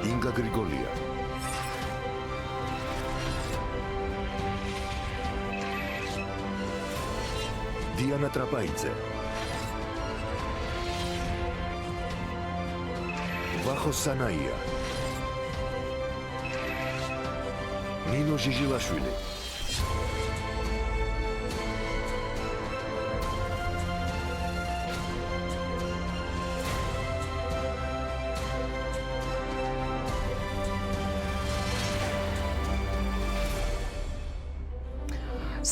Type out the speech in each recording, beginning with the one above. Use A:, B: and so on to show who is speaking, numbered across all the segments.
A: ინგა გრიგოლია, დიანა ტრაპაიძე, ვახო სანაია, ნინო ჟიჟილაშვილი,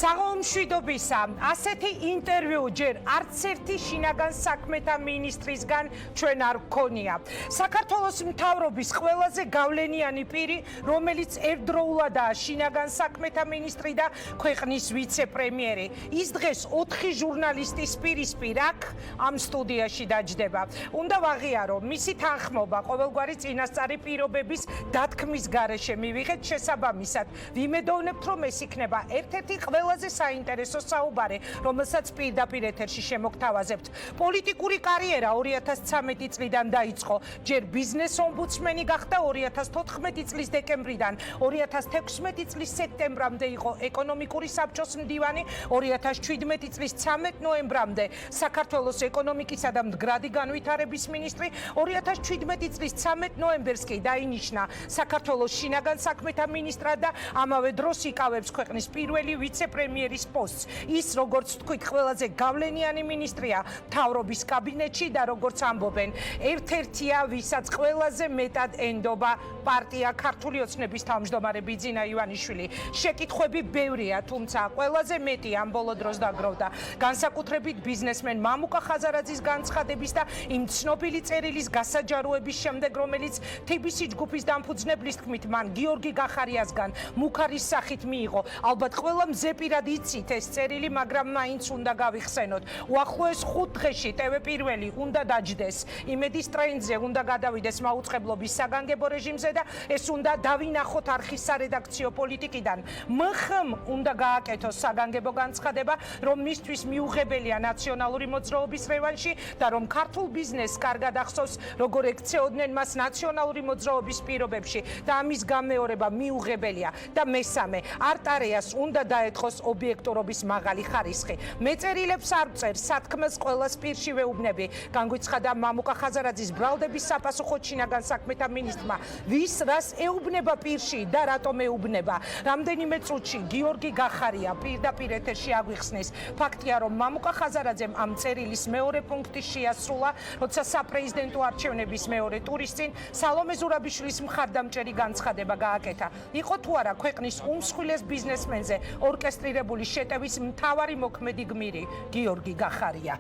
B: საღამომშვიდობისა, ასეთი ინტერვიუ ჯერ არც ერთი შინაგან საქმეთა მინისტრისგან ჩვენ არ გქონია. საქართველოს მთავრობის ყველაზე გავლენიანი პირი, რომელიც ერთდროულადაა შინაგან საქმეთა მინისტრი და ქვეყნის ვიცე-პრემიერი. ის დღეს 4 ჟურნალისტის პირისპირ აქ ამ სტუდიაში დაჯდება. უნდა ვაღიარო, მისი თანხმობა ყოველგვარი წინასწარი პირობების დათქმის გარეშე მივიღეთ შესაბამისად. ვიმედოვნებთ, რომ ეს იქნება ერთ-ერთი ყველაზე საინტერესო საუბარი, რომელსაც პირდაპირ ეთერში შემოგთავაზებთ. პოლიტიკური კარიერა 2013 წლიდან დაიწყო. ჯერ ბიზნეს ომბუდსმენი გახდა 2014 წლის დეკემბრიდან, 2016 წლის სექტემბრამდე იყო ეკონომიკური საბჭოს მდივანი, 2017 წლის 13 ნოემბრამდე საქართველოს ეკონომიკისა და მდგრადი განვითარების მინისტრი, 2017 წლის 13 ნოემბერს კი დაინიშნა საქართველოს შინაგან საქმეთა მინისტრად და ამავე დროს იკავებს ქვეყნის პირველი ვიცე-პრემიერის პოსტს. ის, როგორც ვთქვით, ყველაზე გავლენიანი მინისტრია მთავრობის კაბინეტში და როგორც ამბობენ, ერთ-ერთია, ვისაც ყველაზე მეტად ენდობა პარტია ქართული ოცნების თავმჯდომარე ბიძინა ივანიშვილი. შეკითხვები ბევრია, თუმცა ყველაზე მეტი ამ ბოლო დროს დაგროვდა განსაკუთრებით ბიზნესმენ მამუკა ხაზარაძის განცხადების და იმ ცნობილი წერილის გასაჯაროების შემდეგ, რომელიც TBC ჯგუფის დამფუძნებლის თქმით, მან გიორგი გახარიასგან მუქარის სახით მიიღო. ალბათ ყველა მზეპირად იცით ეს წერილი, მაგრამ მაინც უნდა გავიხსენოთ. უახლოეს 5 დღეში TV პირველი უნდა დაჯდეს, იმედის ტრენდზე უნდა გადავიდეს მაუწყებლობის საგანგებო რეჟიმზე და ეს უნდა დავინახოთ არხის სარედაქციო პოლიტიკიდან. მხმ უნდა გააკეთოს საგანგებო განცხადება, რომ მისთვის მიუღებელია ნაციონალური მოძრაობის რევანში და რომ ქართულ ბიზნესს კარგად ახსოვს, როგორ ექცეოდნენ მას ნაციონალური მოძრაობის პირობებში და ამის გამეორება მიუღებელია. და მესამე, არტარეას უნდა დაეთხოს ობიექტურობის მაღალი ხარისხი. მეწერილებს არ ვწერ, სათქმელს ყველას პირში ვეუბნები. განგვიცხადა მამუკა ხაზარაძის ბრალდების საფასუხოდ შინაგან საქმეთა მინისტრმა, ვის რას ეუბნება პირში და რატომ ეუბნება. რამდენიმე წუთში გიორგი გახარია პირდაპირ ეთერში აგვიხსნის. ფაქტია, რომ მამუკა ხაზარაძემ ამ წერილის მეორე პუნქტი შეასრულა, როცა საპრეზიდენტო არჩევნების მეორე ტურის წინ სალომე ზურაბიშვილის მხარდამჭერი განცხადება გააკეთა. იყო თუ არა ქვეყნის უმსხვილეს ბიზნესმენზე ორკესტრირებული შეტევის მთავარი მოქმედი გმირი გიორგი გახარია.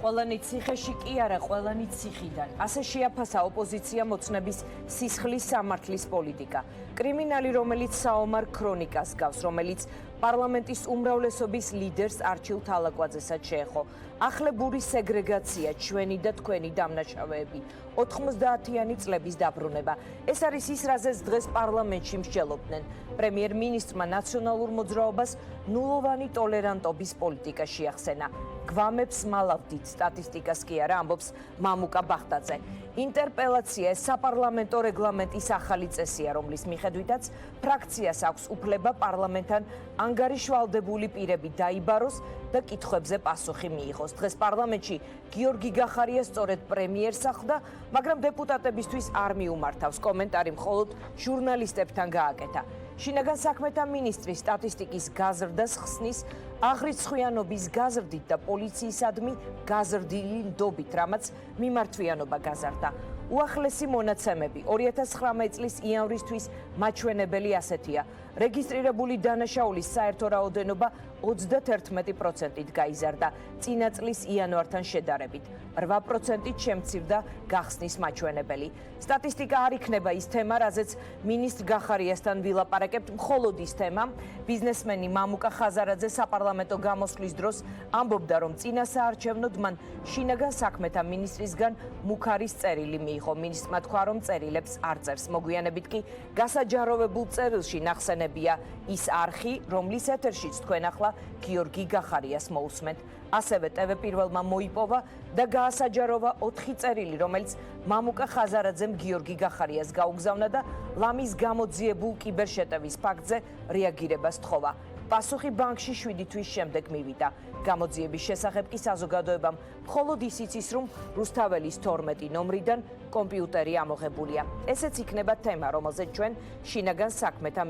C: ყველანი ციხეში კი არა, ყველანი ციხიდან. ასე შეაფასა ოპოზიცია მოცნების სისხლის სამართლის პოლიტიკა. კრიმინალი, რომელიც საომარ ქრონიკას გავს, რომელიც პარლამენტის უმრავლესობის ლიდერს არჩილ თალაკვაძესაც შეეხო. ახლებური სეგრეგაცია, ჩვენი და თქვენი დამნაშავეები, 90-იანი წლების დაბრუნება. ეს არის ის, რაზეც დღეს პარლამენტში მსჯელობდნენ. პრემიერ-მინისტრმა ნაციონალურ მოძრაობას ნულოვანი ტოლერანტობის პოლიტიკა შეახსენა. გვამებს მალავდით, სტატისტიკას კი არა, ამბობს მამუკა ბახტაძე. ინტერპელაცია საპარლამენტო რეგლამენტის ახალი წესია, რომლის მიხედვითაც ფრაქციას აქვს უფლება პარლამენტთან ანგარიშვალდებული პირები დაიბაროს და კითხვებზე პასუხი მიიღოს. დღეს პარლამენტში გიორგი გახარია სწორედ პრემიერს ახლდა, მაგრამ დეპუტატებისთვის არ მიუმართავს. კომენტარი მხოლოდ ჟურნალისტებთან გააკეთა. შინაგან საქმეთა მინისტრი სტატისტიკის გაზრდას ხსნის აღრიცხვიანობის გაზრდით და პოლიციისადმი გაზრდილი ნდობით, რამაც მიმართვიანობა გაზარდა. უახლესი მონაცემები 2019 წლის იანვრისთვის მაჩვენებელი ასეთია. რეგისტრირებული დანაშაულის საერთო რაოდენობა 31%-ით გაიზარდა წინა წლის იანვართან შედარებით. 8%-ით შემცირდა გახსნის მაჩვენებელი. სტატისტიკა არ იქნება ის თემა, რაზეც მინისტრ გახარიასთან ვილაპარაკებთ, მხოლოდ ის თემა. ბიზნესმენი მამუკა ხაზარაძე საპარლამენტო გამოსვლის დროს ამბობდა, რომ წინა საარჩევნოდ მან შინაგან საქმეთა მინისტრისგან მუქარის წერილი მიიღო. მინისტრმა თქვა, რომ წერილებს არ წერს. მოგვიანებით კი გასაჯაროვებულ წერილში ნახსენებ მოგვიანებია ის არხი, რომლის ეთერშიც თქვენ ახლა გიორგი გახარიას მოусმენთ. ასევე TV პირველმა მოიპოვა და გაასაჯაროვა 4 წერილი, რომელიც მამუკა ხაზარაძემ გიორგი გახარიას გაუგზავნა და ლამის გამოძიებულ კიბერშეტევის ფაქტზე რეაგირებას თხოვა. პასუხი ბანკში 7 თვის შემდეგ მივიდა. გამოძიების შესახებ კი საზოგადოებამ მხოლოდ ისიც ის, რომ რუსთაველის 12 ნომრიდან კომპიუტერი ამოღებულია. ესეც იქნება თემა, რომელზეც ჩვენ შინაგან საქმეთა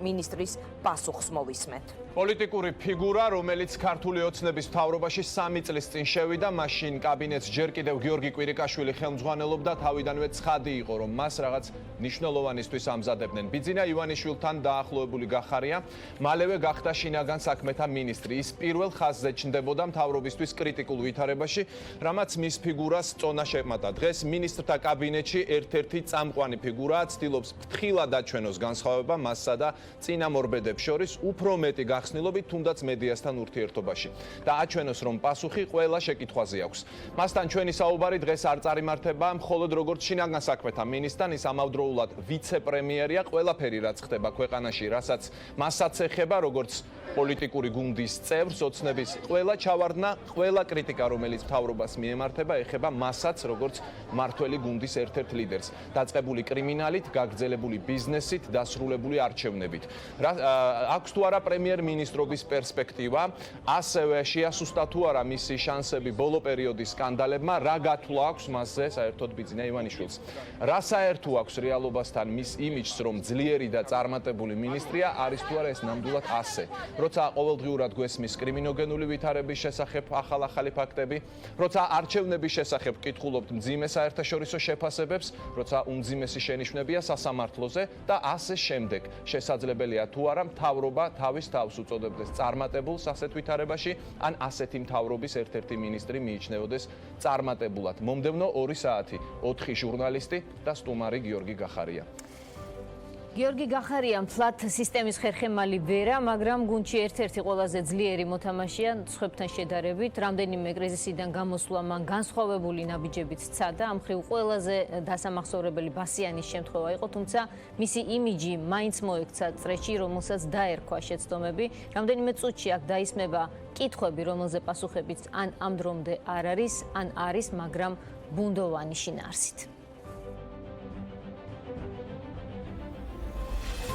C: მინისტრის პასუხს მოვისმენთ.
D: პოლიტიკური ფიგურა, რომელიც ქართული ოცნების მთავრობაში 3 წლის წინ შევიდა, მაშინ კაბინეტს ჯერ კიდევ გიორგი კვირიკაშვილი ხელმძღვანელობდა, თავიდანვე ცხადი იყო, რომ მას რაღაც ნიშნულოვანისთვის ამზადებდნენ. ბიძინა ივანიშვილთან დაახლოებული გახარია, მალევე გახდა შინაგან საქმეთა მინისტრი. ის პირველ ხაზზე ჩნდებოდა მთავრობისთვის კრიტიკულ ვითარებაში, რამაც მის ფიგურას წონა შემატა. დღეს მინისტრთა კაბინეტში ერთ-ერთი წამყვანი ფიგურაა, ცდილობს ფრთხილად აჩვენოს განსხვავება მასსა და წინამორბედებს შორის, უფრო მეტი გახსნილობით, თუნდაც მედიასთან ურთიერთობაში. და აჩვენოს, რომ პასუხი ყველა შეკითხვაზე აქვს. მასთან ჩვენი საუბარი დღეს არ წარიმართება, მხოლოდ როგორც შინაგან საქმეთა მინისტრთან, ის ამავდროულად ვიცე-პრემიერია, ყველაფერი რაც ხდება ქვეყანაში, რასაც მასაც ეხება, როგორც პოლიტიკური გუნდის წევრს, ოცნების ყველა ჩავარდნა, ყველა კრიტიკა, რომელიც მთავრობას მიემართება, ეხება მასაც, როგორც მართველი გუნდის ერთ-ერთ ლიდერს. დაწყებული კრიმინალით, გაგრძელებული ბიზნესით, დასრულებული არჩევნებით. აქვს თუ არა პრემიერ-მინისტრობის პერსპექტივა, ასევე შეასუსტა თუ არა მისი შანსები ბოლო პერიოდის სკანდალებმა, რა გათვლა აქვს მასზე საერთოდ ბიძინა ივანიშვილს. რა საერთო აქვს რეალობასთან მის იმიჯს, რომ ძლიერი და წარმატებული მინისტრია, არის თუ არა ეს ნამდვილად ასე. როცა ყოველდღიურად გვესმის კრიმინოგენული ვითარების შესახებ ახალ-ახალი ფაქტები, როცა არჩევნების შესახებ კითხულობთ მძიმე საერთაშორისო შეფასებებს, როცა უმძიმესი შენიშვნებია სასამართლოზე და ასე შემდეგ. შესაძლებელია თუ არა მთავრობა თავის თავს უწოდებდეს წარმატებულს ასეთ ვითარებაში, ან ასეთი მთავრობის ერთ-ერთი მინისტრი მიიჩნეოდეს წარმატებულად. მომდევნო 2 საათი, 4 ჟურნალისტი და სტუმარი გიორგი გახარია.
E: გიორგი გახარია მთლად სისტემის ხერხემალი ვერა, მაგრამ გუნდში ერთ-ერთი ყველაზე ძლიერი მოთამაშეა სხვებთან შედარებით. რამდენიმე კრიზისიდან გამოსვლა მან განსხვავებული ნაბიჯებით სცადა. ამ მხრივ ყველაზე დასამახსოვრებელი ბასიანის შემთხვევა იყო, თუმცა მისი იმიჯი მაინც მოექცა წრეში, რომელსაც დაერქვა შეცდომები. რამდენიმე წუთში აქ დაისმება კითხვები, რომელზე პასუხებიც ან ამ დრომდე არ არის, ან არის, მაგრამ ბუნდოვანი შინაარსით.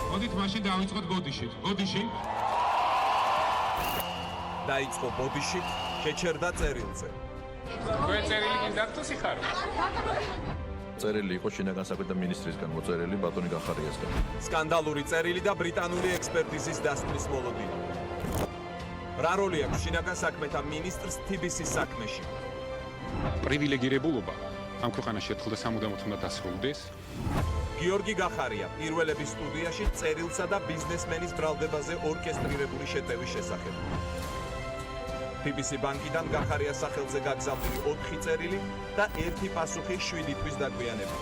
F: მოდით მაშინ დავიწყოთ გოდიშით. გოდიში.
G: დაიწყო ბოდიშით, შეჩერდა წერილზე.
F: თქვენ წერილი გინდათ თუ სიხარო?
H: წერილი იყო შინაგან საქმეთა მინისტრისგან მოწერილი ბატონი გახარიასგან.
G: სკანდალური წერილი და ბრიტანული ექსპერტიზის დასკვნის მოლოდინი. რა როლი აქვს შინაგან საქმეთა მინისტრს TBC-ის საქმეში?
F: პრივილეგირებულობა ამ ქვეყანაში ერთხელ და სამუდამოდ უნდა დასრულდეს.
G: გიორგი გახარია პირველების სტუდიაში წერილსა და ბიზნესმენის ბრალდებაზე ორკესტრირებული შეტევის შესახებ. TBC ბანკიდან გახარიას სახელზე გაგზავნილი 4 წერილი და 1 პასუხი 7 თვის დაგვიანებით.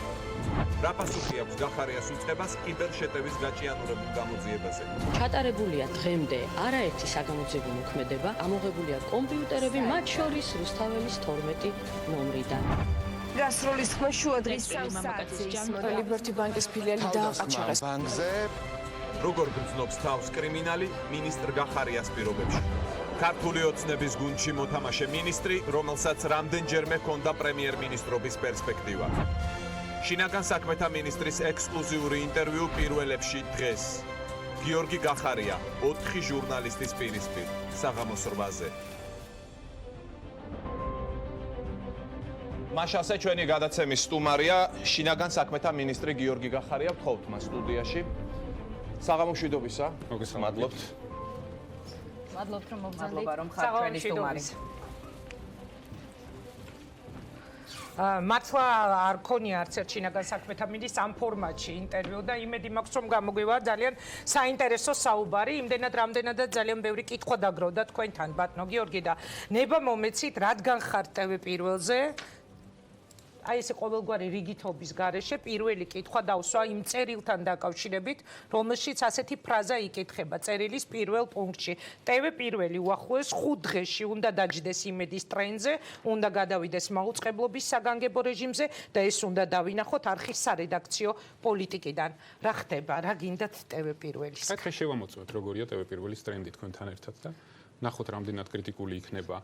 G: რა პასუხი აქვს გახარიას უწყებას კიბერშეტევის გაჭიანურებულ გამოძიებაზე?
I: ჩატარებულია დღემდე არაერთი საგამოძიებო მოქმედება, ამოღებულია კომპიუტერები, მათ შორის რუსთაველის 12 ნომრიდან.
C: გასროლის თქმა შუადღის 3 საათის ლიბერტი ბანკის ფილიალი დააყაჩაღეს.
G: ბანკზე როგორ გრძნობს თავს კრიმინალი მინისტრ გახარიას პირობებში? ქართული ოცნების გუნდში მოთამაშე მინისტრი, რომელსაც რამდენჯერმე ჰქონდა პრემიერ-მინისტრობის პერსპექტივა. შინაგან საქმეთა მინისტრის ექსკლუზიური ინტერვიუ პირველებში დღეს. გიორგი გახარია 4 ჟურნალისტის პირისპირ საღამოს 8-ზე. მაშასე ჩვენი გადაცემის სტუმარია შინაგან საქმეთა მინისტრი გიორგი გახარია. ვთხოვთ მას სტუდიაში. საღამომშვიდობისა. მადლობთ.
E: მადლობთ რომ მოგზავნით.
C: მადლობა რომ ხართ ჩვენი სტუმარი.
B: მართლა არ ქონია არც ერთ შინაგან საქმეთა მინისტრს ამ ფორმატში ინტერვიუ და იმედი მაქვს რომ გამოგვივა ძალიან საინტერესო საუბარი. იმდენად რამდენადაც ძალიან ბევრი კითხვა დაგროვდა თქვენთან ბატონო გიორგი და ნება მომეცით რადგან ხართ TV პირველზე? აი ესე ყოველგვარი რიგითობის გარეშე პირველი კითხვა დავსვა იმ წერილთან დაკავშირებით, რომელშიც ასეთი ფრაზა იკითხება წერილის პირველ პუნქტში. ტევე პირველი უახლოეს 5 დღეში უნდა დაჯდეს იმედის ტრენდზე, უნდა გადავიდეს მაუწყებლობის საგანგებო რეჟიმზე და ეს უნდა დავინახოთ არხის სარედაქციო პოლიტიკიდან. რა ხდება, რა გინდათ ტევე პირველის?
F: საერთოდ შევამოწმოთ როგორია ტევე პირველის ტრენდი თქვენთან ერთად და ნახოთ რამდენად კრიტიკული იქნება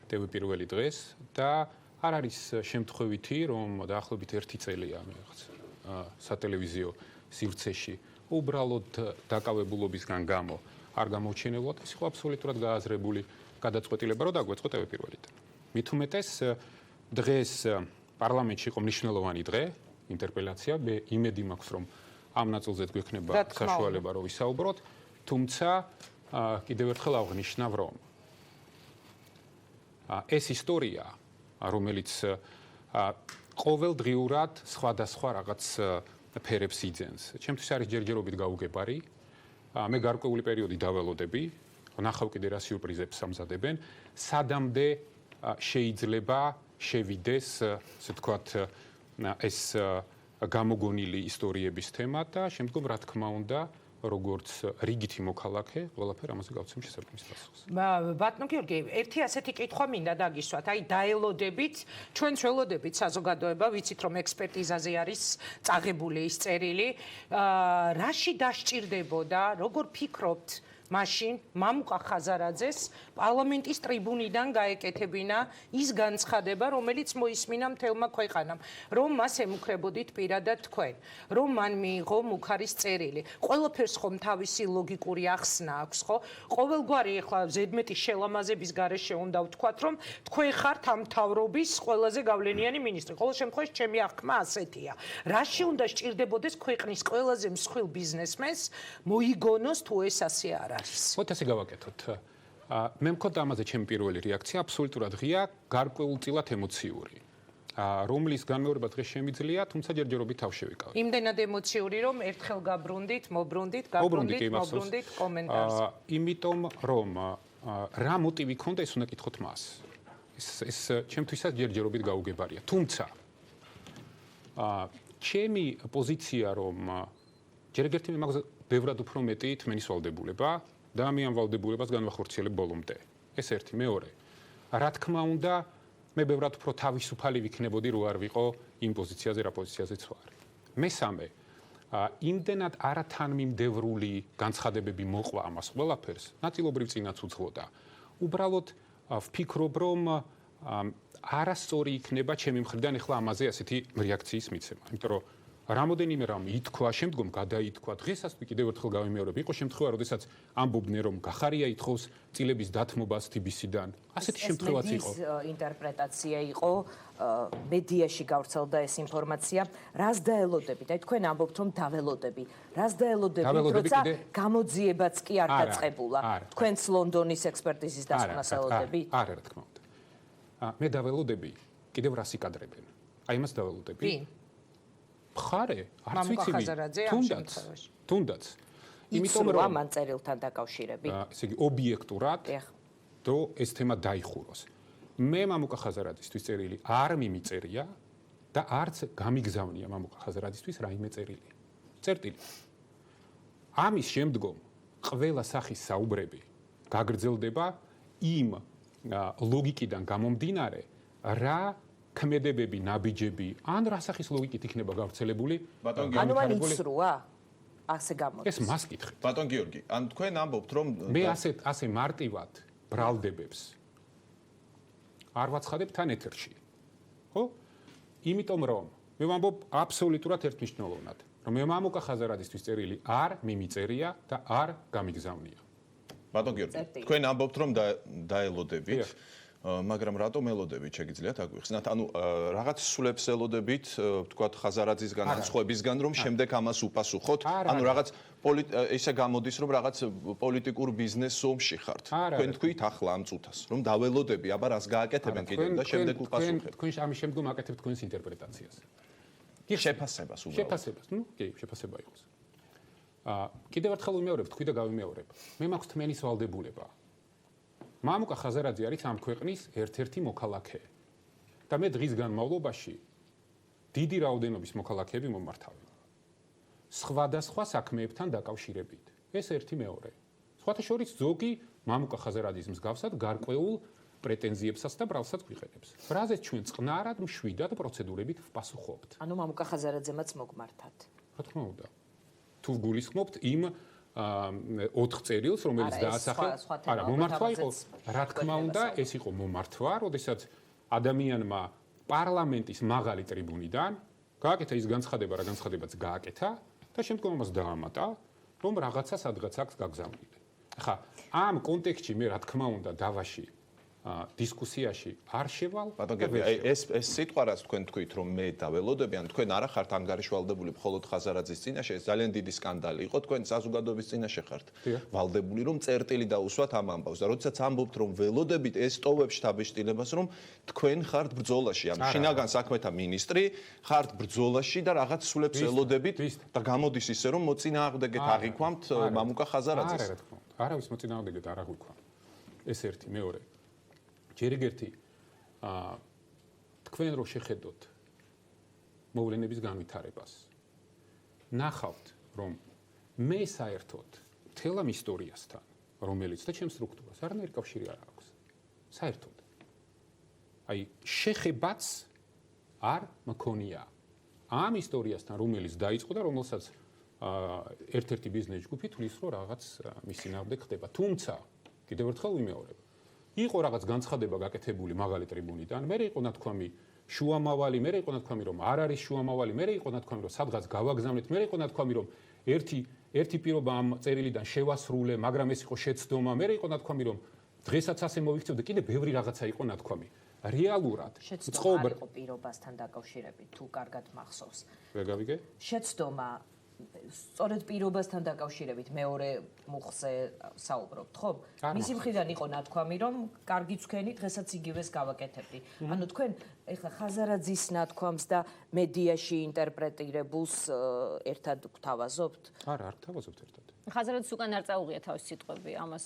F: ტევე პირველი დღეს და არ არის შემთხვევითი რომ დაახლოებით 1 წელია რაღაც სატელევიზიო სივრცეში უბრალოდ დაკავებულობისგან გამო არ გამოჩენილოთ ეს იყო აბსოლუტურად გააზრებული გადაწყვეტილება რომ დაგვეწყო ტევე პირველიდან. მით უმეტეს დღეს პარლამენტში იყო მნიშვნელოვანი დღე ინტერპელაცია მე იმედი მაქვს რომ ამ ნაწილზეც გვექნება საშუალება რომ ვისაუბროთ თუმცა კიდევ ერთხელ აღნიშნავ რომ ეს ისტორია რომელიც ყოველდღიურად სხვადასხვა რაღაც ფერებს იძენს. ჩემთვის არის ჯერჯერობით გაუგებარი. მე გარკვეული პერიოდი დაველოდები, ნახავ კიდე რა სიურპრიზებს ამზადებენ, სადამდე შეიძლება შევიდეს, ასე ვთქვათ, ეს გამოგონილი ისტორიების თემა და შემდგომ რა თქმა უნდა როგორც რიგითი მოქალაქე, ყველაფერ ამაზე გავცემ შესაბამის პასუხს.
B: ბატონო გიორგი, ერთი ასეთი კითხვა მინდა დაგისვათ. აი დაელოდებით, ჩვენ ველოდებით საზოგადოება, ვიცით რომ ექსპერტიზაზე არის წაღებული ის წერილი. რაში დასჭირდებოდა, როგორ ფიქრობთ? მაშინ მამუკა ხაზარაძეს პარლამენტის ტრიბუნიდან გაეკეთებინა ის განცხადება, რომელიც მოისმინა მთელმა ქვეყანამ, რომ მას ემუქრებოდით პირადად თქვენ, რომ მან მიიღო მუქარის წერილი. ყველაფერს ხომ თავისი ლოგიკური ახსნა აქვს, ხო? ყოველგვარი ახლა ზედმეტი შელამაზების გარეშე უნდა ვთქვათ, რომ თქვენ ხართ ამ მთავრობის ყველაზე გავლენიანი მინისტრი. ყოველ შემთხვევაში ჩემი აღქმა ასეთია. რაში უნდა სჭირდებოდეს ქვეყნის ყველაზე მსხვილ ბიზნესმენს მოიგონოს თუ ეს ასე არ
F: მოთ ასე გავაკეთოთ. მე მქონდა ამაზე ჩემი პირველი რეაქცია აბსოლუტურად ღია, გარკვეულწილად ემოციური. რომლის განმეორება დღეს შემიძლია, თუმცა ჯერჯერობით თავ შევიკავე.
B: იმდენად ემოციური, რომ ერთხელ გაბრუნდით, მობრუნდით კომენტარს.
F: იმიტომ რომ რა მოტივი ქონდა ეს უნდა კითხოთ მას. ეს ჩემთვისაც ჯერჯერობით გაუგებარია. თუმცა ჩემი პოზიცია რომ ჯერ ერთი მე მაქვს ბევრად უფრო მეტი თმენის ვალდებულება და მე ამ ვალდებულებას განვახორციელებ ბოლომდე. ეს ერთი, მეორე. რა თქმა უნდა, მე ბევრად უფრო თავისუფალი ვიქნებოდი რო არ ვიყო იმ პოზიციაზე, რა პოზიციაზეც ვარ. მესამე, იმდენად არათანმიმდევრული განცხადებები მოყვა ამას ყველაფერს, ნაწილობრივ წინაც უძღოდა. უბრალოდ ვფიქრობ, რომ არასწორი იქნება ჩემი მხრიდან ახლა ამაზე ასეთი რეაქციის მიცემა. იმიტომ რომ რამოდენიმე რამ ითქვა, შემდგომ გადაითქვა. დღესაც კიდევ ერთხელ გავიმეორებ, იყო შემთხვევა, როდესაც ამბობდნენ, რომ გახარია ითხოვს წილების დათმობას TBC-დან. ასეთი შემთხვევაც იყო.
C: ეს ინტერპრეტაცია იყო, მედიაში გავრცელდა ეს ინფორმაცია. რას დაელოდებით? აი თქვენ ამბობთ, რომ დაველოდები. რას დაელოდებით, როცა გამოძიებაც კი არ დაწყებულა. თქვენც ლონდონის ექსპერტიზის დასკვნას ელოდებით?
F: არა, რა თქმა უნდა. მე დაველოდები, კიდევ რას იკადრებენ? აი მას დაველოდები. ხარე, არც ვიცი, თუნდაც.
C: იმიტომ რომ ამან წერილთან დაკავშირებით.
F: ესე იგი, ობიექტურად დრო ეს თემა დაიხუროს. მე მამუკა ხაზარაძისთვის წერილი არ მიმიწერია და არც გამიგზავნია მამუკა ხაზარაძისთვის რაიმე წერილი. წერტილი. ამის შემდგომ ყველა სახის საუბრები გაგრძელდება იმ ლოგიკიდან გამომდინარე, რა ქმედებები, ნაბიჯები, ან რა სახის ლოგიკით იქნება გავრცელებული?
C: ანუ მან იცრუა? ასე გამოდის.
F: ეს მას კითხეთ.
G: ბატონ გიორგი, ან თქვენ ამბობთ, რომ
F: მე ასე მარტივად ბრალდებებს არ ვაცხადებ თან ეთერში. ხო? იმიტომ რომ მე ვამბობ აბსოლუტურად ერთმნიშვნელოვნად, რომ მე მამუკა ხაზარაძისთვის წერილი არ მიმიწერია და არ გამიგზავნია.
G: ბატონ გიორგი, თქვენ ამბობთ, რომ დაელოდებით. მაგრამ რატომ ელოდებით შეგიძლიათ აგვიხსნათ? ანუ რაღაც სულებს ელოდებით, ვთქვათ ხაზარაძისგან, სხვებისგან, რომ შემდეგ ამას უპასუხოთ. ანუ რაღაც ისე გამოდის, რომ რაღაც პოლიტიკურ ბიზნეს ომში ხართ. თქვენ თქვით ახლა ამ წუთას, რომ დაველოდები, აბა რას გააკეთებენ კიდევ და შემდეგ უპასუხებთ.
F: თქვენ ამის შემდგომ აკეთებთ თქვენს ინტერპრეტაციას.
G: შეფასებას უბრალოდ.
F: შეფასებას, კი, შეფასება იყოს. კიდევ ერთხელ ვიმეორებ, თქვი და გავიმეორებ. მე მაქვს თმენის ვალდებულება. მამუკა ხაზარაძე არის ამ ქვეყნის ერთ-ერთი მოქალაქე. და მე დღის განმავლობაში დიდი რაოდენობის მოქალაქეები მომართავენ. სხვადასხვა საქმეებთან დაკავშირებით. ეს ერთი მეორე. სხვათა შორის ზოგი მამუკა ხაზარაძის მსგავსად გარკვეულ პრეტენზიებსაც და ბრალსაც გვიყენებს. რაზეც ჩვენ წყნარად მშვიდად პროცედურებით ვპასუხობთ.
C: ანუ მამუკა ხაზარაძემაც მოგმართათ.
F: რა თქმა უნდა. თუ გულისხმობთ იმ 4 წერილს, რომელიც დაასახელა, არა, მომართვა იყო, რა თქმა უნდა, ეს იყო მომართვა, როდესაც ადამიანმა პარლამენტის მაღალი ტრიბუნიდან გააკეთა ის განცხადება, რა განცხადებაც გააკეთა და შემდგომ მას დაამატა, რომ რაღაცა სადღაც აქვს გაგზავნილი. ახლა ამ კონტექსტში მე რა თქმა უნდა დავაში დისკუსიაში არ შევალ.
D: ბატონო, ეს სიტყვა რაც თქვენ თქვით, რომ მე დაველოდები, ან თქვენ არა ხართ ანგარიშვალდებული მხოლოდ ხაზარაძის წინაშე, ეს ძალიან დიდი სკანდალი იყო, თქვენ საზოგადოების წინაშე ხართ ვალდებული, რომ წერტილი დაუსვათ ამ ამბავს და როდესაც ამბობთ, რომ ველოდებით ეს ტოვებს შთაბეჭდილებას, რომ თქვენ ხართ ბრძოლაში, ამ შინაგან საქმეთა მინისტრი, ხართ ბრძოლაში და რაღაც სულებს ველოდებით და გამოდის ისე, რომ მოწინააღმდეგეთ აღიქვამთ მამუკა ხაზარაძეს.
F: არა, რა თქმა უნდა. არავის მოწინააღმდეგეთ არ აღვიქვამ. ეს ერთი, მეორე. ჯერიგერთი თქვენ რო შეხედოთ მოვლენების განვითარებას ნახავთ რომ მე საერთოდ მთელ ამ ისტორიასთან რომელიც და ჩემს სტრუქტურას არანაირი კავშირი არ აქვს საერთოდ აი შეხებაც არ მქონია ამ ისტორიასთან რომელიც დაიწყო და რომელსაც ერთ-ერთი ბიზნეს ჯგუფი თulis რომ რაღაც მისი ნამდვილ ხდება თუმცა კიდევ ერთხელ ვიმეორებ იყო რაღაც განცხადება გაკეთებული მაღალი ტრიბუნიდან, მე იყო ნათქვამი შუამავალი, მე იყო ნათქვამი რომ არ არის შუამავალი, მე იყო ნათქვამი რომ სადღაც გავაგზავნეთ, მე იყო ნათქვამი რომ ერთი პირობა ამ წერილიდან შევასრულე, მაგრამ ეს იყო შეცდომა, მე იყო ნათქვამი რომ დღესაც ასე მოვიქცევ და კიდე ბევრი რაღაცა იყო ნათქვამი. რეალურად
C: შეცდომა იყო პირობასთან დაკავშირებით, თუ კარგად მახსოვს.
F: ვერ გავიგე?
C: შეცდომა სწორედ პირობასთან დაკავშირებით მეორე მუხზე საუბრობთ, ხო? მისი მხრიდან იყო ნათქვამი, რომ კარგი თქვენი დღესაც იგივეს გავაკეთებდი. ანუ თქვენ ეხლა ხაზარაძის ნათქვამს და მედიაში ინტერპრეტირებულს ერთად გვთავაზობთ?
F: არა, არ გვთავაზობთ ერთად.
E: ხაზარაძის უკან არ წაუღია თავის სიტყვები, ამას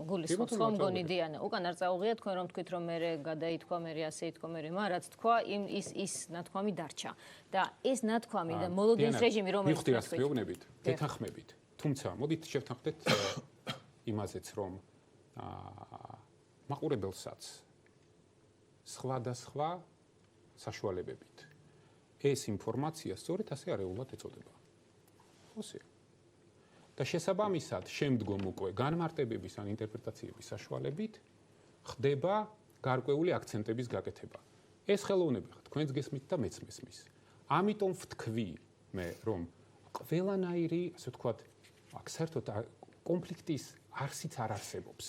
E: გულისხმობს ხომ მგონი დიანა. უკან არ წაუღია თქვენ რომ თქვით რომ მე გადაითქვა, მე ასე ითქვა, მე მა რაც თქვა, ის ნათქვამი დარჩა. და ეს ნათქვამი და მოლოდინის რეჟიმი რომელიც
F: მიხდი რას ვეუბნებით, დეთანხმებით. თუმცა მოდით შევთანხმდეთ იმაზეც რომ მაყურებელსაც სხვადასხვა საშუალებებით ეს ინფორმაცია სწორედ ასე არეულად ეწოდება. ხოსია. და შესაბამისად შემდგომ უკვე განმარტებების ან ინტერპრეტაციების საშუალებით ხდება გარკვეული აქცენტების გაკეთება. ეს ხელოვნები ხარ თქვენს გესმით და მეც მესმის. ამიტომ ვთქვი მე რომ ყველანაირი ასე ვთქვათ აქ საერთოდ კონფლიქტის არსიც არ არსებობს.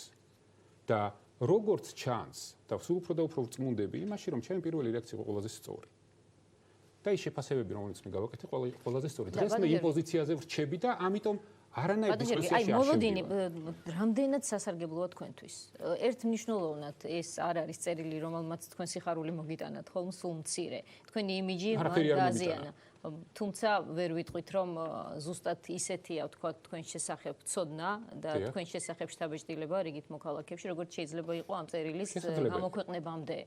F: და როგორც ჩანს და სულ უფრო და უფრო ვწმუნდები იმაში რომ ჩემი პირველი რეაქცია იყო ყველაზე სწორი. და ის შეფასებები რომელიც მე გავაკეთე ყველაზე სწორი. დღეს მე იმ პოზიციაზე ვრჩები და ამიტომ არანაირ დისკუსიაში არ შევიდე.
E: მოლოდინი რამდენად სასარგებლოა თქვენთვის. ერთ მნიშვნელოვნად ეს არ არის წერილი რომელმაც თქვენ სიხარული მოგიტანათ ხოლმე სულ მცირე. თქვენი იმიჯი დააზიანა. თუმცა ვერ ვიტყვით რომ ზუსტად ისეთია ვთქვათ თქვენ შესახებ ცოდნა და თქვენ შესახებ შთაბეჭდილება რიგით მოქალაქეებში როგორც შეიძლება იყო ამ წერილის გამოქვეყნებამდე.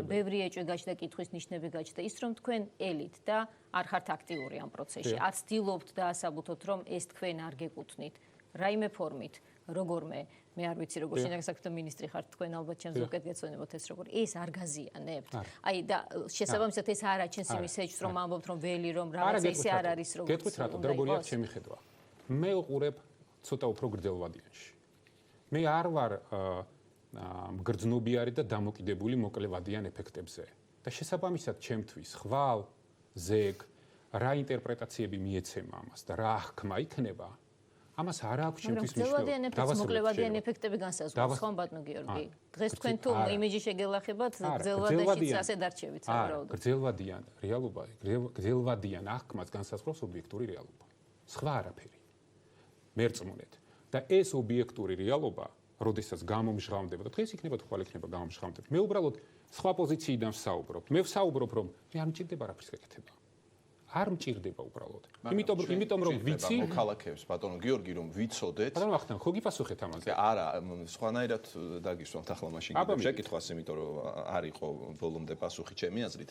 E: ბევრი ეჭვი გაჩნდა კითხვის ნიშნები გაჩნდა ის რომ თქვენ ელით და არ ხართ აქტიური ამ პროცესში. აც ცდილობთ დაასაბუთოთ რომ ეს თქვენ არ გეკუთვნით. რაიმე ფორმით როგორმე მე არ ვიცი როგორ შინაგან საქმეთა მინისტრი ხართ თქვენ ალბათ ჩემს უკეთ გეცვენებოთ ეს როგორ ეს არ გაზიანებთ. აი და შესაბამისად ეს არ აჩენს იმის ეჭვს რომ ამბობთ რომ ველი რომ რაღაც ისე არ არის როგორც
F: გეტყვით რატო როგორია ჩემი ხედვა. მე ვყურებ ცოტა უფრო გრძელვადიანში. მე არ ვარ მგრძნობიარე და დამოკიდებული მოკლევადიან ეფექტებზე. და შესაბამისად ჩემთვის ხვალ ზეგ რა ინტერპრეტაციები მიეცემა ამას და რა აღქმა იქნება ამას არ აქვს ჩემთვის მნიშვნელობა.
E: მოკლევადიან ეფექტები განსაზღვრავს ხომ ბატონო გიორგი? დღეს თქვენ თუ იმიჯი შეგელახებათ გრძელვადიანშიც ასე დარჩევით საბრალოდ.
F: გრძელვადიან რეალობა, გრძელვადიან აღქმას განსაზღვრავს ობიექტური რეალობა. სხვა არაფერი. მერწმუნეთ. და ეს ობიექტური რეალობა, როდესაც გამომჟღავნდება და დღეს იქნება თუ ხვალ იქნება გამომჟღავნდება. მე უბრალოდ სხვა პოზიციიდან ვსაუბრობ. მე ვსაუბრობ რომ მე არ მჭირდება არაფრის გაკეთება. არ მჭირდება უბრალოდ. იმიტომ რომ ვიცი
D: მოქალაქეებს ბატონო გიორგი რომ ვიცოდეთ.
F: ბატონო ახთან ხო გიფასუხეთ ამაზე?
D: არა, სხვანაირად დაგისვამთ ახლა მაშინ კიდევ შეკითხვას, იმიტომ რომ არ იყო ბოლომდე პასუხი ჩემი აზრით.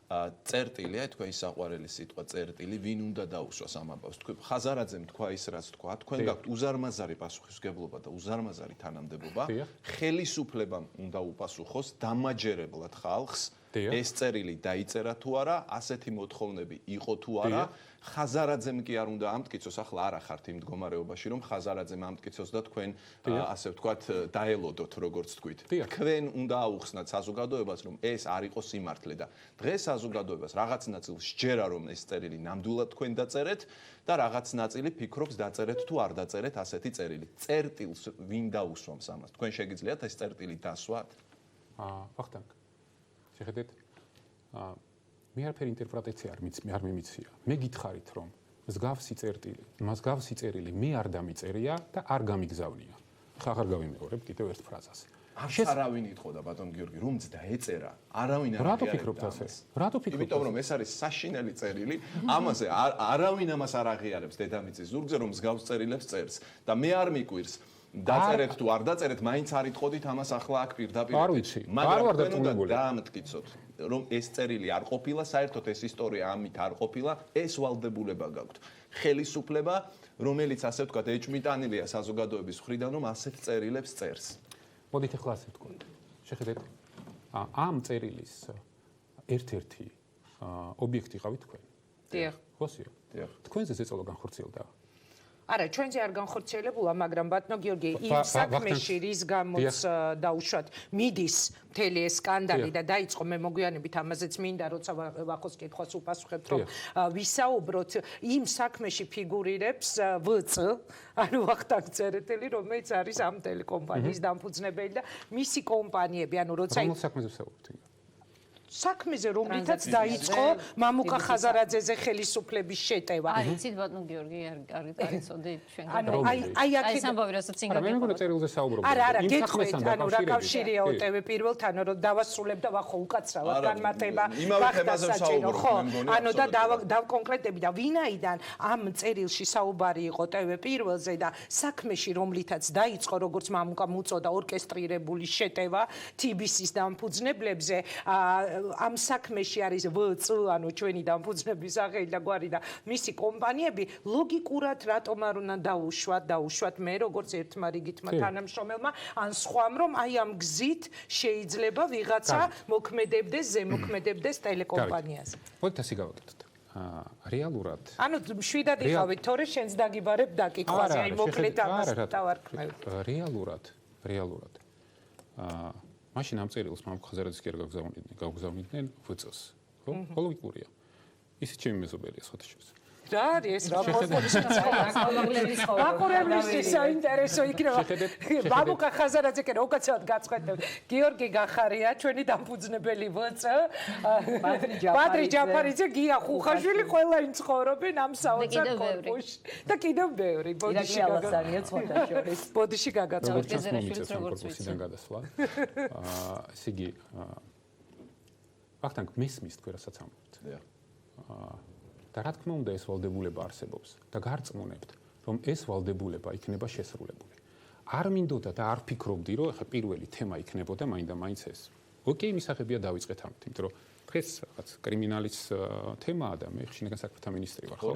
G: წერტილია, თქვენი საყვარელი სიტყვა წერტილი, ვინ უნდა დაუსვას ამ ამბავს. თქვენ ხაზარაძემ თქვა ის, რაც თქვა, თქვენ გაქვთ უზარმაზარი პასუხისმგებლობა და უზარმაზარი თანამდებობა. ხელისუფლებამ უნდა უპასუხოს დამაჯერებლად ხალხს. ეს წერილი დაიწერა თუ არა, ასეთი მოთხოვნები იყო თუ არა. ხაზარაძემ კი არ უნდა ამტკიცოს, ახლა არ ახართ იმ მდგომარეობაში, რომ ხაზარაძემ ამტკიცოს და თქვენ ასე ვთქვათ, დაელოდოთ, როგორც თქვით. თქვენ უნდა აუხსნათ საზოგადოებას, რომ ეს არ იყო სიმართლე და დღეს საზოგადოებას რაღაც ნაწილს სჯერა, რომ ეს წერილი ნამდვილად თქვენ დაწერეთ და რაღაც ნაწილი ფიქრობს დაწერეთ თუ არ დაწერეთ ასეთი წერილი. წერტილს ვინ დაუსვამს ამას? თქვენ შეგიძლიათ ეს წერტილი დასვათ?
F: ვახტანგ. შეხედეთ, მე არაფერი ინტერპრეტაცია არ მიმიცია. მე გითხარით, რომ მსგავსი წერილი მე არ დამიწერია და არ გამიგზავნია. ხა აღარ გავიმეორებ კიდევ ერთ ფრაზას.
G: არავინ იტყოდა ბატონ გიორგი, რომც დაეწერა, არავინ არ
F: რატო ფიქრობთ ასე? რატო ფიქრობთ?
G: იმიტომ რომ ეს არის საშინელი წერილი, ამაზე არავინ ამას არ აღიარებს დედამიწის ზურგზე, რომ მსგავს წერილებს წერს და მე არ მიკვირს დაწერეთ თუ არ დაწერეთ, მაინც არ იტყოდით ამას ახლა აქ პირდაპირ.
F: არ ვიცი.
G: მაგრამ თქვენ უნდა დაამტკიცოთ, რომ ეს წერილი არ ყოფილა, საერთოდ ეს ისტორია ამით არ ყოფილა, ეს ვალდებულება გაქვთ. ხელისუფლება, რომელიც ასე ვთქვათ, ეჭვმიტანილია საზოგადოების მხრიდან, რომ ასეთ წერილებს წერს.
F: მოდით ახლა ასე ვთქვათ. შეხედეთ, ამ წერილის ერთ-ერთი ობიექტი ყავით თქვენ.
B: დიახ.
F: ხოსიო?
G: დიახ.
F: თქვენზე ზეწოლა განხორციელდა.
B: არა, ჩვენზე არ განხორციელებულა, მაგრამ ბატონო გიორგი, იმ საქმეში რის გამოც დაუშვათ მიდის მთელი ეს სკანდალი და დაიწყო, მე მოგვიანებით ამაზეც მინდა, როცა ვახოს კითხვას უპასუხებთ, რომ ვისაუბროთ, იმ საქმეში ფიგურირებს ვწ, ანუ ვახტანგ წერეთელი, რომელიც არის ამ ტელეკომპანიის დამფუძნებელი და მისი კომპანიები, ანუ როცა
F: რომელ საქმეზე ვსაუბრობთ?
B: საქმეზე, რომლითაც დაიწყო მამუკა ხაზარაძეზე ხელისუფლების შეტევა.
E: აი, იცით ბატონო გიორგი, არ გიწოდე ჩვენ
B: ანუ აი
E: აი სამბავი რასაც წინ
F: მე მგონი წერილზე საუბრობთ.
B: არა, გეტყვით, ანუ რა კავშირია ოტევ პირველთან, რომ დავასრულებ და ვახო უკაცრავად განმარტება გახდასაჭირო, ხო? ანუ და დავკონკრეტები და ვინაიდან ამ წერილში საუბარი იყო ოტევ პირველზე და საქმეში, რომლითაც დაიწყო, როგორც მამუკა მოწოდა ორკესტრირებული შეტევა TBC-ის დამფუძნებლებზე, ამ საქმეში არის ვწ, ანუ ჩვენი დამფუძნების სახელი და გვარი და მისი კომპანიები ლოგიკურად რატომ არ უნდა დაუშვათ მე როგორც ერთმა რიგითმა თანამშრომელმა ან სხვამ, რომ აი ამ გზით შეიძლება ვიღაცა მოქმედებდეს, ზემოქმედებდეს ტელეკომპანიაზე.
F: მოდით ასე გავაკეთოთ. რეალურად.
B: ანუ შვიდად იყავით, თორე შენს დაგიბარებ დაკითხვაზე, აი მოკლედ ამას დავარქმევ.
F: რეალურად. მაშინ ამ წერილს მამუკა ხაზარაძის კი არ გავგზავნიდნენ ვწს. ხო? ლოგიკურია. ისიც ჩემი მეზობელია სხვათა შორის.
B: რა არის ეს რა მაყურებლის საინტერესო იქნება. მამუკა ხაზარაძე კი უკაცრავად გაწყვეტებთ. გიორგი გახარია, ჩვენი დამფუძნებელი ვწ. ბადრი ჯაფარიძე, გია ხუხაშვილი, ყველა იმ ცხოვრობენ ამ საოცარ კორპუსში. და კიდევ ბევრი.
C: ბოდიში გაგაცანია სხვათა შორის.
B: ბოდიში გაგაცანია.
E: გეზერაშვილიც როგორც ვიცი.
F: ისიდან გადასვლა. ესე იგი ვახტანგ მესმის თქვენ რასაც ამბობთ. და რა თქმა უნდა ეს ვალდებულება არსებობს და გარწმუნებთ, რომ ეს ვალდებულება იქნება შესრულებული. არ მინდოდა და არ ფიქრობდი, რომ ახლა პირველი თემა იქნებოდა მაინდა-მაინც ეს. ოკეი, მისაღებია დავიწყეთ ამით, იმიტომ რომ დღეს რაღაც კრიმინალის თემაა და მე შინაგან საქმეთა მინისტრი ვარ, ხო?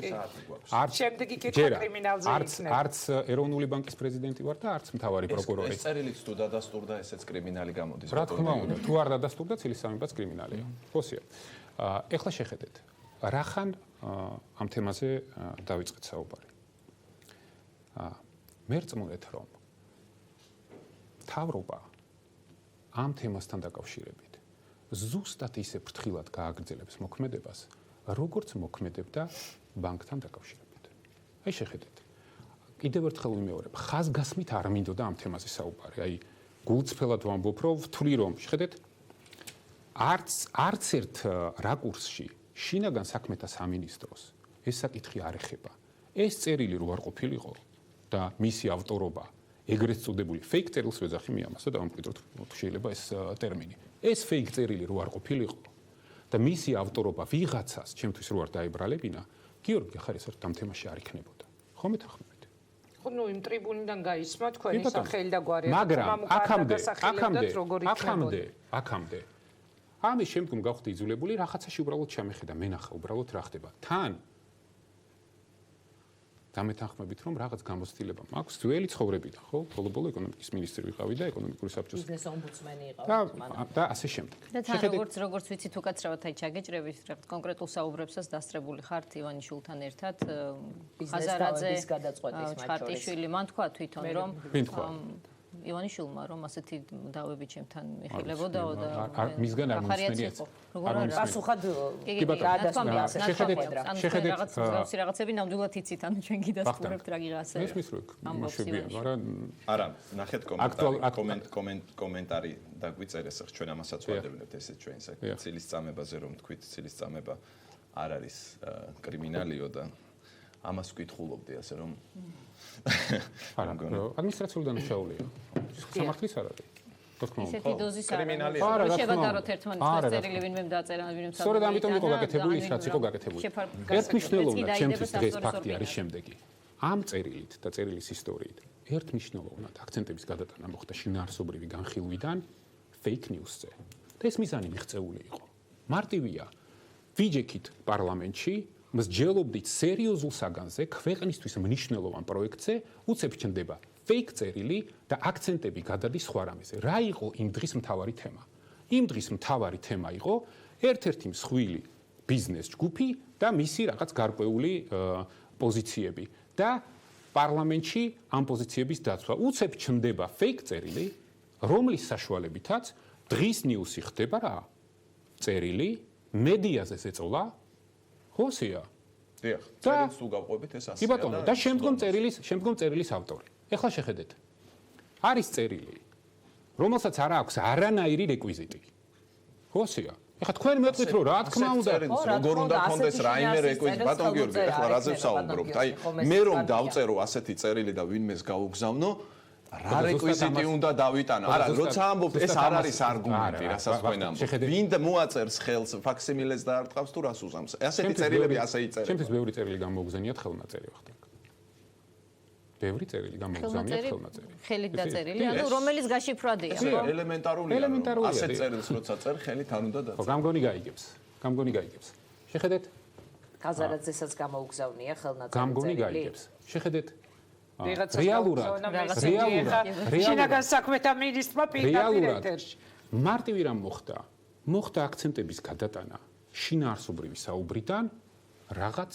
B: არც შემდეგი კითხვა კრიმინალზე იქნება.
F: არც ეროვნული ბანკის პრეზიდენტი ვარ და არც მთავარი პროკურორი.
G: ეს წერილიც თუ დადასტურდა, ესეც კრიმინალი გამოდის.
F: რა თქმა უნდა, თუ არ დადასტურდა, ცილისამებაც კრიმინალია. ხოსია. ეხლა შეხედეთ. რახან ამ თემაზე დავიწყეთ საუბარი. მე რწმუნეთ, რომ მთავრობა ამ თემასთან დაკავშირებით ზუსტად ისე ფრთხილად გააგრძელებს მოქმედებას, როგორც მოქმედებდა ბანკთან დაკავშირებით. აი შეხედეთ. კიდევ ერთხელ ვიმეორებ, ხაზგასმით არ მინდოდა ამ თემაზე საუბარი. აი გულწრფელად ვამბობ, რომ ვთვლი რომ შეხედეთ, არც ერთ რაკურსში შინაგან საქმეთა სამინისტროს ეს საკითხი არ ეხება. ეს წერილი რო არ ყოფილიყო და მისი ავტორობა ეგრეთ წოდებული fake წერილს ვეძახი მე ამას და დავამკვიდროთ შეიძლება ეს ტერმინი. ეს fake წერილი რო არ ყოფილიყო და მისი ავტორობა ვიღაცას ჩემთვის რო არ დაებრალებინა, გიორგი ხარისერთ ამ თემაში არ იქნებოდა. ხომ მეთანხმებით?
B: ხო, ნუ იმ ტრიბუნიდან გაისმა თქვენი სახელი და გვარი.
F: მაგრამ აქამდე ამის შემდგომ გავხდი იძულებული რაღაცაში უბრალოდ ჩამეხედა, მენახა უბრალოდ რა ხდება. თან დამეთანხმებით რომ რაღაც გამოცდილება მაქვს ძველი ცხოვრებიდან, ხო? ბოლო-ბოლო ეკონომიკის მინისტრი ვიყავი და ეკონომიკური საბჭოს
C: ბიზნეს ომბუდსმენი იყავ.
F: და ასე შემდეგ.
E: და თან როგორც ვიცით უკაცრავად აი ჩაგეჭრებით რაღაც კონკრეტულ საუბრებსაც დასწრებული ხართ ივანიშვილთან ერთად ხაზარაძე ჩხარტიშვილი მან თქვა თვითონ რომ ივანიშვილმა რომ ასეთი დავები ჩემთან ეხილებოდაო და
F: მისგან არ მომსმენია
C: პასუხად
E: შეხედეთ რაღაცები ნამდვილად იცით ანუ ჩვენ გიდასტურებთ რა გიღასე
F: ესმის რო მოშვებიან მაგრამ
G: არა ნახეთ კომენტარი დაგვიწერეს ახ ჩვენ ამასაც ვადევნებთ ესე ჩვენს ცილის წამებაზე რომ თქვით ცილის წამება არ არის კრიმინალიო და ამას ვკითხულობდი ასე რომ
F: არა ადმინისტრაციული დანაშაულია სამართლის არ არის
E: ისეთი დოზის
G: კრიმინალია
E: შევადაროთ ერთმანეთს წერილი ვინმე დაწერა ვინმე
F: სწორედ ამიტომ იყო გაკეთებული ის რაც იყო გაკეთებული ერთმნიშვნელოვნად ჩემთვის დღეს ფაქტი არის შემდეგი ამ წერილით და წერილის ისტორიით ერთმნიშვნელოვნად აქცენტების გადატანა მოხდა შინაარსობრივი განხილვიდან fake news-ზე და ეს მიზანი მიღწეული იყო მარტივია ვიჯექით პარლამენტში მსჯელობდით სერიოზულ საგანზე ქვეყნისთვის მნიშვნელოვან პროექტზე უცებ ჩნდება fake წერილი და აქცენტები გადადის სხვა რამეზე. რა იყო იმ დღის მთავარი თემა? იმ დღის მთავარი თემა იყო ერთ-ერთი მსხვილი ბიზნეს ჯგუფი და მისი რაღაც გარკვეული პოზიციები და პარლამენტში ამ პოზიციების დაცვა. უცებ ჩნდება fake წერილი, რომლის საშუალებითაც დღის ნიუსი ხდება რა? წერილი მედიაზე ეწოლა ხოსია.
G: დიახ, წერილს თუ გავყვებით ეს ასე.
F: კი ბატონო, და შემდგომ წერილის ავტორი. ეხლა შეხედეთ. არის წერილი, რომელსაც არ აქვს არანაირი რეკვიზიტი. ხოსია. ეხლა თქვენ მეტყვით რომ რა თქმა უნდა,
G: როგორ უნდა კონდეს რაიმე რეკვიზიტი, ბატონ გიორგი, ეხლა რაზე ვსაუბრობთ? აი, მე რომ დავწერო ასეთი წერილი და ვინმეს გავუგზავნო, რა რეკვიზიტი უნდა დავიტანო? არა, როცა ამბობთ, ეს არ არის არგუმენტი, რასაც თქვენ ამბობთ. ვინ მოაწერს ხელს ფაქსიმილეს და არ ტყავს თუ რას უზამს? ასეთი წერილები ასე იწერება.
F: ჩემთვის ბევრი წერილი გამოგზავნიათ ხელნაწერი ვახტანგ. ბევრი წერილი გამოგზავნიათ ხელნაწერი.
E: ხელით დაწერილი, ანუ რომელიც გაშიფრვადია.
G: ელემენტარულია. ასეთ წერილს როცა წერ, ხელით არ უნდა დაწერო.
F: გამგონი გაიგებს. შეხედეთ.
C: ხაზარაძესაც გამოუგზავნია ხელნაწერი.
F: გამგონი გაიგებს. შეხედეთ.
B: რეალურად შინაგან საქმეთა მინისტრმა პირდაპირ ეთერში
F: მარტივი რამ მოხდა აქცენტების გადატანა შინაარსობრივი საუბრიდან რაღაც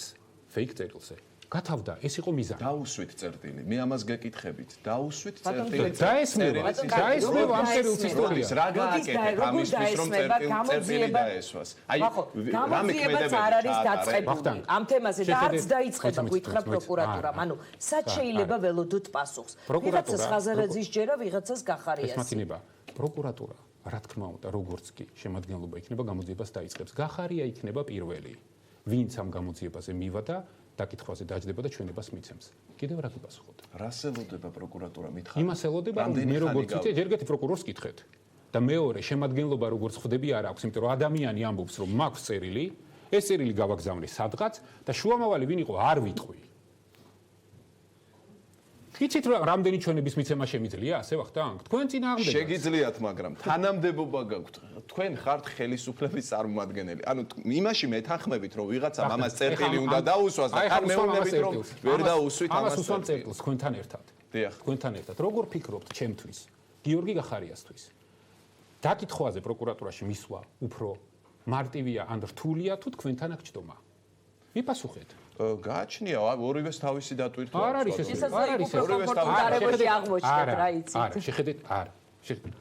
F: fake წერილზე. გათავდა, ეს იყო მიზანი.
G: დაუსვით წერტილი. მე ამას გეკითხებით. დაუსვით წერტილი.
F: დაესმება ამ წერილს ისტორია.
G: რა გააკეთეთ ამისთვის რომ წერტილი დაესვას? აი, რამე ქმედებები
C: არ არის დაწყებული ამ თემაზე და არც დაიწყება გითხრა პროკურატურამ. ანუ სად შეიძლება ველოდოთ პასუხს? ვიღაცას ხაზარაძის ჯერა, ვიღაცას გახარიას.
F: ეს მათინება პროკურატურა, რა თქმა უნდა, როგორც კი შემადგენლობა იქნება გამოძიებას დაიწყებს. გახარია იქნება პირველი. ვინც ამ გამოძიებაზე მივადა დაკითხვაზე დაჯდება და ჩვენებას მიცემს. კიდევ რა გიპასუხოთ?
G: რას ელოდება პროკურატურა მითხარ?
F: იმას ელოდება, რომ მე როგორც ვთქვი, ჯერ ერთი პროკურორს კითხეთ. და მეორე, შემადგენლობა როგორც ხვდები არ აქვს, იმიტომ რომ ადამიანი ამბობს, რომ მაქვს წერილი, ეს წერილი გავაგზავნე სადღაც და შუამავალი ვინ იყო, არ ვიტყვი. იცით რა რამდენი ჩვენების მიცემა შემიძლია, ასე ვახტანგ? თქვენ წინააღმდეგს.
G: შეგიძლიათ, მაგრამ თანამდებობა გაქვთ. თქვენ ხართ ხელისუფლების წარმომადგენელი. ანუ იმაში მეთანხმებით, რომ ვიღაცამ ამას წერტილი უნდა დაუსვას და ხარ მეუბნებით, რომ ვერ დაუსვით
F: ამას უსვამ წერტილს თქვენთან ერთად.
G: დიახ.
F: თქვენთან ერთად. როგორ ფიქრობთ ჩემთვის? გიორგი გახარიასთვის. დაკითხვაზე პროკურატურაში მისვლა უფრო მარტივია ან რთულია თუ თქვენთან აქ ჩდომა? მიპასუხეთ.
G: გააჩნია ორივეს თავისი დატვირთვა.
F: არ არის ეს.
C: ორივეს თავისი აღმოჩნდა რა იცით.
F: არა, შეხედეთ, არა.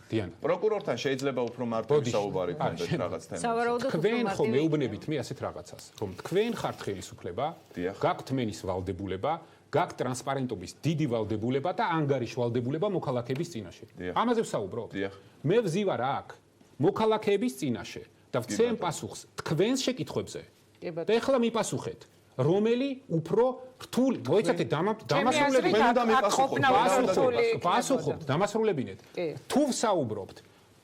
F: დიანა.
G: პროკურორთან შეიძლება უფრო მარტივი საუბარი გქონდეს რაღაც თემაზე.
F: თქვენ ხო მეუბნებით მე ასეთ რაღაცას, რომ თქვენ ხართ ხელისუფლება, გაქვთ მენის ვალდებულება, გაქვთ ტრანსპარენტობის დიდი ვალდებულება და ანგარიშ ვალდებულება მოქალაქეების წინაშე. ამაზე ვსაუბრობ. მე ვზივარ აქ მოქალაქეების წინაშე და ვცემ პასუხს თქვენს შეკითხვებზე. და ეხლა მიპასუხეთ. რომელი უფრო რთული, მოიცადეთ პასუხობთ, დამასრულებინეთ. თუ ვსაუბრობთ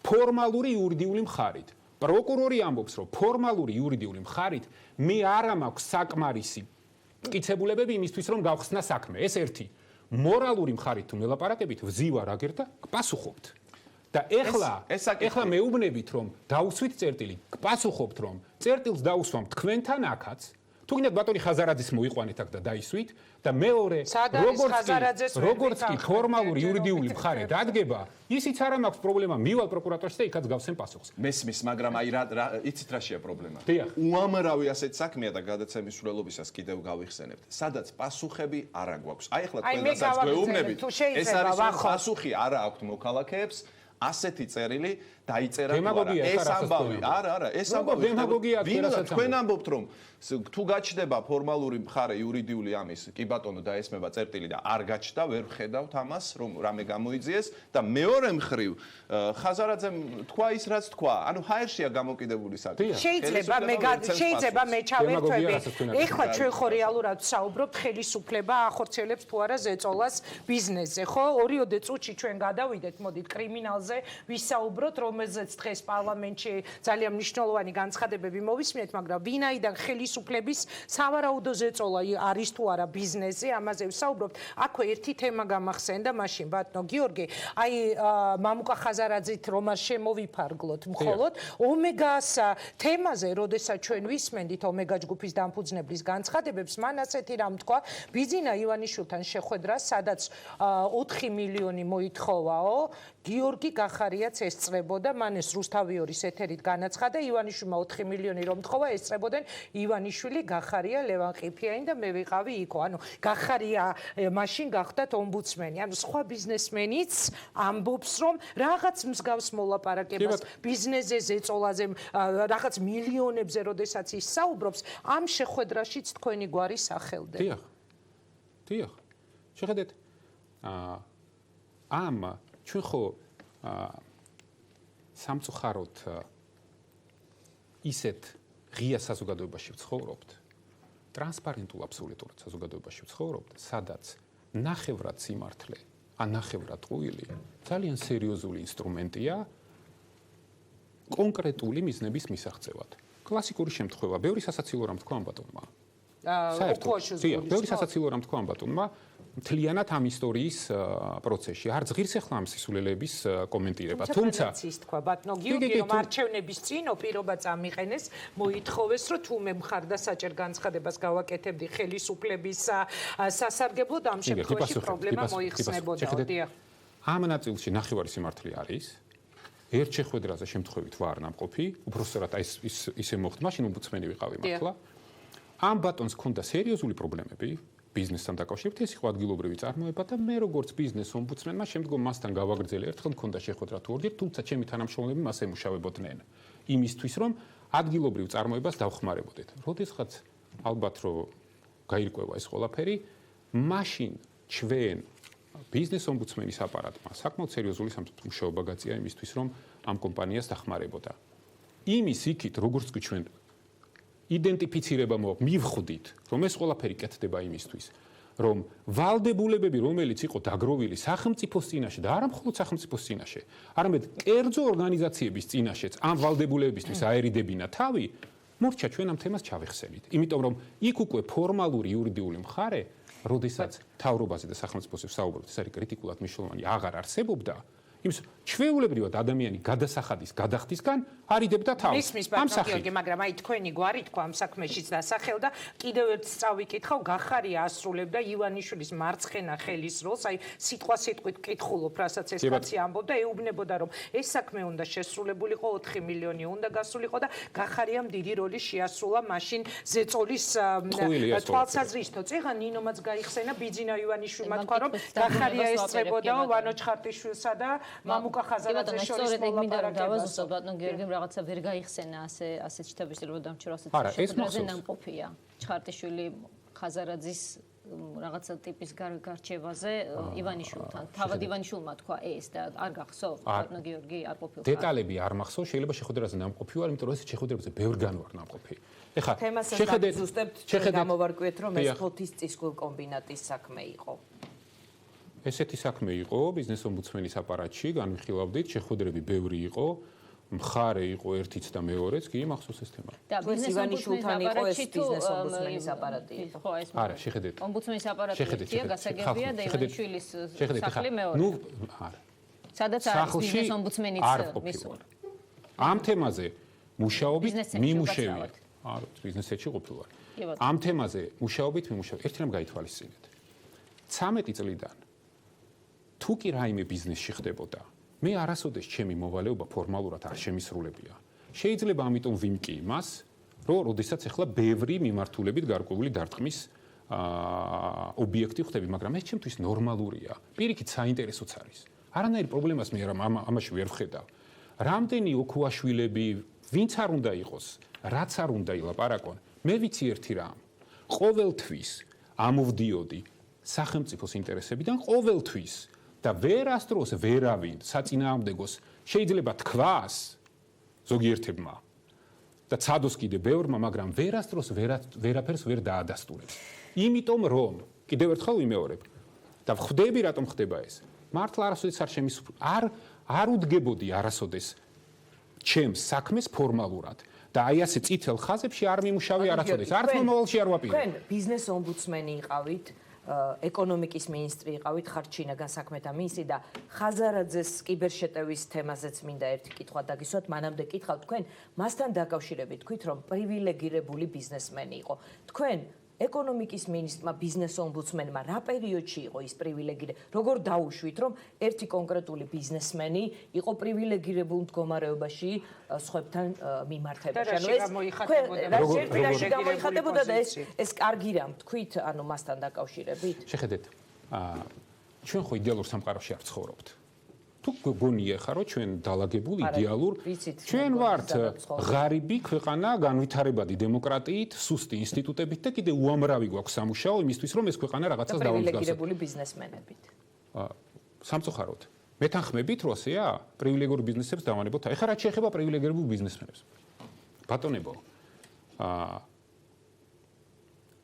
F: ფორმალური იურიდიული მხარით, პროკურორი ამბობს, რომ ფორმალური იურიდიული მხარით მე არა მაქვს საკმარისი მტკიცებულებები იმისთვის, რომ გავხსნა საქმე. ეს ერთი. მორალური მხარით თუ მელაპარაკებით, ვზივარ აგერ და გპასუხობთ. და ეხლა მეუბნებით რომ დაუსვით წერტილი, გპასუხობთ რომ წერტილს დაუსვამთ თქვენთან აქაც. თუ გინდათ ბატონი ხაზარაძის მოიყვანეთ აქ და დაისვით და მეორე როგორც კი ფორმალური იურიდიული მხარე დადგება, ისიც არ მაქვს პრობლემა მივალ პროკურატორში და იქაც გავსեմ პასუხს.
D: მესმის, მაგრამ აი იცით რა შეა პრობლემა?
F: დიახ.
D: უამრავი ასეთ საქმეა და გადაცემის სრულობისას კიდევ გავიხსენებთ. სადაც პასუხები არა გვაქვს. აი ახლა თქვენსაც გვეუბნებით, ეს არის პასუხი არა აქვთ მოქალაქეებს. ასეთი წერილი დაიწერა ეს ამბავი. არა, ეს ამბავი
F: დემაგოგია
D: თქვენ ამბობთ რომ თუ გაჩნდება ფორმალური მხარე იურიდიული ამის, კი ბატონო დაესმება წერტილი და არ გაჩნდა, ვერ ვხედავთ ამას, რომ რამე გამოიძიეს და მეორე მხრივ ხაზარაძემ თქვა ის რაც თქვა. ანუ ჰაერშია გამოკიდებული საქმე.
B: შეიძლება მე ჩავერთვები. ეხლა ჩვენ ხო რეალურად ვსაუბრობთ ხელისუფლება ახორციელებს თუ არა ზეწოლას ბიზნესზე, ხო? 2 წუთში ჩვენ გადავიდეთ, მოდით კრიმინალზე ვისაუბროთ, რომელზეც დღეს პარლამენტში ძალიან მნიშვნელოვანი განცხადებები მოვისმინეთ, მაგრამ ვინაიდან ხელისუფლების სავარაუდო ზეწოლა არის თუ არა ბიზნესზე, ამაზე ვსაუბრობთ. აქვე ერთი თემა გამახსენდა მაშინ ბატონო გიორგი, აი მამუკა ხაზარაძით რომ არ შემოვიფარგლოთ მხოლოდ ომეგას თემაზე, როდესაც ჩვენ ვისმენდით ომეგა ჯგუფის დამფუძნებლის განცხადებებს, მან ასეთი რამ თქვა, ბიძინა ივანიშვილთან შეხვედრა, სადაც 4 მილიონი მოითხოვაო, გიორგი გახარიაც ესწრებოდა, მან ეს რუსთავიორის ეთერით განაცხადა, ივანიშვილმა 4 მილიონი რომ თხოვა, ესწრებოდნენ ივანიშვილი, გახარია, ლევან ყიფიანი და მე ვიყავი იქო. ანუ გახარია მაშინ გახდათ ომბუდსმენი. ანუ სხვა ბიზნესმენიც ამბობს, რომ რაღაც მსგავს მოლაპარაკებას ბიზნესზე, ზეწოლაზე, რაღაც მილიონებზე, როდესაც ის საუბრობს, ამ შეხვედრაშიც თქვენი გვარი სახელდება.
F: დიახ. შეხედეთ, ამ ჩვენ ხო სამწუხაროდ ისეთ ღია საზოგადოებაში ვცხოვრობთ, ტრანსპარენტულ აბსოლუტურად საზოგადოებაში ვცხოვრობთ, სადაც ნახევრად სიმართლე, ან ნახევრად ღვილი ძალიან სერიოზული ინსტრუმენტია კონკრეტული მიზნების მისაღწევად. კლასიკური შემთხვევა, ბევრი სასაცილო რამ თქვა ამ ბატონმა. ბევრი სასაცილო რამ თქვა ამ ბატონმა. მთლიანად ამ ისტორიის პროცესში არ ზღირს ახლა ამ სისულელეების კომენტირება. თუმცა
B: ის თქვა ბატონო გიორგი, რომ არჩევნების წინ პირობა წამიყენეს, მოითხოვეს, რომ თუ მე მხარდასაჭერ განცხადებას გავაკეთებდი ხელისუფლების სასარგებლოდ, ამ შემთხვევაში პრობლემა მოიხსნებოდა.
F: ამ ნაწილში ნახევარი სიმართლე არის. ერთ შეხვედრაზე შემთხვევით ვარ ნამყოფი, უბრალოდ ისე მოხდა, მაშინ ომბუდსმენი ვიყავი მართლა. ამ ბატონს ჰქონდა სერიოზული პრობლემები ბიზნესთან დაკავშირებით, ეს იყო ადგილობრივი წარმოება და მე როგორც ბიზნეს ომბუდსმენმა შემდგომ მასთან გავაგრძელე, ერთხელ მქონდა შეხვედრა თუ ორჯერ, თუმცა ჩემი თანამშრომლები მას ემუშავებოდნენ იმისთვის, რომ ადგილობრივ წარმოებას დავხმარებოდეთ. როდესაც ალბათ რომ გაირკვევა ეს ყველაფერი, მაშინ ჩვენ ბიზნეს ომბუდსმენის აპარატმა საკმაოდ სერიოზული სამუშაობა გაწია იმისთვის, რომ ამ კომპანიას დახმარებოდა. იმის იქით, როგორც კი ჩვენ იდენტიფიცირება მივხვდით, რომ ეს ყველაფერი კეთდება იმისთვის, რომ ვალდებულებები, რომელიც იყო დაგროვილი სახელმწიფოს წინაშე და არა მხოლოდ სახელმწიფოს წინაშე, არამედ კერძო ორგანიზაციების წინაშეც ამ ვალდებულებებისთვის აერიდებინა თავი, მორჩა ჩვენ ამ თემას ჩავეხსენით. იმიტომ რომ იქ უკვე ფორმალური იურიდიული მხარე, როდესაც თავრობაზე და სახელმწიფოზე ვსაუბრობთ, ეს არის კრიტიკულად მნიშვნელოვანი, აღარ არსებობდა. იმის ჩვეულებრივად ადამიანი გადასახადის გადახდისგან არიდებდა თავს.
B: ამ სახით, მაგრამ აი თქვენი გვარი თქვა ამ საქმეშიც დასახელდა, კიდევ ერთ წავიკითხავ, გახარია ასრულებდა ივანიშვილის მარცხენა ხელის როლს, აი სიტყვასიტყვით ვკითხულობ, რასაც ეს კაცი ამბობდა, ეუბნებოდა, რომ ეს საქმე უნდა შესრულებულიყო, 4 მილიონი უნდა გასულიყო და გახარიამ დიდი როლი შეასრულა მაშინ ზეწოლის თვალსაზრისით. წეღან ნინომაც გაიხსენა, ბიძინა ივანიშვილმა თქვა, რომ გახარია ესწრებოდა ვანო ჩხარტიშვილსა და მამუკა ხაზარაძეს შორის მოლაპარაკებას.
E: ბატონ გიორგიმ რაღაცა ვერ გაიხსენა ასეთ შთაბეჭდილება დამჭირვა ასეთ შეხვედრაზე ნამყოფია. ჩხარტიშვილი ხაზარაძის რაღაცა ტიპის გარჩევაზე ივანიშვილთან. თავად ივანიშვილმა თქვა ეს და არ გახსოვთ ბატონ გიორგი არ ყოფილიყო.
F: დეტალები არ მახსოვს, შეიძლება შეხვედრაზე ნამყოფი ვარ, იმიტომ რომ ეს შეხვედრებზე ბევრგან ვარ ნამყოფი. ეხლა
C: შეხედეთ ზუსტად გამოვარკვიეთ, რომ ეს ფოთის წისქვილ კომბინატის საქმე იყო.
F: ესეთი საქმე იყო ბიზნეს ომბუდსმენის აპარატში, განვიხილავდით, შეხვედრები ბევრი იყო, მხარე იყო ერთიც და მეორეც, კი მახსოვს ეს თემა.
C: და ბიზნეს ომბუდსმენთან იყო ეს ბიზნეს ომბუდსმენის აპარატი.
E: ხო, ეს
F: არა, შეხედეთ.
E: ომბუდსმენის აპარატია, გასაგებია და ივანიშვილის სახლი მეორე.
F: ნუ არა.
E: სადაც არის ბიზნეს ომბუდსმენიც
F: არ ყოფილა. ამ თემაზე მუშაობით მიმუშევია. არა, ბიზნესებში ყოფილა. ამ თემაზე მუშაობით მიმუშევია. ერთი რამ გაითვალისწინეთ. 13 წლიდან თუ კი რაიმე ბიზნესში ხდებოდა, მე არასოდეს ჩემი მოვალეობა ფორმალურად არ შემისრულებია. შეიძლება ამიტომ ვიმკი იმას, რომ როდესაც ახლა ბევრი მიმართულებით გარკვეული დარტყმის ობიექტი ხდები, მაგრამ ეს ჩემთვის ნორმალურია. პირიქით საინტერესოც არის. არანაირი პრობლემას მე ამაში ვერ ვხედავ. რამდენი ოქუაშვილები, ვინც არ უნდა იყოს, რაც არ უნდა ილაპარაკონ, მე ვიცი ერთი რამ. ყოველთვის ამოვდიოდი სახელმწიფოს ინტერესებიდან ყოველთვის და ვერასდროს ვერავინ საწინააღმდეგოს შეიძლება თქვას ზოგიერთებმა და ცადოს კიდე ბევრმა, მაგრამ ვერასდროს ვერაფერს ვერ დაადასტურებს. იმიტომ რომ კიდევ ერთხელ ვიმეორებ და ვხვდები რატომ ხდება ეს. მართლა არასოდეს არ უდგებოდი არასოდეს ჩემს საქმეს ფორმალურად და აი ასე წითელ ხაზებში არ მიმუშავე არასოდეს. არც მომავალში არ ვაპირებ.
C: თქვენ ბიზნეს ომბუდსმენი იყავით, ეკონომიკის მინისტრი იყავით, ხართ შინაგან საქმეთა მინისტრი და ხაზარაძეს კიბერშეტევის თემაზეც მინდა ერთი კითხვა დაგისვათ, მანამდე კითხავთ თქვენ მასთან დაკავშირებით თქვით რომ პრივილეგირებული ბიზნესმენი იყო. თქვენ ეკონომიკის მინისტრმა, ბიზნეს ომბუდსმენმა რა პერიოდში იყო ის პრივილეგირებული? როგორ დაუშვით რომ ერთი კონკრეტული ბიზნესმენი იყო პრივილეგირებულ მდგომარეობაში სხვებთან მიმართებაში? ანუ ეს გამოიხატებოდა და ეს კარგი რამ თქვით, ანუ მასთან დაკავშირებით?
F: შეხედეთ, ჩვენ ხო იდეალურ სამყაროში არ ცხოვრობთ. თუ გონია ხარ რომ ჩვენ დალაგებული იდეალურ ჩვენ ვართ ღარიბი ქვეყანა განვითარებადი დემოკრატიით, სუსტი ინსტიტუტებით და კიდე უამრავი გვაქვს სამუშაო იმისთვის რომ ეს ქვეყანა რაღაცას დავამსგავსოთ.
C: პრივილეგირებული ბიზნესმენებით.
F: სამწუხაროდ. მეთანხმებით რომ ასეა, პრივილეგირებული ბიზნესებს დავანებოთ. ეხლა რაც შეეხება პრივილეგირებულ ბიზნესმენებს. ბატონებო,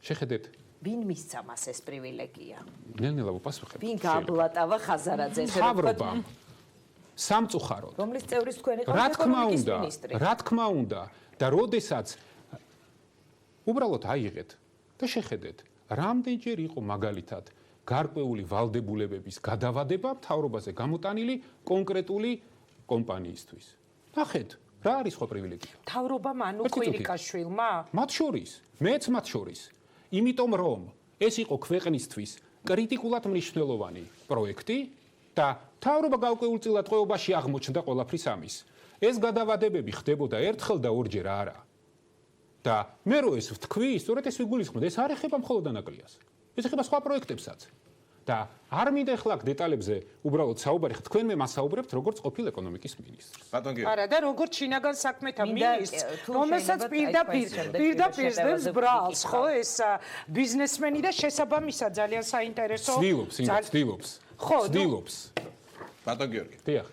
F: შეხედეთ
C: ვინ მისცა მას ეს პრივილეგია?
F: ნელ-ნელა ვუპასუხებ.
C: ვინ გააბლატავა ხაზარაძეს?
F: მთავრობამ. სამწუხაროდ.
C: რომლის წევრის თქვენ იყავით
F: ეკონომიკის
C: მინისტრი?
F: რა თქმა უნდა და როდესაც უბრალოდ აიღეთ და შეხედეთ, რამდენჯერ იყო მაგალითად გარკვეული ვალდებულებების გადავადება მთავრობაზე გამოტანილი კონკრეტული კომპანიისთვის. ნახეთ, რა არის ხო პრივილეგია?
B: მთავრობამ ანუ კვირიკაშვილმა?
F: მათ შორის, მეც მათ შორის. იმიტომ რომ ეს იყო ქვეყნისთვის კრიტიკულად მნიშვნელოვანი პროექტი და მთავრობა გაურკვეულწილად ტყვეობაში აღმოჩნდა ყველაფრის ამის. ეს გადავადებები ხდებოდა ერთხელ და ორჯერ არა. და მე რო ეს ვთქვი, სწორედ ეს ვიგულისხმოთ, ეს არ ეხება მხოლოდ ანაკლიას. ეს ეხება სხვა პროექტებსაც. და არ მინდა ახლა დეტალებზე უბრალოდ საუბარი, თქვენ მე მასაუბრებთ როგორც ყოფილ ეკონომიკის მინისტრს.
G: ბატონ გიორგი.
B: არა და როგორც შინაგან საქმეთა მინისტრს, რომელსაც პირდაპირ ზრდებს ბრალს, ხო, ეს ბიზნესმენი და შესაბამისად ძალიან საინტერესო
F: ცდილობს. ხო, ცდილობს.
G: ბატონ გიორგი.
F: დიახ.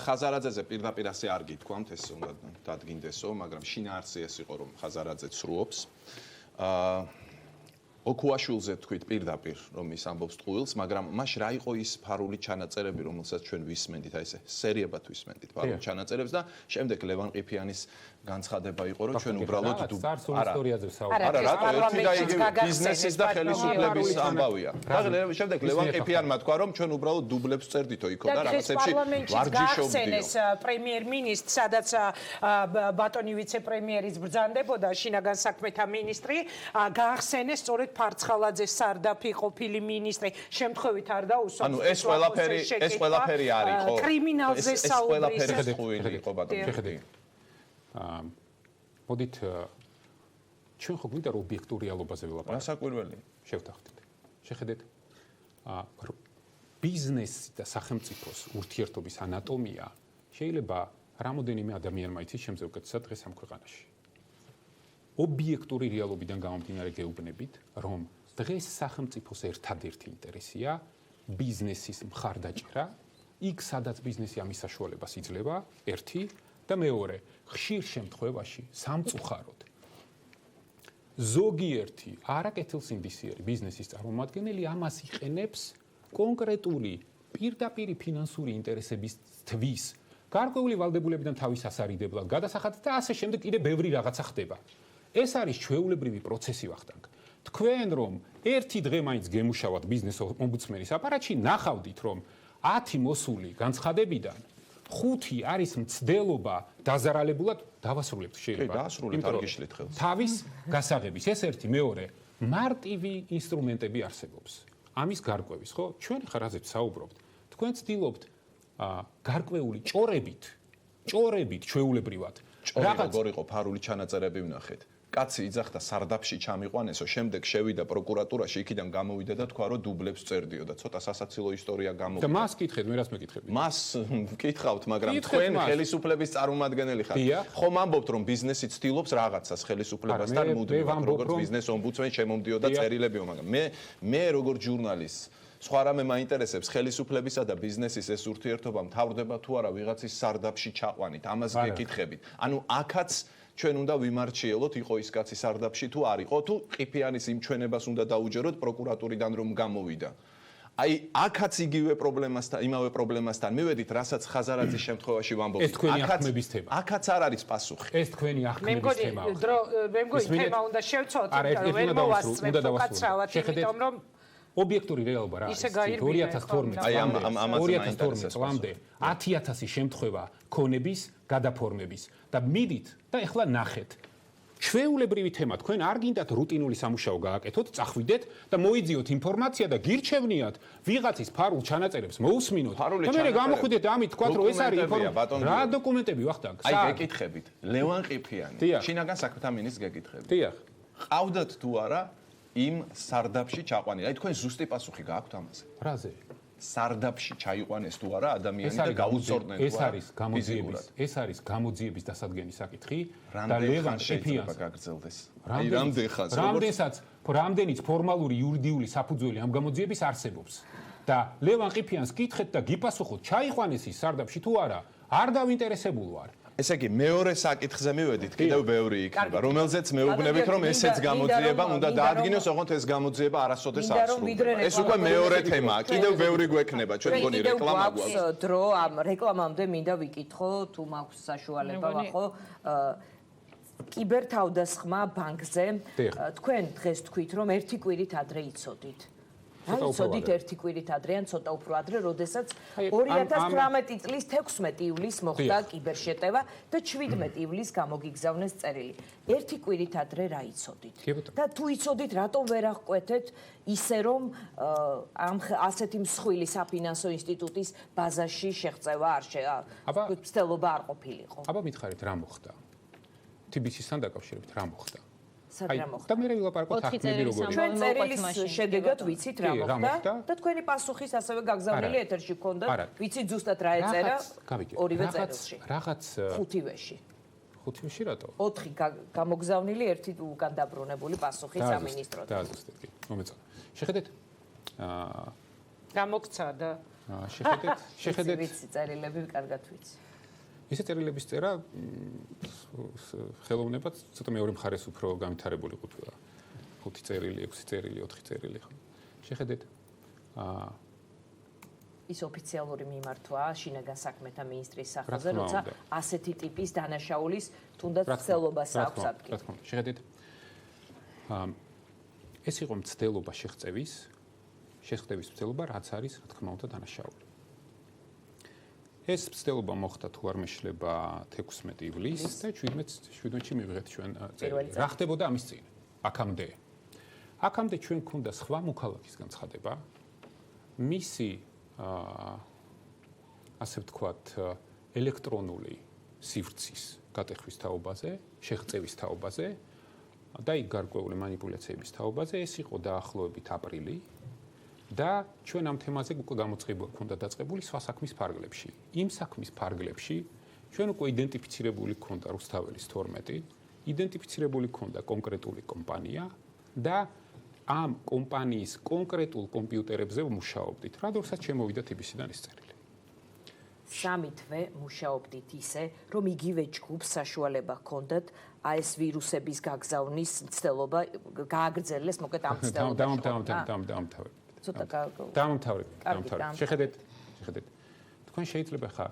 G: ხაზარაძეზე პირდაპირ ასე არ გითქვამთ, ეს უნდა დადგინდესო, მაგრამ შინაარსი ეს იყო რომ ხაზარაძე ცრუობს. ოქუაშვილზე თქვით პირდაპირ რომ ის ამბობს ტყუილს, მაგრამ მაშ რა იყო ის ფარული ჩანაწერები, რომელსაც ჩვენ ვისმენდით, აი ესე სერიებად ვისმენდით ფარულ ჩანაწერებს და შემდეგ ლევან ყიფიანის განცხადება იყო, რომ ჩვენ უბრალოდ არა, რატო ერთი და იგივე ბიზნესის და ხელისუფლების ამბავია. და შემდეგ ლევან ყიფიანმა თქვა, რომ ჩვენ უბრალოდ დუბლებს წერდითო იქო და რაღაცებში ვარჯიშობდიო.
B: პრემიერ-მინისტრს, სადაც ბატონი ვიცე-პრემიერის ბრძანდებოდა შინაგან საქმეთა მინისტრი, გაახსენეს სწორედ ფარცხალაძე სარდაფი ყოფილი მინისტრი, შემთხვევით არ დაუსვამს.
G: ანუ ეს ყველაფერი არ იყო.
B: კრიმინალზე საუბრის.
G: ეს ყველაფერი ხუილი იყო ბატონო.
F: შეხედეთ. მოდით ჩვენ ხო გვინდა რომ ობიექტურ რეალობაზე ვილაპარაკოთ.
G: რასაკვირველია.
F: შევთანხმდით. შეხედეთ. ბიზნესი და სახელმწიფოს ურთიერთობის ანატომია შეიძლება რამოდენიმე ადამიანმა იცის შემზე უკეთესად დღეს ამ ქვეყანაში. ობიექტური რეალობიდან გამომდინარე გეუბნებით, რომ დღეს სახელმწიფოს ერთადერთი ინტერესია ბიზნესის მხარდაჭერა, იქ სადაც ბიზნესი ამის საშუალებას იძლევა, ერთი და მეორე, ხშირ შემთხვევაში სამწუხაროდ ზოგიერთი არაკეთილსინდისიერი ბიზნესის წარმომადგენელი ამას იყენებს კონკრეტული პირდაპირ ფინანსური ინტერესებისთვის, გარკვეული ვალდებულებიდან თავის ასარიდებლად გადასახადად და ასე შემდეგ კიდე ბევრი რაღაცა ხდება. ეს არის ჩვეულებრივი პროცესი ვახტანგ. თქვენ რომ ერთი დღე მაინც გემუშავათ ბიზნეს ომბუდსმენის აპარატში, ნახავდით რომ 10 მოსული განცხადებიდან 5 არის მცდელობა დაზარალებულად დავასრულებთ შეიძლება.
D: დაასრულეთ, არ გიშლით ხელს.
F: თავის გასაღების ეს ერთი, მეორე, მარტივი ინსტრუმენტები არსებობს. ამის გარკვევის, ხო? ჩვენ ხარ რაზეც საუბრობთ. თქვენ ცდილობთ გარკვეული ჭორებით ჩვეულებრივად
D: როგორ იყო ფარული ჩანაწერები ვნახეთ. კაცი იძახდა სარდაფში ჩამიყვანესო, შემდეგ შევიდა პროკურატურაში, იქიდან გამოვიდა და თქვა, რომ დუბლებს წერდიო და ცოტა სასაცილო ისტორია გამოვიდა.
F: და მას კითხეთ, მე რას მეკითხები?
D: მას ვკითხავთ, მაგრამ თქვენ ხელისუფლების წარმომადგენელი ხართ. ხომ ამბობთ, რომ ბიზნესი ცდილობს რაღაცას ხელისუფლებასთან მუდმივად, როგორც ბიზნეს ომბუდსმენი შემომდიოდა წერილებიო, მაგრამ მე როგორც ჟურნალისტი სხვა რამე მაინტერესებს ხელისუფლებისა და ბიზნესის ეს ურთიერთობა მთავრდება თუ არა ვიღაცის სარდაფში ჩაყვანით, ამას გეკითხებით. ანუ აქაც ჩვენ უნდა ვიმარჩიელოთ, იყო ის კაცი სარდაფში თუ არ იყო, თუ ყიფიანის იმ ჩვენებას უნდა დაუჯეროთ პროკურატურიდან რომ გამოვიდა. აი, აქაც იგივე პრობლემასთან, იმავე პრობლემასთან მივედით, რასაც ხაზარაძის შემთხვევაში ვამბობთ.
F: ეს თქვენი ახმების თემა.
D: აქაც არ არის პასუხი.
F: ეს თქვენი ახმების თემა.
B: მე მგონი თემა უნდა შევცოთ, ვერ მოვასწრებთ უკაცრავად, იმიტომ რომ
F: ობიექტური რეალობა რა არის? 2012 წლამდე 10000 შემთხვევა ქონების გადაფორმების და მიდით და ეხლა ნახეთ. ჩვეულებრივი თემა, თქვენ არ გინდათ რუტინული სამუშაო გააკეთოთ, წახვიდეთ და მოიძიოთ ინფორმაცია და გირჩევნიათ ვიღაცის ფარულ ჩანაწერებს მოусმინოთ. და მე გამოხვიდეთ და ამით თქვათ, რომ ეს არის ინფორმაცია. რა დოკუმენტები ვახტანგ?
D: აი, გეკითხებით. ლევან ყიფიანი, შინაგან საქმეთა მინისტრს გეკითხებით.
F: დიახ.
D: ყავდათ თუ არა იმ სარდაფში ჩაყვანილი. აი თქვენ ზუსტი პასუხი გააქვთ ამაზე.
F: რაზე?
D: სარდაფში ჩაიყვანეს თუ არა ადამიანი და გაუწორდნენ თუ არა.
F: ეს არის გამოძიების დასადგენის საკითხი
D: და ლევან შეიძლება გაგრძელდეს. აი
F: რამდენიც ფორმალური იურიდიული საფუძველი ამ გამოძიების არსებობს. და ლევან ყიფიანს კითხეთ და გიპასუხოთ, ჩაიყვანეს ის სარდაფში თუ არა, არ დავინტერესებულ ვარ.
D: ესე იგი მეორე საკითხზე მივედით, კიდევ ბევრი იქნება, რომელზეც მეუბნებით, რომ ესეც გამოძიება უნდა დაადგინოს, ოღონდ ეს გამოძიება არასოდეს არ სრულდება. ეს უკვე მეორე თემაა, კიდევ ბევრი გვექნება, ჩვენ მგონი რეკლამა გვაქვს.
C: დრო ამ რეკლამამდე მინდა ვიკითხო, თუ მაქვს საშუალება, ვახო, კიბერთავდასხმა ბანკზე, თქვენ დღეს თქვით, რომ ერთი კვირით ადრე იცოდით. აიცოდით ერთი კვირით ადრე ან ცოტა უფრო ადრე, როდესაც 2018 წლის 16 ივლისს მოხდა კიბერშეტევა და 17 ივლისს გამოგიგზავნეს წერილი. ერთი კვირით ადრე რა იცოდით? და თუ იცოდით, რატომ ვერ აღკვეთეთ ისე რომ ამ ასეთი მსხვილი საფინანსო ინსტიტუტის ბაზაში შეღწევა არ ცდელობა არ ყოფილიყო?
F: აბა მითხარით რა მოხდა? TBC-სთან დაკავშირებით რა მოხდა?
C: და
F: მე ვილაპარაკოთ ახმები როგორია.
C: ჩვენ წერილის შედეგად ვიცით რა მოხდა და თქვენი პასუხის ასევე გაგზავნილი ეთერში გქონდა, ვიცით ზუსტად რა ეწერა ორივე წერილში.
F: რაღაც
C: ხუთივეში.
F: ხუთივეში რატო?
C: 4 გამოგზავნილი, ერთი უკან დაბრუნებული პასუხი სამინისტროდან.
F: დააზუსტეთ კი. მომეწონა. შეხედეთ?
B: გამოგცა და
F: შეხედეთ
C: ვიცი წერილები კარგად ვიცი.
F: ესე წერილების წერა ხელოვნებად ცოტა მეორე მხარეს უფრო განვითარებული ყოფილა. 5 წერილი, 6 წერილი, 4 წერილი ხო. შეხედეთ.
C: ის ოფიციალური მიმართვაა შინაგან საქმეთა მინისტრის სახელზე, როცა ასეთი ტიპის დანაშაულის თუნდაც ცდელობას აქვს ადგილი.
F: რა თქმა უნდა, შეხედეთ. ეს იყო მცდელობა შეღწევის მცდელობა, რაც არის, რა თქმა უნდა, დანაშაული. ეს მცდელობა მოხდა თუ არ მეშლება 16 ივლისს და 17-ში მივიღეთ ჩვენ წერილი. რა ხდებოდა ამის წინ? აქამდე ჩვენ გქონდა სხვა მოქალაქის განცხადება, მისი ასე ვთქვათ, ელექტრონული სივრცის გატეხვის თაობაზე, შეღწევის თაობაზე და იქ გარკვეული манипуляციების თაობაზე. ეს იყო დაახლოებით აპრილი. და ჩვენ ამ თემაზე უკვე გამოწყება ქონდა დაწყებული სხვა საქმის ფარგლებში. იმ საქმის ფარგლებში ჩვენ უკვე იდენტიფიცირებული ქონდა რუსთაველის 12, იდენტიფიცირებული ქონდა კონკრეტული კომპანია და ამ კომპანიის კონკრეტულ კომპიუტერებზე მუშაობდით. რა დროსაც შემოვიდა TBC-დან ეს წერილი.
C: სამი თვე მუშაობდით ისე, რომ იგივე ჯგუფს საშუალება ჰქონდათ ეს ვირუსების გაგზავნის მცდელობა გააგრძელეს, მოკლედ ამ
F: დამთავრდა. დამთავრეთ. შეხედეთ. თქვენ შეიძლება ხა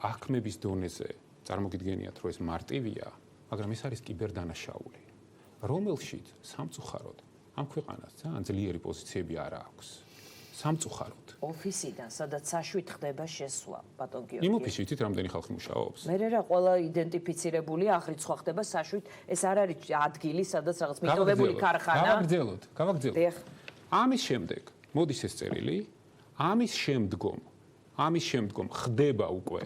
F: ახმების დონეზე წარმოგიდგენიათ, რომ ეს მარტივია, მაგრამ ეს არის კიბერდანაშაული, რომელშიც სამწუხაროდ ამ ქვეყანას ძალიან ძლიერი პოზიციები არ აქვს. სამწუხაროდ.
C: ოფისიდან, სადაც საშვით ხდება შესვლა, ბატონ გიორგი.
F: იმ ოფისში იცით რამდენი ხალხი მუშაობს?
C: მე რა ყველა იდენტიფიცირებულია, აღრიცხვა ხდება საშვით, ეს არ არის ადგილი, სადაც რაღაც მიტოვებული ქარხანა.
F: გავაგრძელოთ. ამის შემდეგ მოდის ეს წერილი, ამის შემდგომ ხდება უკვე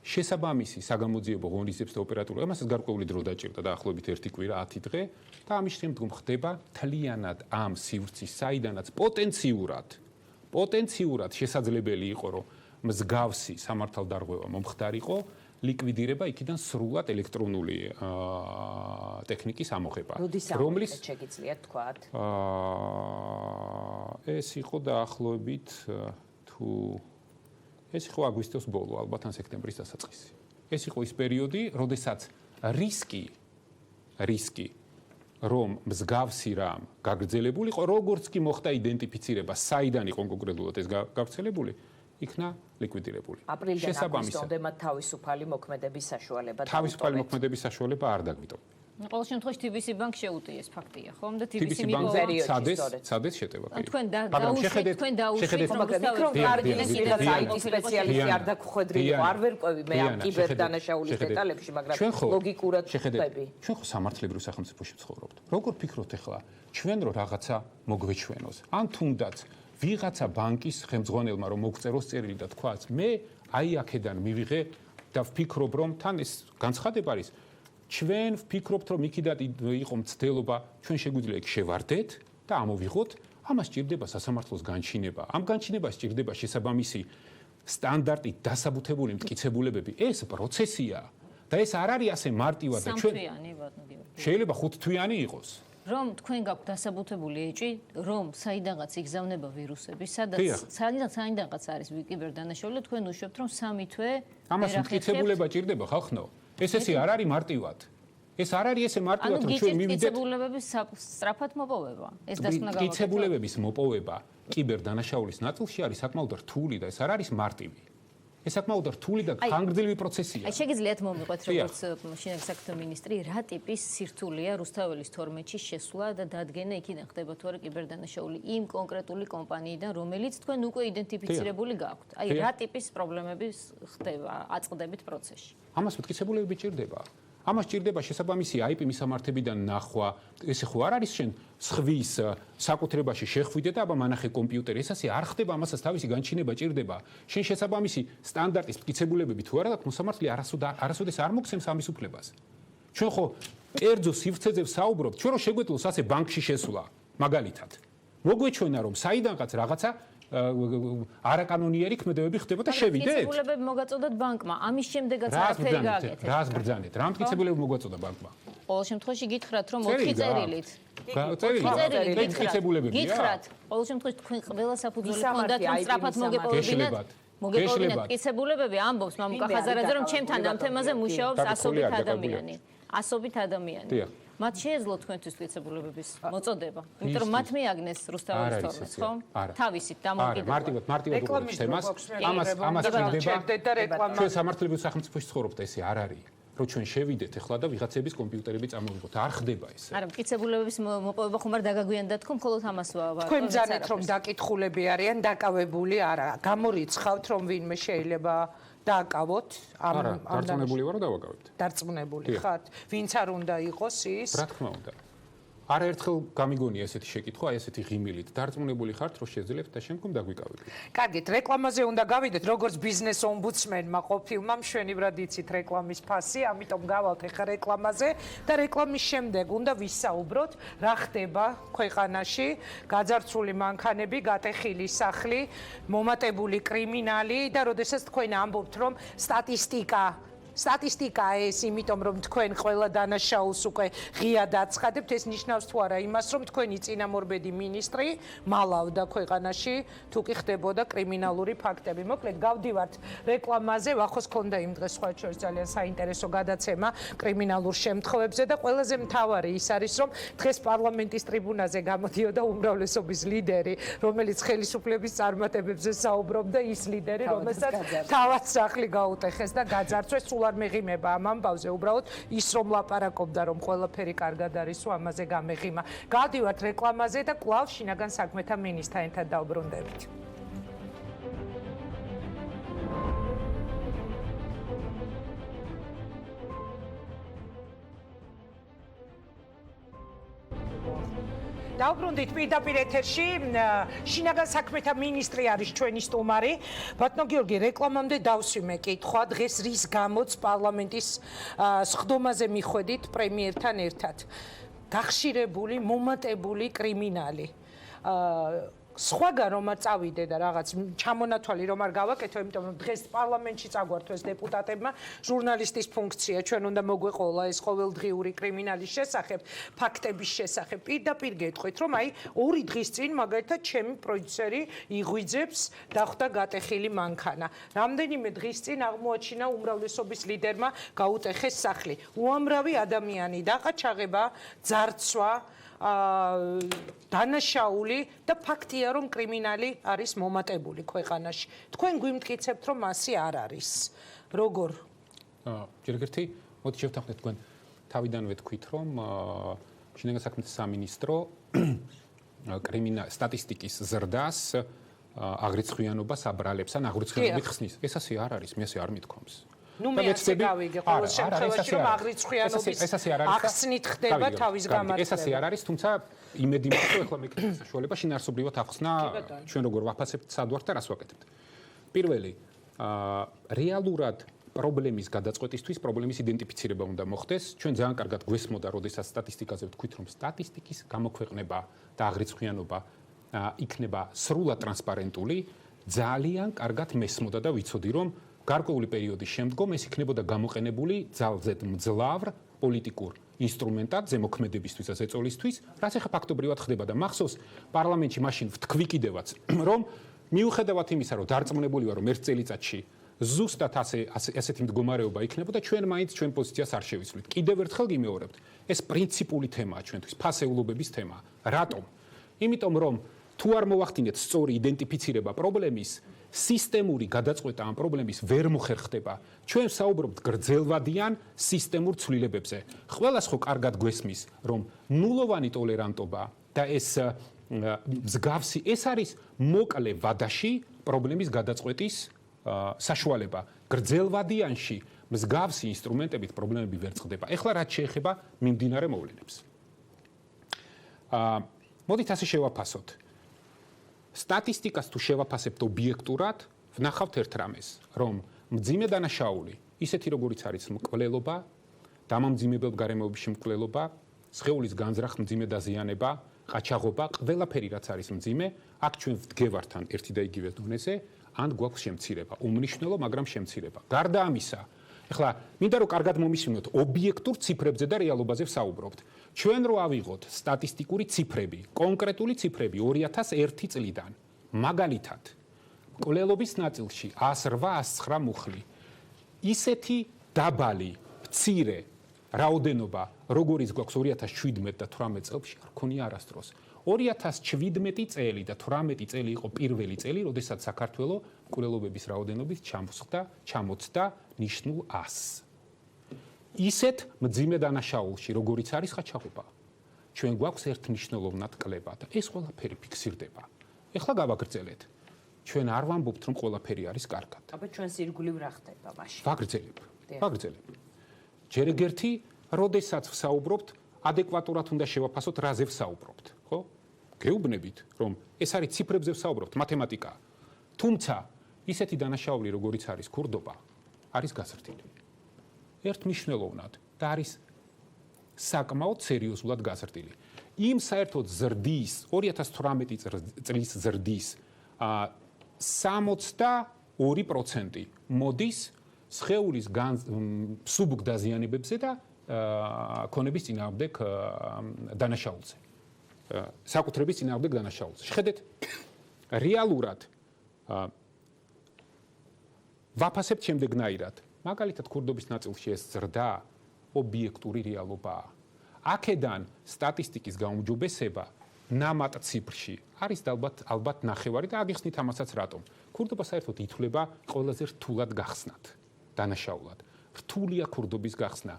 F: შესაბამისი საგამოძიებო ღონისძიებებს და ოპერატიული ამასაც გარკვეული დრო დაჭირდა დაახლოებით 1 კვირა 10 დღე და ამის შემდგომ ხდება თლიანად ამ სივრცის საიდანაც პოტენციურად შესაძლებელი იყო რომ მსგავსი სამართალდარღვევა მომხდარიყო ლიკვიდირება იქიდან სრულად ელექტრონული ტექნიკის ამოღება
C: რომლის შეგიძლიათ თქვათ
F: ეს იყო დაახლოებით ეს იყო აგვისტოს ბოლო, ალბათ ან სექტემბრის დასაწყისი. ეს იყო ის პერიოდი, როდესაც რისკი რომ მსგავსი რამ გაგრძელებულიყო, როგორც კი მოხდა იდენტიფიცირება, საიდან იყო კონკრეტულად ეს გავრცელებული, იქნა ლიკვიდირებული.
C: აპრილიდან აგვისტომდე მათ თავისუფალი მოქმედების საშუალება
F: თავისუფალი მოქმედების საშუალება არ დაგვიტოვა.
E: ყოველ შემთხვევაში TBC ბანკ შეუტიეს ფაქტია, ხომ და
F: TBC ბანკს ცადეს შეტევა.
E: თქვენ დაუშვით,
C: მაგრამ კარდინეს ვიღაც IT სპეციალისტი არ დაგხვედრილიყო, არ ვერკვევი მე ამ კიბერდანაშაულის დეტალებში, მაგრამ ლოგიკურად ხვდები.
F: ჩვენ ხო სამართლებრივ სახელმწიფოში ვცხოვრობთ. როგორ ფიქრობთ ახლა, ჩვენ რო რაღაცა მოგვეჩვენოს, ან თუნდაც ვიღაცა ბანკის ხელმძღვანელმა რომ მოგწეროს წერილი და თქვას, მე აი აქედან მივიღე და ვფიქრობ რომ თან ეს განცხადება არის ჩვენ ვფიქრობთ რომ იქიდან იყო მცდელობა, ჩვენ შეგვიძლია იქ შევარდეთ და ამოვიღოთ, ამას სჭირდება სასამართლოს განჩინება. ამ განჩინებას სჭირდება შესაბამისი სტანდარტით დასაბუთებული მტკიცებულებები. ეს პროცესია და ეს არ არის ასე მარტივად და ჩვენ შეიძლება 5 თვიანი იყოს.
E: რომ თქვენ გაქვთ დასაბუთებული ეჭვი, რომ საიდანღაც იგზავნება ვირუსები, საიდანღაც არის კიბერდანაშაული, თქვენ უშვებთ რომ 3 თვე
F: ამას მტკიცებულება ჭირდება ხალხო. ეს არ არის მარტივად. ეს არ არის ესე მარტივად რომ ჩვენ მივიდეთ
E: მტკიცებულებების სწრაფად მოპოვება. ეს დასკვნა გავაკეთოთ.
F: მტკიცებულებების მოპოვება კიბერდანაშაულის ნაწილში არის საკმაოდ რთული და ეს არ არის მარტივი. ეს საკმაოდ რთული და ხანგრძლივი პროცესია.
E: აი შეგიძლიათ მომიყვეთ როგორც შინაგან საქმეთა მინისტრი, რა ტიპის სირთულეა რუსთაველის 12-ში შესვლა და დადგენა იქიდან ხდება თუ არა კიბერდანაშაული იმ კონკრეტული კომპანიიდან, რომელიც თქვენ უკვე იდენტიფიცირებული გაქვთ. აი რა ტიპის პრობლემები ხდება აწყდებით პროცესში.
F: ამას მტკიცებულებები ჭირდება. ამას ჭირდება შესაბამისი IP მისამართებიდან ნახვა. ეს ხო არ არის შენ სხვის საკუთრებაში შეხვიდე და აბა მანახე კომპიუტერი. ეს ასე არ ხდება, ამასაც თავისი განჩინება ჭირდება. შენ შესაბამისი სტანდარტის მტკიცებულებები თუ არა გაქვს, მოსამართლე არასოდეს არ მოგცემს ამის უფლებას. ჩვენ ხო კერძო სივრცეზე ვსაუბრობთ, ჩვენ რო შეგვეძლოს ასე ბანკში შესვლა, მაგალითად. მოგვეჩვენა რომ საიდანღაც რაღაცა არაკანონიერი ქმედებები ხდება და შევიდეთ.
E: მტკიცებულებები მოგაწოდათ ბანკმა. ამის შემდეგაც არაფერი გააკეთეთ.
F: რას ბრძანეთ? რა მტკიცებულებები მოგვაწოდა ბანკმა?
E: ყოველ შემთხვევაში გითხრათ რომ 4 წერილით.
F: მტკიცებულებებია.
E: გითხრათ, ყოველ შემთხვევაში თქვენ ყველა საფუძველი ჰქონდათ რომ სწრაფად მოგეპოვებინათ. მოგეპოვებინათ მტკიცებულებები, ამბობს მამუკა ხაზარაძე რომ ჩემთან ამ თემაზე მუშაობს ასობით ადამიანი. ასობით ადამიანი. მათ შეეძლო თქვენთვის მტკიცებულებების მოწოდება, იმიტომ რომ მათ მიაგნეს რუსთაველის 12-ს, ხო? თავისით დამოკიდებულად.
F: მარტივად უყურებთ თემას. ამას ჭირდება. ჩვენ სამართლებრივ სახელმწიფოში ცხოვრობთ და ესე არ არის. რომ ჩვენ შევიდეთ ახლა და ვიღაცების კომპიუტერები წამოვიღოთ. არ ხდება ესე.
E: არა, მტკიცებულებების მოპოვება ხომ არ დაგაგვიანდათ, ხომ მხოლოდ ამას ვარ.
B: თქვენ ბრძანეთ რომ დაკითხულები არიან, დაკავებული არა. გამორიცხავთ რომ ვინმე შეიძლება დააკავოთ
F: ამ დარწმუნებული ვარ რომ დავაკავებთ.
B: დარწმუნებული ხართ? ვინც არ უნდა იყოს ის?
F: რა თქმა უნდა. არაერთხელ გამიგონია ესეთი შეკითხვა, აი ესეთი ღიმილით. დარწმუნებული ხართ რომ შეძლებთ და შემდგომ დაგვიკავებთ.
B: კარგით, რეკლამაზე უნდა გავიდეთ, როგორც ბიზნეს ომბუდსმენმა ყოფილმა მშვენივრად იცით რეკლამის ფასი, ამიტომ გავალთ ახლა რეკლამაზე და რეკლამის შემდეგ უნდა ვისაუბროთ, რა ხდება ქვეყანაში, გაძარცვული მანქანები, გატეხილი სახლი, მომატებული კრიმინალი და როდესაც თქვენ ამბობთ, რომ სტატისტიკა ეს, იმიტომ რომ თქვენ ყველა დანაშაულს უკვე ღიად აცხადებთ, ეს ნიშნავს თუ არა იმას, რომ თქვენი წინამორბედი მინისტრი მალავდა ქვეყანაში, თუ კი ხდებოდა კრიმინალური ფაქტები. მოკლედ, გავდივართ რეკლამაზე, ვახოს ქონდა იმ დღეს სხვა შორის ძალიან საინტერესო გადაცემა კრიმინალურ შემთხვევებზე და ყველაზე მთავარი ის არის, რომ დღეს პარლამენტის ტრიბუნაზე გამოდიოდა უმრავლესობის ლიდერი, რომელიც ხელისუფლების წარმატებებზე საუბრობდა, ის ლიდერი, რომელსაც თავად სახლი გაუტეხეს და გაძარცვეს. არ მეღიმება ამ ამბავზე, უბრალოდ ის რომ ლაპარაკობდა, რომ ყველაფერი კარგად არის, ამაზე გამეღიმა. Გავდივართ რეკლამაზე და კვლავ შინაგან საქმეთა მინისტრთან ერთად დავბრუნდებით. დავბრუნდით პირდაპირ ეთერში. შინაგან საქმეთა მინისტრი არის ჩვენი სტუმარი. ბატონო გიორგი, რეკლამამდე დავსვიმე კითხვა, დღეს რის გამოც პარლამენტის სხდომაზე მიხვედით პრემიერთან ერთად. გახშირებული, მომატებული კრიმინალი. სხვაგან რომ არ წავიდე და რაღაც ჩამონათვალი რომ არ გავაკეთო, იმიტომ რომ დღეს პარლამენტში წაგვართვეს დეპუტატებმა ჟურნალისტის ფუნქცია, ჩვენ უნდა მოგვეყოლა ეს ყოველდღიური კრიმინალის შესახებ, ფაქტების შესახებ. პირდაპირ გეტყვით, რომ აი 2 დღის წინ მაგალითად ჩემი პროდიუსერი იღვიძებს დახვდა გატეხილი მანქანა. რამდენიმე დღის წინ აღმოაჩინა უმრავლესობის ლიდერმა გაუტეხეს სახლი. უამრავი ადამიანი დაყაჩაღება, ძარცვა, დანაშაული და ფაქტია რომ კრიმინალი არის მომატებული ქვეყანაში. თქვენ გვიმტკიცებთ რომ მასი არ არის. როგორ?
F: ჯერ ერთი, მოდი შევთანხმდეთ თქვენ თავიდანვე თქვით რომ შინაგან საქმეთა სამინისტრო სტატისტიკის ზრდას აღრიცხვიანობას აბრალებს ან აღრიცხვიანობით ხსნის. ეს ასე არ არის, მე ასე არ მithkoms.
B: ნუ მე ასე გავიგე ყოველ შემთხვევაში რომ აღრიცხვიანობის ახსნით ხდება თავის გამართლება.
F: ეს ასე არ არის, თუმცა იმედი მაქვს რომ ახლა მეკითხეთ საშუალება შინაარსობრივად ახსნა ჩვენ როგორ ვაფასებთ სადვართ და რას ვაკეთებთ. პირველი, რეალურად პრობლემის გადაწყვეტისთვის პრობლემის იდენტიფიცირება უნდა მოხდეს. ჩვენ ძალიან კარგად გვესმოდა, როდესაც სტატისტიკაზე ვთქვით, რომ სტატისტიკის გამოქვეყნება და აღრიცხვიანობა იქნება სრულად ტრანსპარენტული, ძალიან კარგად მესმოდა და ვიცოდი, რომ გარკვეული პერიოდის შემდგომ ეს იქნებოდა გამოყენებული ძალზედ მძლავრ პოლიტიკურ ინსტრუმენტად ზემოქმედებისთვის და ზეწოლისთვის, რაც ახლა ფაქტობრივად ხდება და მახსოვს პარლამენტში მაშინ ვთქვი კიდევაც, რომ მიუხედავად იმისა, რომ დარწმუნებული ვარ, რომ ერთ წელიწადში ზუსტად ასეთი მდგომარეობა იქნებოდა, ჩვენ მაინც ჩვენ პოზიციას არ შევიცვლით. კიდევ ერთხელ გიმეორებთ, ეს პრინციპული თემაა ჩვენთვის, ფასეულობების თემა. რატომ? იმიტომ რომ თუ არ მოვახდინეთ სწორი იდენტიფიცირება პრობლემის, სისტემური გადაწყვეტა ამ პრობლემის ვერ მოხერხდება. ჩვენ საუბრობთ გრძელვადიან სისტემურ ცვლილებებზე. ყველას ხო კარგად გვესმის, რომ ნულოვანი ტოლერანტობა და ეს მსგავსი ეს არის მოკლე ვადაში პრობლემის გადაწყვეტის საშუალება. გრძელვადიანში მსგავსი ინსტრუმენტებით პრობლემები ვერ წყდება. ეხლა რაც შეეხება მიმდინარე მოვლენებს. მოდით ასე შევაფასოთ. სტატისტიკას თუ შევაფასებთ ობიექტურად, ვნახავთ ერთ რამეს, რომ მძიმე დანაშაული, ისეთი როგორიც არის მკვლელობა, დამამძიმებელ გარემოებებში მკვლელობა, სხეულის განზრახ მძიმე დაზიანება, ყაჩაღობა, ყველაფერი რაც არის მძიმე, აქ ჩვენ ვდგევართ ან ერთი და იგივე დონეზე, ან გვაქვს შემცირება, უმნიშვნელო, მაგრამ შემცირება. გარდა ამისა, ეხლა მინდა რომ კარგად მომისმინოთ, ობიექტურ ციფრებზე და რეალობაზე ვსაუბრობთ. ჩვენ რო ავიღოთ სტატისტიკური ციფრები, კონკრეტული ციფრები 2001 წლიდან, მაგალითად, მკვლელობის ნაწილში 108-109 მუხლი, ისეთი დაბალი, მცირე რაოდენობა, როგორიც გვაქვს 2017 და 18 წელს, არ ქონია არასდროს. 2017 წელი და 18 წელი იყო პირველი წელი, როდესაც საქართველოს მკვლელობების რაოდენობით ჩამოწდა ნიშნულ 100-ს. ისეთ მძიმე დანაშაულში, როგორიც არის ყაჩაღობა, ჩვენ გვაქვს ერთმნიშვნელოვნად კლება და ეს ყველაფერი ფიქსირდება. ეხლა გავაგრძელეთ. ჩვენ არ ვამბობთ, რომ ყველაფერი არის კარგად.
C: აბა ჩვენს ირგვლივ რა ხდება მაშინ?
F: ვაგრძელებ. ჯერ ერთი, როდესაც ვსაუბრობთ, ადეკვატურად უნდა შევაფასოთ, რაზე ვსაუბრობთ, ხო? გეუბნებით, რომ ეს არის ციფრებზე ვსაუბრობთ, მათემატიკა. თუმცა, ისეთი დანაშაული, როგორიც არის ქურდობა, არის გაზრდილი. ერთმნიშვნელოვნად და არის საკმაოდ სერიოზულად გაზრდილი. იმ საერთოდ ზრდის 2018 წლის ზრდის 62% მოდის სხეულის სუბუქ დაზიანებებზე და ქონების წინააღმდეგ დანაშაულზე. საკუთრების წინააღმდეგ დანაშაულზე. შეხედეთ, რეალურად ვაფასებთ შემდეგნაირად. მაგალითად, ქურდობის ნაწილში ეს ზრდა ობიექტური რეალობაა. აქედან სტატისტიკის გაუმჯობესება ნამატ ციფრში არის ალბათ ნახევარი და აგიხსნით ამასაც რატომ. ქურდობა საერთოდ ითვლება ყველაზე რთულად გახსნათ დანაშაულად. რთულია ქურდობის გახსნა.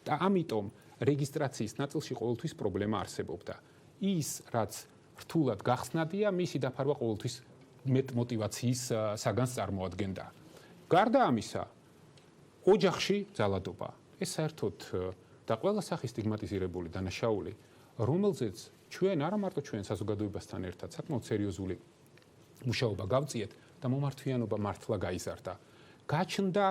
F: და ამიტომ რეგისტრაციის ნაწილში ყოველთვის პრობლემა არსებობდა. ის, რაც რთულად გახსნადია, მისი დაფარვა ყოველთვის მეტ მოტივაციის საგანს წარმოადგენდა. გარდა ამისა, ოჯახში ძალადობა. ეს საერთოდ და ყველა სახის სტიგმატიზირებული დანაშაული, რომელზეც ჩვენ არა მარტო ჩვენ საზოგადოებასთან ერთად საკმაოდ სერიოზული მუშაობა გავწიეთ და მომართვიანობა მართლა გაიზარდა. გაჩნდა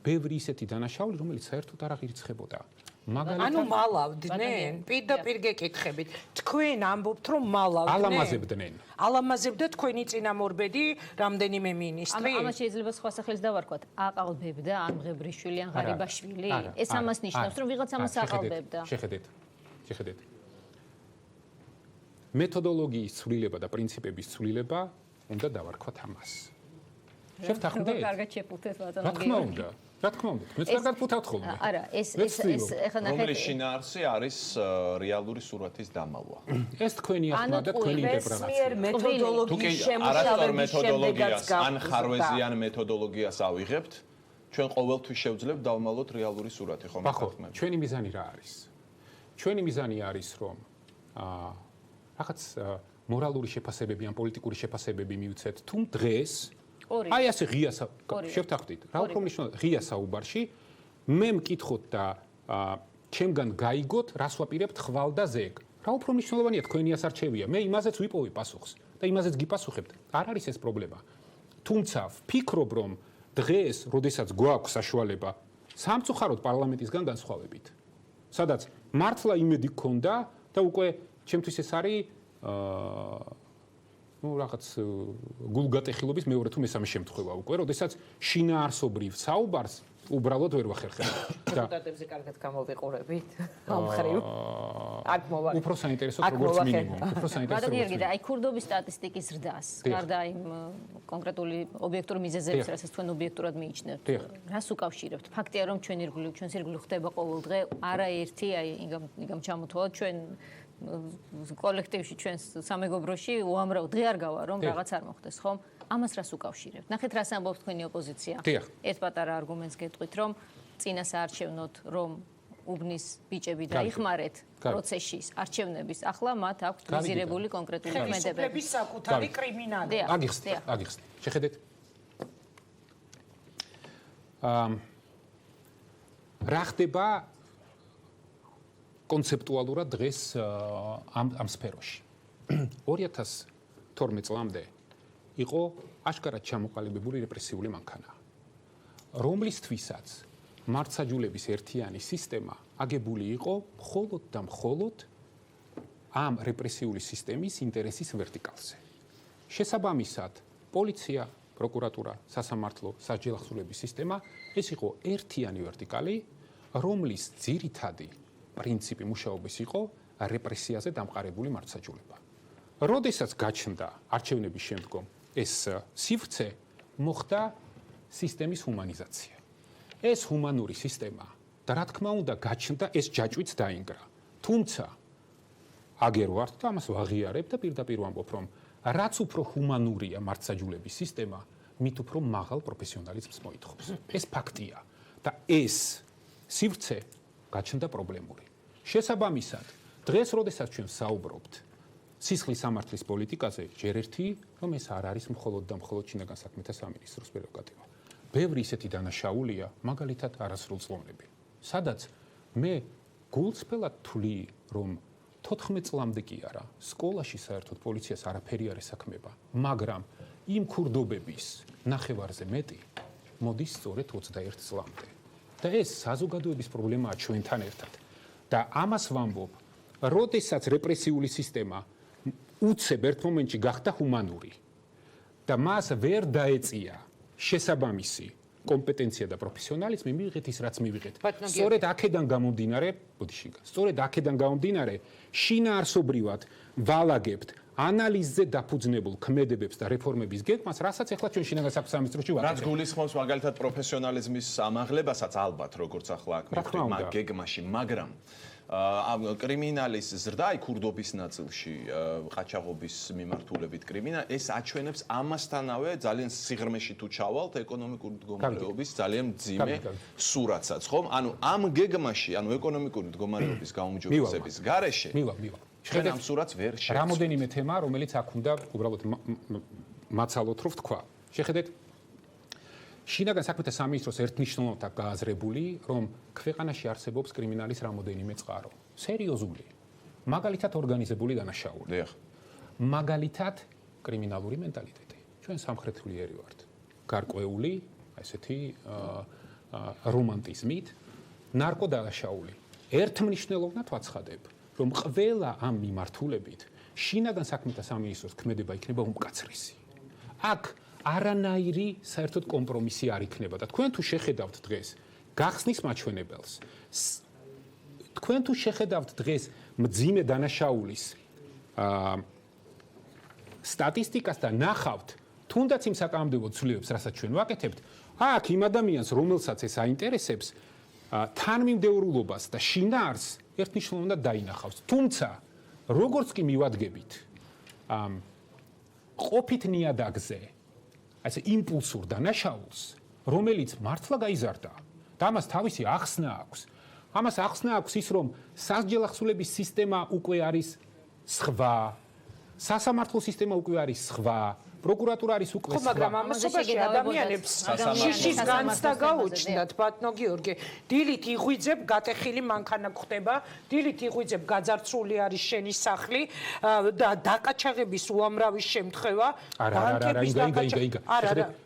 F: ბევრი ისეთი დანაშაული, რომელიც საერთოდ არ აღირიცხებოდა.
B: ანუ მალავდნენ, პირდაპირ გეკითხებით. თქვენ ამბობთ, რომ მალავდნენ.
F: ალამაზებდნენ.
B: ალამაზებდა თქვენი წინამორბედი რამდენიმე მინისტრი?
E: ამას შეიძლება სხვა სახელს დავარქვათ. აყალბებდა ან მღებრიშვილი ან ღარიბაშვილი? ეს ამას ნიშნავს, რომ ვიღაც ამას აყალბებდა.
F: შეხედეთ. მეთოდოლოგიის ცვლილება და პრინციპების ცვლილება უნდა დავარქვათ ამას. შევთანხმდეთ?
E: კარგად შეფუთეთ ბატონო.
F: რა თქმა უნდა. მეც კარგად ფუთავთ ხოლმე.
E: არა, ეს ეხლა ნახეთ.
D: რომლის შინაარსი არის რეალური სურათის დამალვა.
F: ეს თქვენი ახმა და თქვენი ინტერპრეტაცია.
C: მეთოდოლოგიის
D: შემოსავების
C: შემდეგაც
D: ან ხარვეზიან მეთოდოლოგიას ავიღებთ, ჩვენ ყოველთვის შევძლებთ დავმალოთ რეალური სურათი, ხომ?
F: ხო, ჩვენი მიზანი რა არის? ჩვენი მიზანი არის, რომ რაღაც მორალური შეფასებები ან პოლიტიკური შეფასებები მივცეთ, თუ დღეს აი ასე ღია შევთანხმდით. რა უფრო მნიშვნელოვანია ღია საუბარში მე მკითხოთ და ჩემგან გაიგოთ, რას ვაპირებთ ხვალ და ზეგ. რა უფრო მნიშვნელოვანია თქვენი ასარჩევია. მე იმაზეც ვიპოვე პასუხს და იმაზეც გიპასუხებთ. არ არის ეს პრობლემა. თუმცა ვფიქრობ, რომ დღეს, როდესაც გვაქვს საშუალება სამწუხაროდ პარლამენტისგან განსხვავებით, სადაც მართლა იმედი გქონდა და უკვე ჩემთვის ეს არის რაღაც გულგატეხილობის მეორე თუ მესამე შემთხვევა უკვე, როდესაც შინაარსობრივ საუბარს უბრალოდ ვერ ვახერხებთ.
C: დეპუტატებზე კარგად გამოვიყურებით. ამხრივ. აქ მოვა.
F: უფრო საინტერესო როგორც მინიმუმ. უფრო საინტერესო.
E: და აი ქურდობის სტატისტიკის ზრდას, გარდა იმ კონკრეტული ობიექტური მიზეზების, რასაც თქვენ ობიექტურად მიიჩნევთ, რას უკავშირებთ? ფაქტია, რომ ჩვენს ირგვლივ ხდება ყოველდღე არაერთი, აი იგამ ჩამოთვალოთ ჩვენ კოლექტივში ჩვენს სამეგობროში უამრავ დღე არ გავა რომ რაღაც არ მოხდეს, ხო? ამას რას უკავშირებთ? ნახეთ, რას ამბობს თქვენი ოპოზიცია. ეს პატარა არგუმენტს გეტყვით, რომ წინას არჩევნოთ, რომ უბნის ბიჭები დაიხმარეთ პროცესში არჩევნების. ახლა მათ აქვთ მიზირებული კონკრეტული ქმედებები.
B: ხელისუფლების საკუთარი კრიმინალი.
F: აგიხსნით. შეხედეთ. რა ხდება კონცეპტუალურად დღეს ამ სფეროში. 2012 წლამდე იყო აშკარად ჩამოყალიბებული რეპრესიული მანქანა, რომლისთვისაც მართლმსაჯულების ერთიანი სისტემა აგებული იყო მხოლოდ და მხოლოდ ამ რეპრესიული სისტემის ინტერესის ვერტიკალზე. შესაბამისად, პოლიცია, პროკურატურა, სასამართლო, სასჯელახსოვრების სისტემა ეს იყო ერთიანი ვერტიკალი, რომლის ძირითადი პრინციპი მუშაობის იყო რეპრესიაზე დამყარებული მართლმსაჯულება. როდესაც გაჩნდა არჩევნების შემდგომ ეს სივრცე, მოხდა სისტემის ჰუმანიზაცია. ეს ჰუმანური სისტემა და რა თქმა უნდა გაჩნდა ეს ჯაჭვიც დაინგრა. თუმცა აგერ ვართ და ამას ვაღიარებ და პირდაპირ ვამბობ, რომ რაც უფრო ჰუმანურია მართლმსაჯულების სისტემა, მით უფრო მაღალ პროფესიონალიზმს მოითხოვს. ეს ფაქტია და ეს სივრცე გაჩნდა პრობლემური. შესაბამისად, დღეს როდესაც ჩვენ საუბრობთ სისხლის სამართლის პოლიტიკაზე, ჯერ ერთი, რომ ეს არ არის მხოლოდ და მხოლოდ შინაგან საქმეთა სამინისტროს პრეროგატივა. ბევრი ისეთი დანაშაულია, მაგალითად არასრულწლოვნები, სადაც მე გულწრფელად თვლი, რომ 14 წლამდე კი არა, სკოლაში საერთოდ პოლიციას არაფერი არ ესაქმება, მაგრამ იმ ქურდობების ნახევარზე მეტი მოდის სწორედ 21 წლამდე. და ეს საზოგადოების პრობლემაა ჩვენთან ერთად. და ამას ვამბობ, როდესაც რეპრესიული სისტემა უცებ ერთ მომენტში გახდა ჰუმანური და მას ვერ დაეწია შესაბამისი კომპეტენცია და პროფესიონალიზმი, მივიღეთ ის, რაც მივიღეთ. სწორედ აქედან გამომდინარე, შინაარსობრივად ვალაგებთ ანალიზზე დაფუძნებულ ქმედებებს და რეფორმების გეგმას, რასაც ახლა ჩვენ შინაგან საქმეთა სამინისტროში
D: რაც
F: ვაკეთებთ.
D: გულისხმობს მაგალითად პროფესიონალიზმის ამაღლებასაც ალბათ, როგორც ახლა აქ
F: რა თქმა უნდა.
D: მაგ გეგმაში, მაგრამ კრიმინალის ზრდა აი ქურდობის ნაწილში, ყაჩაღობის მიმართულებით ეს აჩვენებს ამასთანავე ძალიან სიღრმეში თუ ჩავალთ ეკონომიკური მდგომარეობის ძალიან მძიმე სურათსაც, ხომ? ანუ ამ გეგმაში, ანუ ეკონომიკური მდგომარეობის გაუმჯობესების გარეშე
F: მივა.
D: ჩვენ ამ სურათს ვერ შევწყვეტ.
F: რამოდენიმე თემა, რომელიც აქ უნდა უბრალოდ მაცალოთ რო ვთქვა. შეხედეთ შინაგან საქმეთა სამინისტროს ერთნიშნულად გააზრებული, რომ ქვეყანაში არსებობს კრიმინალის რამოდენიმე წყარო. სერიოზული. მაგალითად ორგანიზებული დანაშაული.
D: დიახ.
F: მაგალითად კრიმინალური მენტალიტეტი. ჩვენ სამხრეთულიერი ვართ. გარკვეული, ესეთი რომანტიზმით, ნარკოდანაშაული. ერთმნიშვნელოვნად ვაცხადებ, რომ ყველა ამ მიმართულებით შინაგან საქმეთა სამინისტროს ქმედება იქნება უმკაცრესი. აქ არანაირი საერთოდ კომპრომისი არ იქნება და თქვენ თუ შეხედავთ დღეს გახსნის მაჩვენებელს, თქვენ თუ შეხედავთ დღეს მძიმე დანაშაულის სტატისტიკას და ნახავთ თუნდაც იმ საკანონმდებლო ცვლილებებს, რასაც ჩვენ ვაკეთებთ, აქ იმ ადამიანს, რომელსაც ეს აინტერესებს, თანმიმდევრულობას და შინაარს ერთნიშნულად დაინახავს. თუმცა, როგორც კი მივადგებით ყოფით ნიადაგზე, ასე იმპულსურ დანაშაულს, რომელიც მართლა გაიზარდა და ამას თავისი ახსნა აქვს. ამას ახსნა აქვს ის, რომ სასჯელ ახსულების სისტემა უკვე არის სხვა, სასამართლო სისტემა უკვე არის სხვა, პროკურატურა არის უკვე სხვა.
B: მაგრამ ამასობაში ადამიანებს შიშის განცდა გაუჩნდათ, ბატონო გიორგი. დილით იღვიძებ, გატეხილი მანქანა გხდება, დილით იღვიძებ, გაძარცული არის შენი სახლი და დაკაჩაღების უამრავი შემთხვევა.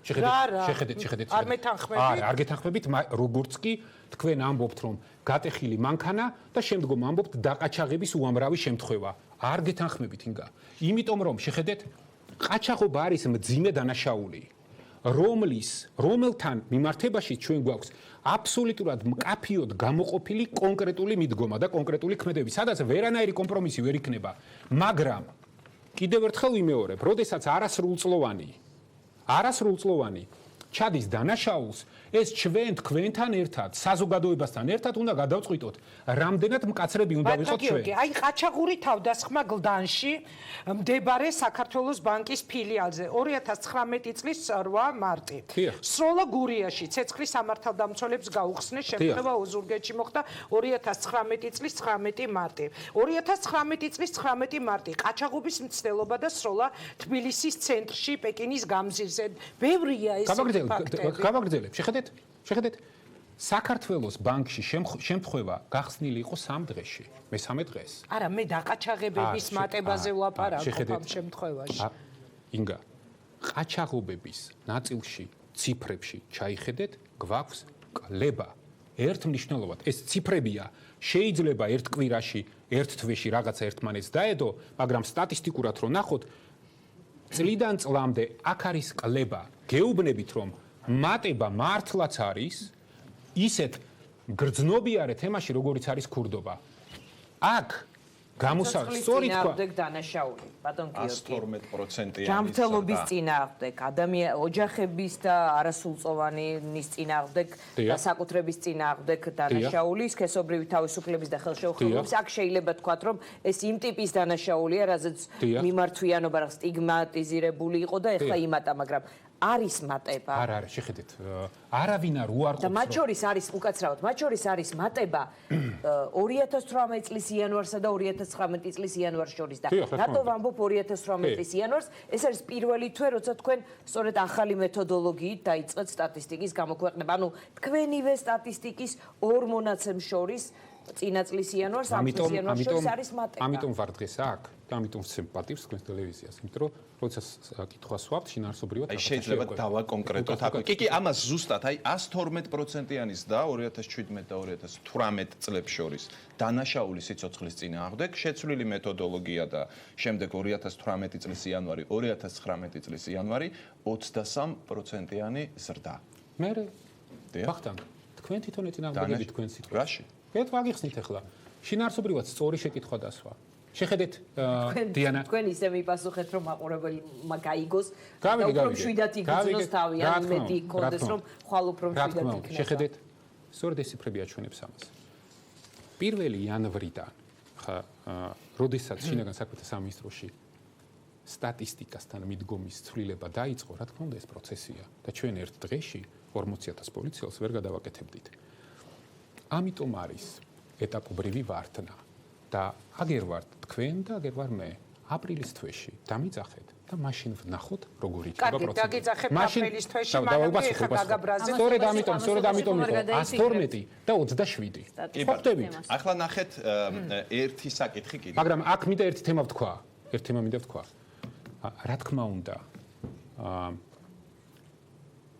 F: შეხედეთ.
B: არ მეთანხმებით?
F: არ გეთანხმებით, როგორც კი თქვენ ამბობთ, რომ გატეხილი მანქანა და შემდგომ ამბობთ დაკაჩაღების უამრავი შემთხვევა. არ გეთანხმებით ინგა. იმიტომ რომ შეხედეთ ყაჩაღობა არის მძიმე დანაშაული, რომელთან მიმართებაში ჩვენ გვაქვს აბსოლუტურად მკაფიოდ გამოყოფილი კონკრეტული მიდგომა და კონკრეტული ქმედები, სადაც ვერანაირი კომპრომისი ვერ იქნება, მაგრამ კიდევ ერთხელ ვიმეორებ, როდესაც არასრულწლოვანი ჩადის დანაშაულს, ეს ჩვენ თქვენთან ერთად, საზოგადოებასთან ერთად უნდა გადავწყვიტოთ, რამდენად მკაცრები უნდა ვიყოთ ჩვენ.
B: აი ყაჩაღური თავდასხმა გლდანში მდებარე საქართველოს ბანკის ფილიალზე 2019 წლის 8 მარტი. სროლა გურიაში ცეცხლის სამართალდამცველებს გაუხსნეს შემთხვევა ოზურგეთში მოხდა 2019 წლის 19 მარტი. 2019 წლის 19 მარტი ყაჩაღობის მცდელობა და სროლა თბილისის ცენტრში პეკინის გამზირზე. ბევრია ეს
F: გავაგრძელებ. შეხედეთ. საქართველოს ბანკში შემთხვევა გახსნილი იყო 3 დღეში, მესამე დღეს.
B: არა, მე დაკაჩაღებების მატებაზე ვლაპარაკობ ამ შემთხვევაში.
F: ინგა, ყაჩაღობების ნაწილში, ციფრებში ჩაიხედეთ, გვაქვს კლება. ერთმნიშვნელოვნად ეს ციფრებია, შეიძლება ერთ კვირაში, ერთ თვეში რაღაცა ერთმანეთს დაედო, მაგრამ სტატისტიკურად რო ნახოთ, წლიდან წლამდე აქ არის კლება. გეუბნებით რომ მატება მართლაც არის ისეთ გრძნობიარე თემაში, როგორიც არის ქურდობა. აქ გამოსავლის სწორი თქვა
C: დანაშაული, ბატონ გიორგი.
D: 112%-იანი
C: ჯანმრთელობის წინააღმდეგ, ოჯახების და არასრულწლოვანის წინააღმდეგ და საკუთრების წინააღმდეგ დანაშაული, სქესობრივი თავისუფლების და ხელშეუხებლობის. აქ შეიძლება თქვათ, რომ ეს იმ ტიპის დანაშაულია, რაზეც მიმართვიანობა სტიგმატიზირებული იყო და ეხლა იმატა, მაგრამ არის მატება.
F: არა, შეხედეთ. არავინ არ უარყოფს.
C: და მათ შორის არის უკაცრავად, მათ შორის არის მატება 2018 წლის იანვარსა და 2019 წლის იანვარს შორის და რატო ვამბობ 2018 წლის იანვარს? ეს არის პირველი თვე, როცა თქვენ სწორედ ახალი მეთოდოლოგიით დაიწყეთ სტატისტიკის გამოქვეყნება. ანუ თქვენივე სტატისტიკის ორ მონაცემს შორის წინა წლის იანვარს, ამ წლის იანვარს შორის არის მატება.
F: ამიტომ ვარ დღეს აქ და ამიტომ ვცემ პატივს თქვენს ტელევიზიას, იმიტომ რომ როდესაც კითხვას ვაქვთ, შინაარსობრივად
D: შეიძლება დავაკონკრეტოთ აქ. კი, ამას ზუსტად, აი 112%-იანის და 2017 და 2018 წლებს შორის დანაშაული სიცოცხლის წინააღმდეგ შეცვლილი მეთოდოლოგია და შემდეგ 2018 წლის იანვარი, 2019 წლის იანვარი 23%-იანი ზრდა.
F: მე ვახტანგ, თქვენ თვითონ ეწინააღმდეგებით თქვენ სიტყვას.
D: რაში?
F: ერთ ვაგიხსნით ახლა. შინაარსობრივად სწორი შეკითხვა დასვა. შეხედეთ დიანა
C: თქვენ ისე მიპასუხეთ რომ მაყურებელმა გაიგოს
F: გავიგე
C: უფრო მშვიდად იგრძნოს თავი ან მეტი იქონდეს რომ ხვალ უფრო მშვიდად იქნება
F: შეხედეთ სწორედ ეს ციფრები აჩვენებს ამას 1 იანვრიდან ხა როდესაც შინაგან საქმეთა სამინისტროში სტატისტიკასთან მიდგომის ცვლილება დაიწყო, რა თქმა უნდა ეს პროცესია და ჩვენ ერთ დღეში 40,000 პოლიციელს ვერ გადავაკეთებდით. ამიტომ არის ეტაპობრივი ვარდნა და აგერ ვართ თქვენ და აგერ ვარ მე. აპრილის თვეში დამიძახეთ და მაშინ ვნახოთ როგორ იქნება პროცესი.
B: კარგი, დაგიძახეთ აპრილის თვეში, მაგრამ ეხა გაგაბრაზეთ.
F: სწორედ ამიტომ იყო 112 და 27. ხვდებით.
G: ახლა ნახეთ ერთი საკითხი კიდე.
F: მაგრამ აქ მინდა ერთი თემა ვთქვა. ერთი თემა მინდა ვთქვა. რა თქმა უნდა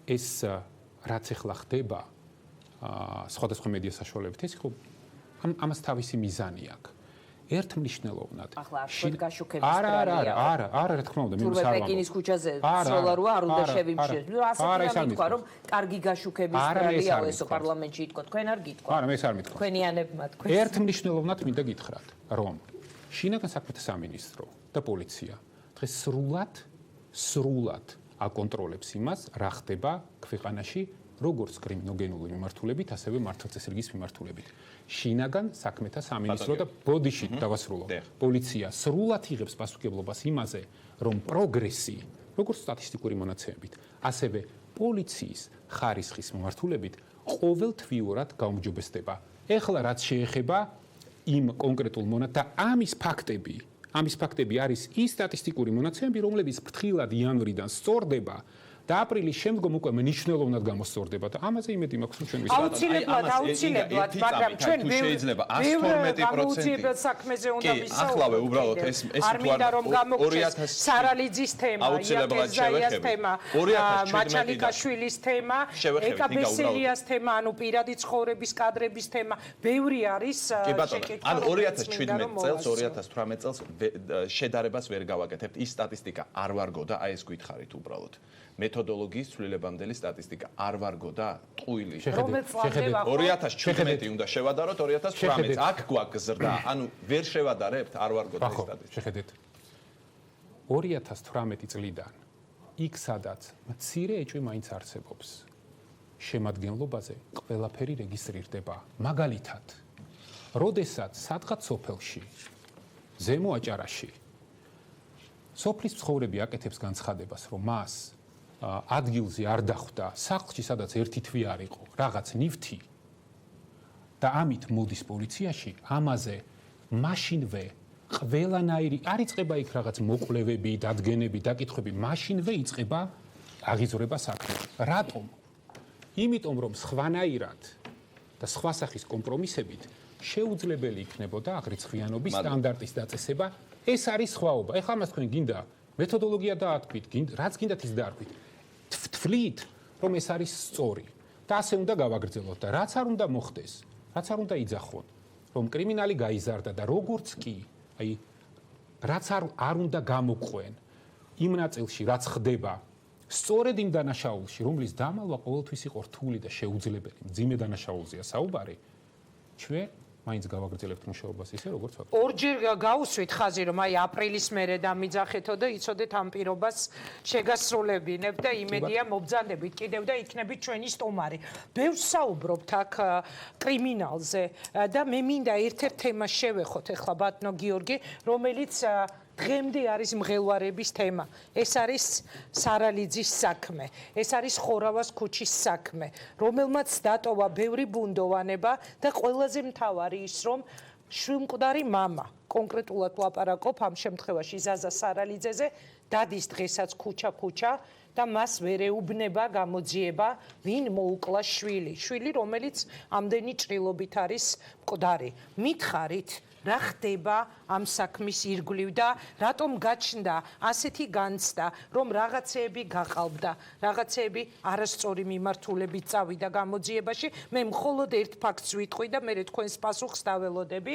F: ეს რაც ახლა ხდება სხვადასხვა მედია საშუალებებით ეს იყო ამას თავისი მიზანი აქვს ერთ მნიშვნელოვნად
C: ახლა არ გაშუქების ტრალია
F: არა რა თქმა უნდა მინუს არ ვამბობ
C: პეკინის ქუჩაზე სოლაროა არ უნდა შევიმჩნიოთ ნუ ასე თქვა რომ კარგი გაშუქების ტრალიაო ესო პარლამენტში ითქვა თქვენ არ გითქვა
F: არა მე ეს არ მითქვა
C: თქვენიანებმა თქვენ
F: ერთ მნიშვნელოვნად მინდა გითხრათ რომ შინაგან საქმეთა სამინისტრო და პოლიცია დღეს სრულად აკონტროლებს იმას რა ხდება ქვეყანაში როგორც კრიმინოგენული მიმართულებით, ასევე მართლმსაჯულების მიმართულებით. შინაგან საქმეთა სამინისტრო და ბოდიში დავასრულო. პოლიცია სრულად იღებს პასუხისმგებლობას იმაზე, რომ პროგრესი, როგორც სტატისტიკური მონაცემებით, ასევე პოლიციის ხარისხის მიმართულებით ყოველთვიურად გაუმჯობესდება. ეხლა რაც შეეხება იმ კონკრეტულ მონად და ამის ფაქტები არის ის სტატისტიკური მონაცემები, რომლებიც ფრთხილად იანვრიდან სწორდება და აპრილის შემდგომ უკვე მნიშვნელოვნად გამოსწორდება და ამაზე იმედი მაქვს რომ ჩვენ
B: აუცილებლად, მაგრამ ჩვენ
G: შეიძლება 112%
B: საქმეზე უნდა ვისაუბროთ.
G: ახლავე უბრალოდ ეს
B: არ მინდა რომ გამოგჩეს სარალიძის თემა, იაკეზაიას თემა, მაჩალიკაშვილის თემა, ეკაბესელიას თემა, ანუ პირადი ცხოვრების კადრების თემა, ბევრი არის
G: შეკითხვა. ან 2017 წელს, 2018 წელს შედარებას ვერ გავაკეთებთ. ის სტატისტიკა არ ვარგო და აი ეს გითხარით უბრალოდ. მეთოდოლოგიის ცვლილებამდელი სტატისტიკა არ ვარგო და ტყუილი. 2017 უნდა შევადაროთ 2018. აქ გვაქვს ზრდა, ანუ ვერ შევადარებთ, არ ვარგო და სტატისტიკა.
F: შეხედეთ. 2018 წლიდან იქ სადაც მცირე ეჭვი მაინც არსებობს. შემადგენლობაზე ყველაფერი რეგისტრირდება. მაგალითად, როდესაც სადღაც სოფელში, ზემო აჭარაში სოფლის მცხოვრები აკეთებს განცხადებას, რომ მას ადგილზე არ დახვდა, სახლში სადაც ერთი თვი არ იყო, რაღაც ნივთი და ამით მოდის პოლიციაში, ამაზე მაშინვე ყველანაირი არ იწყება იქ რაღაც მოკვლევები, დადგენები, დაკითხვები, მაშინვე იწყება აღიზრება საქმე. რატომ? იმიტომ რომ სხვანაირად და სხვა სახის კომპრომისებით შეუძლებელი იქნებოდა აღრიცხვიანობის სტანდარტის დაწესება. ეს არის სხვაობა. ეხლა მას თქვენ გინდა მეთოდოლოგია დაათქვით, რაც გინდათ ის დაარქვით. თვლით, რომ ეს არის სწორი და ასე უნდა გავაგრძელოთ და რაც არ უნდა მოხდეს, რაც არ უნდა იძახონ, რომ კრიმინალი გაიზარდა და როგორც კი, აი რაც არ უნდა გამოგყვენ იმ ნაწილში, რაც ხდება, სწორედ იმ დანაშაულში, რომლის დამალვა ყოველთვის იყო რთული და შეუძლებელი, მძიმე დანაშაულზეა საუბარი, ჩვენ მაინც გავაგრძელებთ მუშაობას ისე როგორც ვაკეთებთ.
B: ორჯერ გაუსვით ხაზი რომ აი აპრილის მერე დამიძახეთო და იცოდეთ ამ პირობას შეგასრულებინებ და იმედია მობრძანდებით კიდევ და იქნებით ჩვენი სტუმარი. ბევრს საუბრობთ აქ კრიმინალზე და მე მინდა ერთ-ერთ თემას შევეხოთ ახლა ბატონო გიორგი, რომელიც დღემდე არის მღელვარების თემა. ეს არის სარალიძის საქმე. ეს არის ხორავას ქუჩის საქმე, რომელმაც დატოვა ბევრი ბუნდოვანება და ყველაზე მთავარი ის, რომ შვილმკვდარი მამა, კონკრეტულად ვაპარაკობ ამ შემთხვევაში ზაზა სარალიძეზე, დადის დღესაც ქუჩა და მას ვერ ეუბნება გამოძიება, ვინ მოუკლა შვილი, რომელიც ამდენი ჭრილობით არის მკვდარი. მითხარით რა ხდება ამ საქმის ირგვლივ და რატომ გაჩნდა ასეთი განცდა, რომ რაღაცეები გაყალბდა, რაღაცეები არასწორი მიმართულებით წავიდა გამოძიებაში. მე მხოლოდ ერთ ფაქტს ვიტყვი და მე თქვენს პასუხს დაველოდები.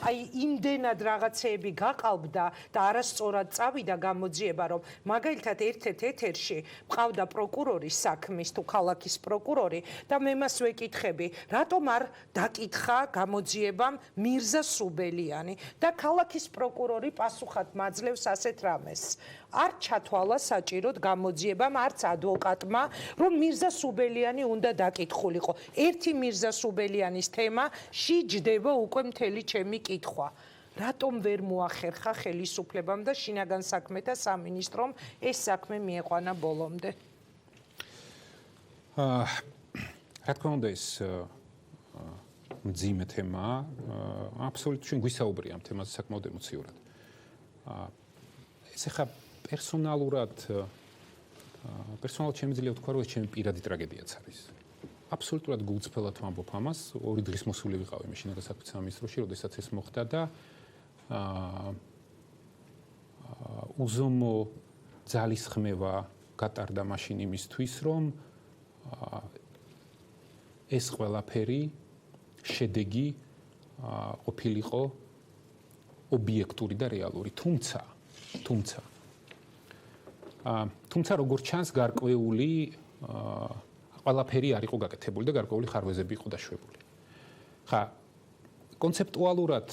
B: აი იმდენად რაღაცეები გაყალბდა და არასწორად წავიდა გამოძიება, რომ მაგალითად ერთ-ერთ ეთერში მყავდა პროკურორის საქმის თუ ქალაქის პროკურორი და მე მას ვეკითხები, რატომ არ დაკითხა გამოძიებამ მირზა სუბე სუბელიანი და ქალაქის პროკურორი პასუხად მაძლევს ასეთ რამეს. არ ჩათვალა საჭიროდ გამოძიებამ არც ადვოკატმა, რომ მირზა სუბელიანი უნდა დაკითხულიყო. ერთი მირზა სუბელიანის თემა შეჯდება უკვე მთელი ჩემი კითხვა. რატომ ვერ მოახერხა ხელისუფლებამ და შინაგან საქმეთა სამინისტრომ ეს საქმე მიეყვანა ბოლომდე?
F: რა თქმა უნდა ეს მძიმე თემაა, აბსოლუტურად ჩვენ გვისაუბრია ამ თემაზე საკმაოდ ემოციურად. ეს ახლა პერსონალურად შემიძლია ვთქვა, რომ ეს ჩემი პირადი ტრაგედიაც არის. აბსოლუტურად გულწრფელად ვამბობ ამას, 2 დღის მოსული ვიყავი მე შინაგან საქმეთა სამინისტროში, როდესაც ეს მოხდა და უზომო ძალისხმევა გატარდა მაშინ იმისთვის, რომ ეს ყველაფერი შედეგი ყოფილიყო ობიექტური და რეალური. თუმცა როგორც ჩანს გარკვეული ყველაფერი არ იყო გაკეთებული და გარკვეული ხარვეზები იყო დაშვებული. ხა კონცეპტუალურად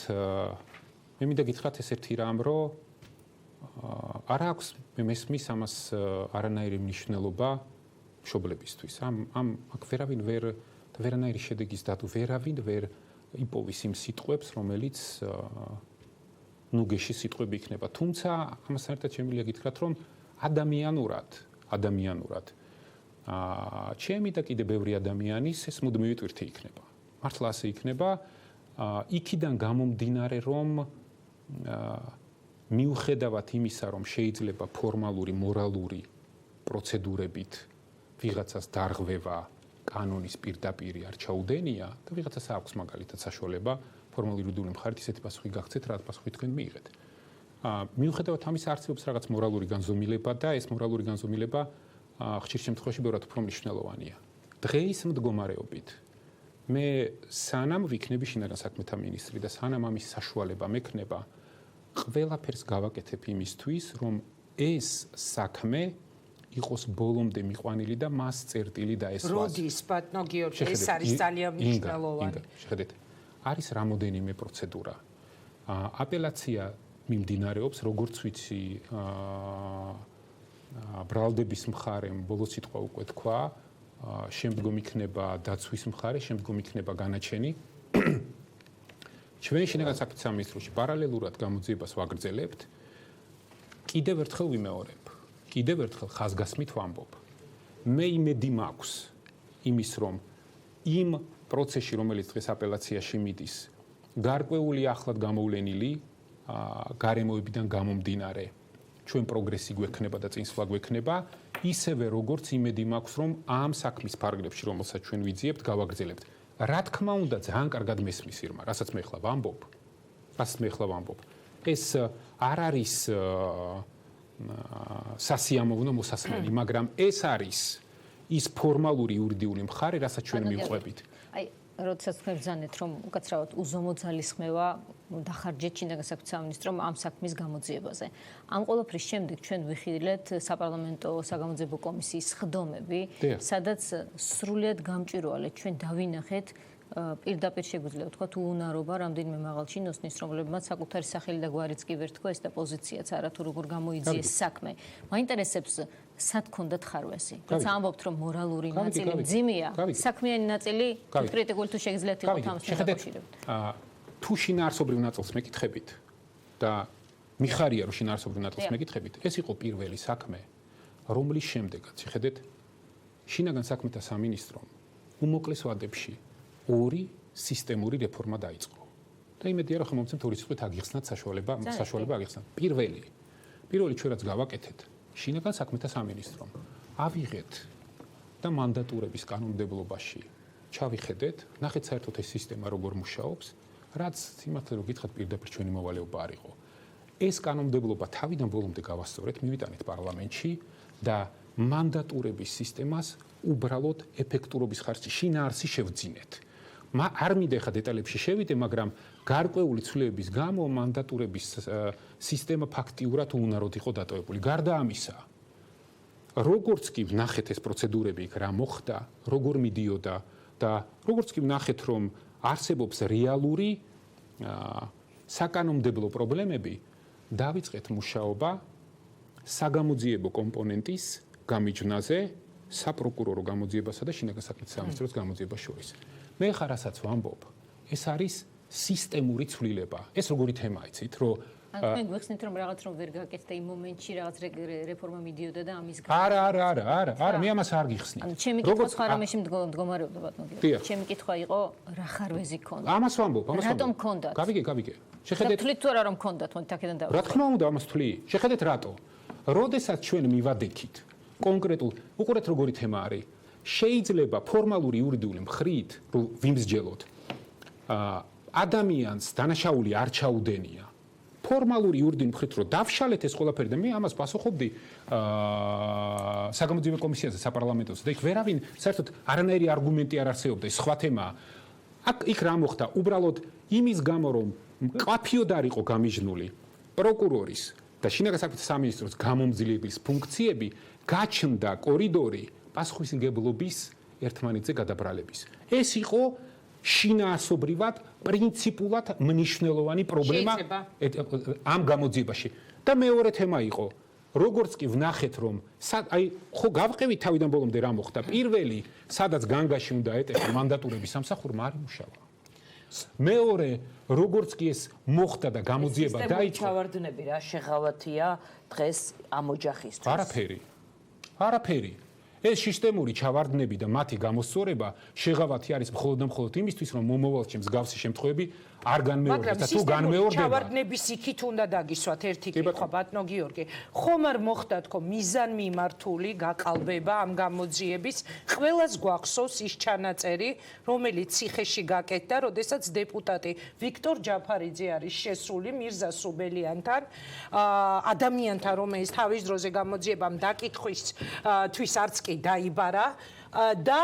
F: მე მინდა გითხრათ ეს ერთი რამ, რომ არ აქვს მე მესმის ამას არანაირი მნიშვნელობა მშობლებისთვის. ამ აქ ვერანაირი შედეგის დადო ვერავინ ვერ იპოვის იმ სიტყვებს, რომელიც ნუგეში სიტყვები იქნება. თუმცა ამასთან ერთად შემიძლია გითხრათ, რომ ადამიანურად ჩემი და კიდე ბევრი ადამიანის ეს მუდმივი ტვირთი იქნება. მართლა ასე იქნება, იქიდან გამომდინარე, რომ მიუხედავად იმისა, რომ შეიძლება ფორმალური, მორალური პროცედურებით ვიღაცას დარღვევა კანონის პირდაპირი არ ჩაუდენია და ვიღაცას აქვს მაგალითად საშუალება ფორმალური იურიდიული მხარით ისეთი პასუხი გაგცეთ, რა პასუხი თქვენ მიიღეთ. მიუხედავად ამისა არსებობს რაღაც მორალური განზომილება და ეს მორალური განზომილება ხშირ შემთხვევაში ბევრად უფრო მნიშვნელოვანია. დღეის მდგომარეობით მე სანამ ვიქნები შინაგან საქმეთა მინისტრი და სანამ ამის საშუალება მექნება, ყველაფერს გავაკეთებ იმისთვის, რომ ეს საქმე იყოს ბოლომდე მიყვანილი და მას წერტილი დაესვას.
B: როდის, ბატონო გიორგი, ეს არის ძალიან მნიშვნელოვანი.
F: შეხედეთ, არის რამოდენიმე პროცედურა. აპელაცია მიმდინარეობს, როგორც ვიცი, ბრალდების მხარემ ბოლო სიტყვა უკვე თქვა, შემდგომ იქნება დაცვის მხარე, შემდგომ იქნება განაჩენი. ჩვენ შინაგან საქმეთა სამინისტროში პარალელურად გამოძიებას ვაგრძელებთ. კიდევ ერთხელ ვიმეორებ, კიდევ ერთხელ ხაზგასმით ვამბობ. მე იმედი მაქვს იმის, რომ იმ პროცესში, რომელიც დღეს აპელაციაში მიდის, გარკვეული ახლად გამოვლენილი გარემოებიდან გამომდინარე ჩვენ პროგრესი გვექნება და წინსვლა გვექნება, ისევე როგორც იმედი მაქვს, რომ ამ საქმის ფარგლებში, რომელსაც ჩვენ ვიძიებთ, გავაგრძელებთ. რა თქმა უნდა, ძალიან კარგად მესმის ირმა, რასაც მე ახლა ვამბობ. ეს არ არის სასიამოვნო მოსასმენი, მაგრამ ეს არის ის ფორმალური იურიდიული მხარე, რასაც ჩვენ მივყვებით.
E: როდესაც თქვენ ბრძანეთ, რომ უკაცრავად უზომო ძალისხმევა დახარჯეთ შინაგან საქმეთა სამინისტრომ ამ საქმის გამოძიებაზე. ამ ყველაფრის შემდეგ ჩვენ ვიხილეთ საპარლამენტო საგამოძიებო კომისიის ხდომები, სადაც სრულიად გამჭვირვალეთ ჩვენ დავინახეთ პირდაპირ შეგვიძლია ვთქვათ უუნარობა რამდენიმე მაღალ ჩინოსნის, რომლებმაც საკუთარი სახელი და გვარიც კი ვერ თქვა ეს და პოზიციაც არა თუ როგორ გამოიძიეს საქმე. მაინტერესებს სად ქონდათ ხარვესი? როცა ამბობთ რომ მორალური ნაწილი მძიმეა, საქმიანი ნაწილი კრიტიკული თუ შეგიძლიათ იყოს ამასთან დაკავშირებით.
F: თუ შინაარსობრივ ნაწილს მეკითხებით და მიხარია რომ შინაარსობრივ ნაწილს მეკითხებით, ეს იყო პირველი საქმე, რომლის შემდეგაც შეხედეთ შინაგან საქმეთა სამინისტრომ უმოკლეს ვადებში 2 სისტემური რეფორმა დაიწყო. და იმედია რომ მომცემთ 2 სიტყვით აგიხსნათ საშუალება აგიხსნათ. პირველი ჩვენ რაც გავაკეთეთ შინაგან საქმეთა სამინისტრომ ავიღეთ და მანდატურების კანონმდებლობაში ჩავიხედეთ, ნახეთ საერთოდ ეს სისტემა როგორ მუშაობს, რაც სიმართლე რომ გითხრათ პირდაპირ ჩვენი მოვალეობა არ იყო. ეს კანონმდებლობა თავიდან ბოლომდე გავასწორეთ, მივიტანეთ პარლამენტში და მანდატურების სისტემას უბრალოდ ეფექტურობის ხარჯზე შინაარსი შევძინეთ. არ მინდა ხა დეტალებში შევიდე, მაგრამ გარკვეული ცვლილებების გამო მანდატურების სისტემა ფაქტიურად უნაროდ იყო დატოვებული. გარდა ამისა, როგორც კი ვნახეთ ეს პროცედურები იქ რა მოხდა, როგორ მიდიოდა და როგორც კი ვნახეთ რომ არსებობს რეალური საკანონმდებლო პრობლემები დავიწყეთ მუშაობა საგამოძიებო კომპონენტის გამიჯვნაზე საპროკურორო გამოძიებასა და შინაგან საქმეთა სამინისტროს გამოძიებას შორის. მე ხარ რასაც ვამბობ, ეს არის სისტემური ცვლილება. ეს როგორი თემაა, იცით, რომ
E: თქვენ გვეხსნით რომ რაღაც რომ ვერ გაკეთდა იმ მომენტში რაღაც რეფორმა მიდიოდა და ამის
F: არა, მე ამას არ გიხსნით.
E: ანუ ჩემი კითხვა სხვა რამეში მდგომარეობდა ბატონო გიორგი. ჩემი კითხვა იყო რა ხარვეზი ქონდა.
F: ამას ვამბობ.
E: რატომ ქონდათ?
F: გავიგე. შეხედეთ
E: თვლით თუ არა რომ ქონდათ, მოდი აქედან დავიწყოთ.
F: რა თქმა უნდა, ამას თვლი. შეხედეთ რატო. როდესაც ჩვენ მივადექით კონკრეტულ, უყურეთ როგორი თემა არის. შეიძლება ფორმალური იურიდიული მხრით, რომ ვიმსჯელოთ, ადამიანს დანაშაული არ ჩაუდენია. ფორმალური იურიდიული მხრით რომ დავშალეთ ეს ყველაფერი და მე ამას პასუხობდი საგამოძიებო კომისიაზე საპარლამენტოზე და იქ ვერავინ საერთოდ არანაირი არგუმენტი არ არსებობდა, ეს სხვა თემაა. იქ რა მოხდა? უბრალოდ იმის გამო რომ მკაფიოდ არ იყო გამიჯნული პროკურორის და შინაგან საქმეთა სამინისტროს გამომძიებლის ფუნქციები, გაჩნდა კორიდორი პასუხისმგებლობის ერთმანეთზე გადაბრალების. ეს იყო შინაარსობრივად, პრინციპულად მნიშვნელოვანი პრობლემა ამ გამოძიებაში. და მეორე თემა იყო, როგორც კი ვნახეთ, რომ ხო გავყევით თავიდან ბოლომდე რა მოხდა. პირველი, სადაც განგაში უნდა ეტეხა მანდატურების სამსახურმა არ იმუშავა. მეორე, როგორც კი ეს მოხდა და გამოძიება დაიწყო.
C: ჩავარდნები რა შეღავათია დღეს ამ ოჯახისთვის?
F: არაფერი. ეს სისტემური ჩავარდნები და მათი გამოსწორება შეღავათი არის მხოლოდ და მხოლოდ იმისთვის, რომ მომავალში მსგავსი შემთხვევები არ განმეორდეს და თუ განმეორდება.
B: ჩავარდნების იქით უნდა დაგისვათ ერთი კითხვა ბატონო გიორგი. ხომ არ მოხდა თქო მიზანმიმართული გაყალბება ამ გამოძიების? ყველას გვახსოვს ის ჩანაწერი, რომელიც ციხეში გაკეთდა, როდესაც დეპუტატი ვიქტორ ჯაფარიძე არის შესული მირზა სუბელიანთან, ადამიანთან, რომელიც თავის დროზე გამოძიებამ დაკითხვისთვის არც კი დაიბარა და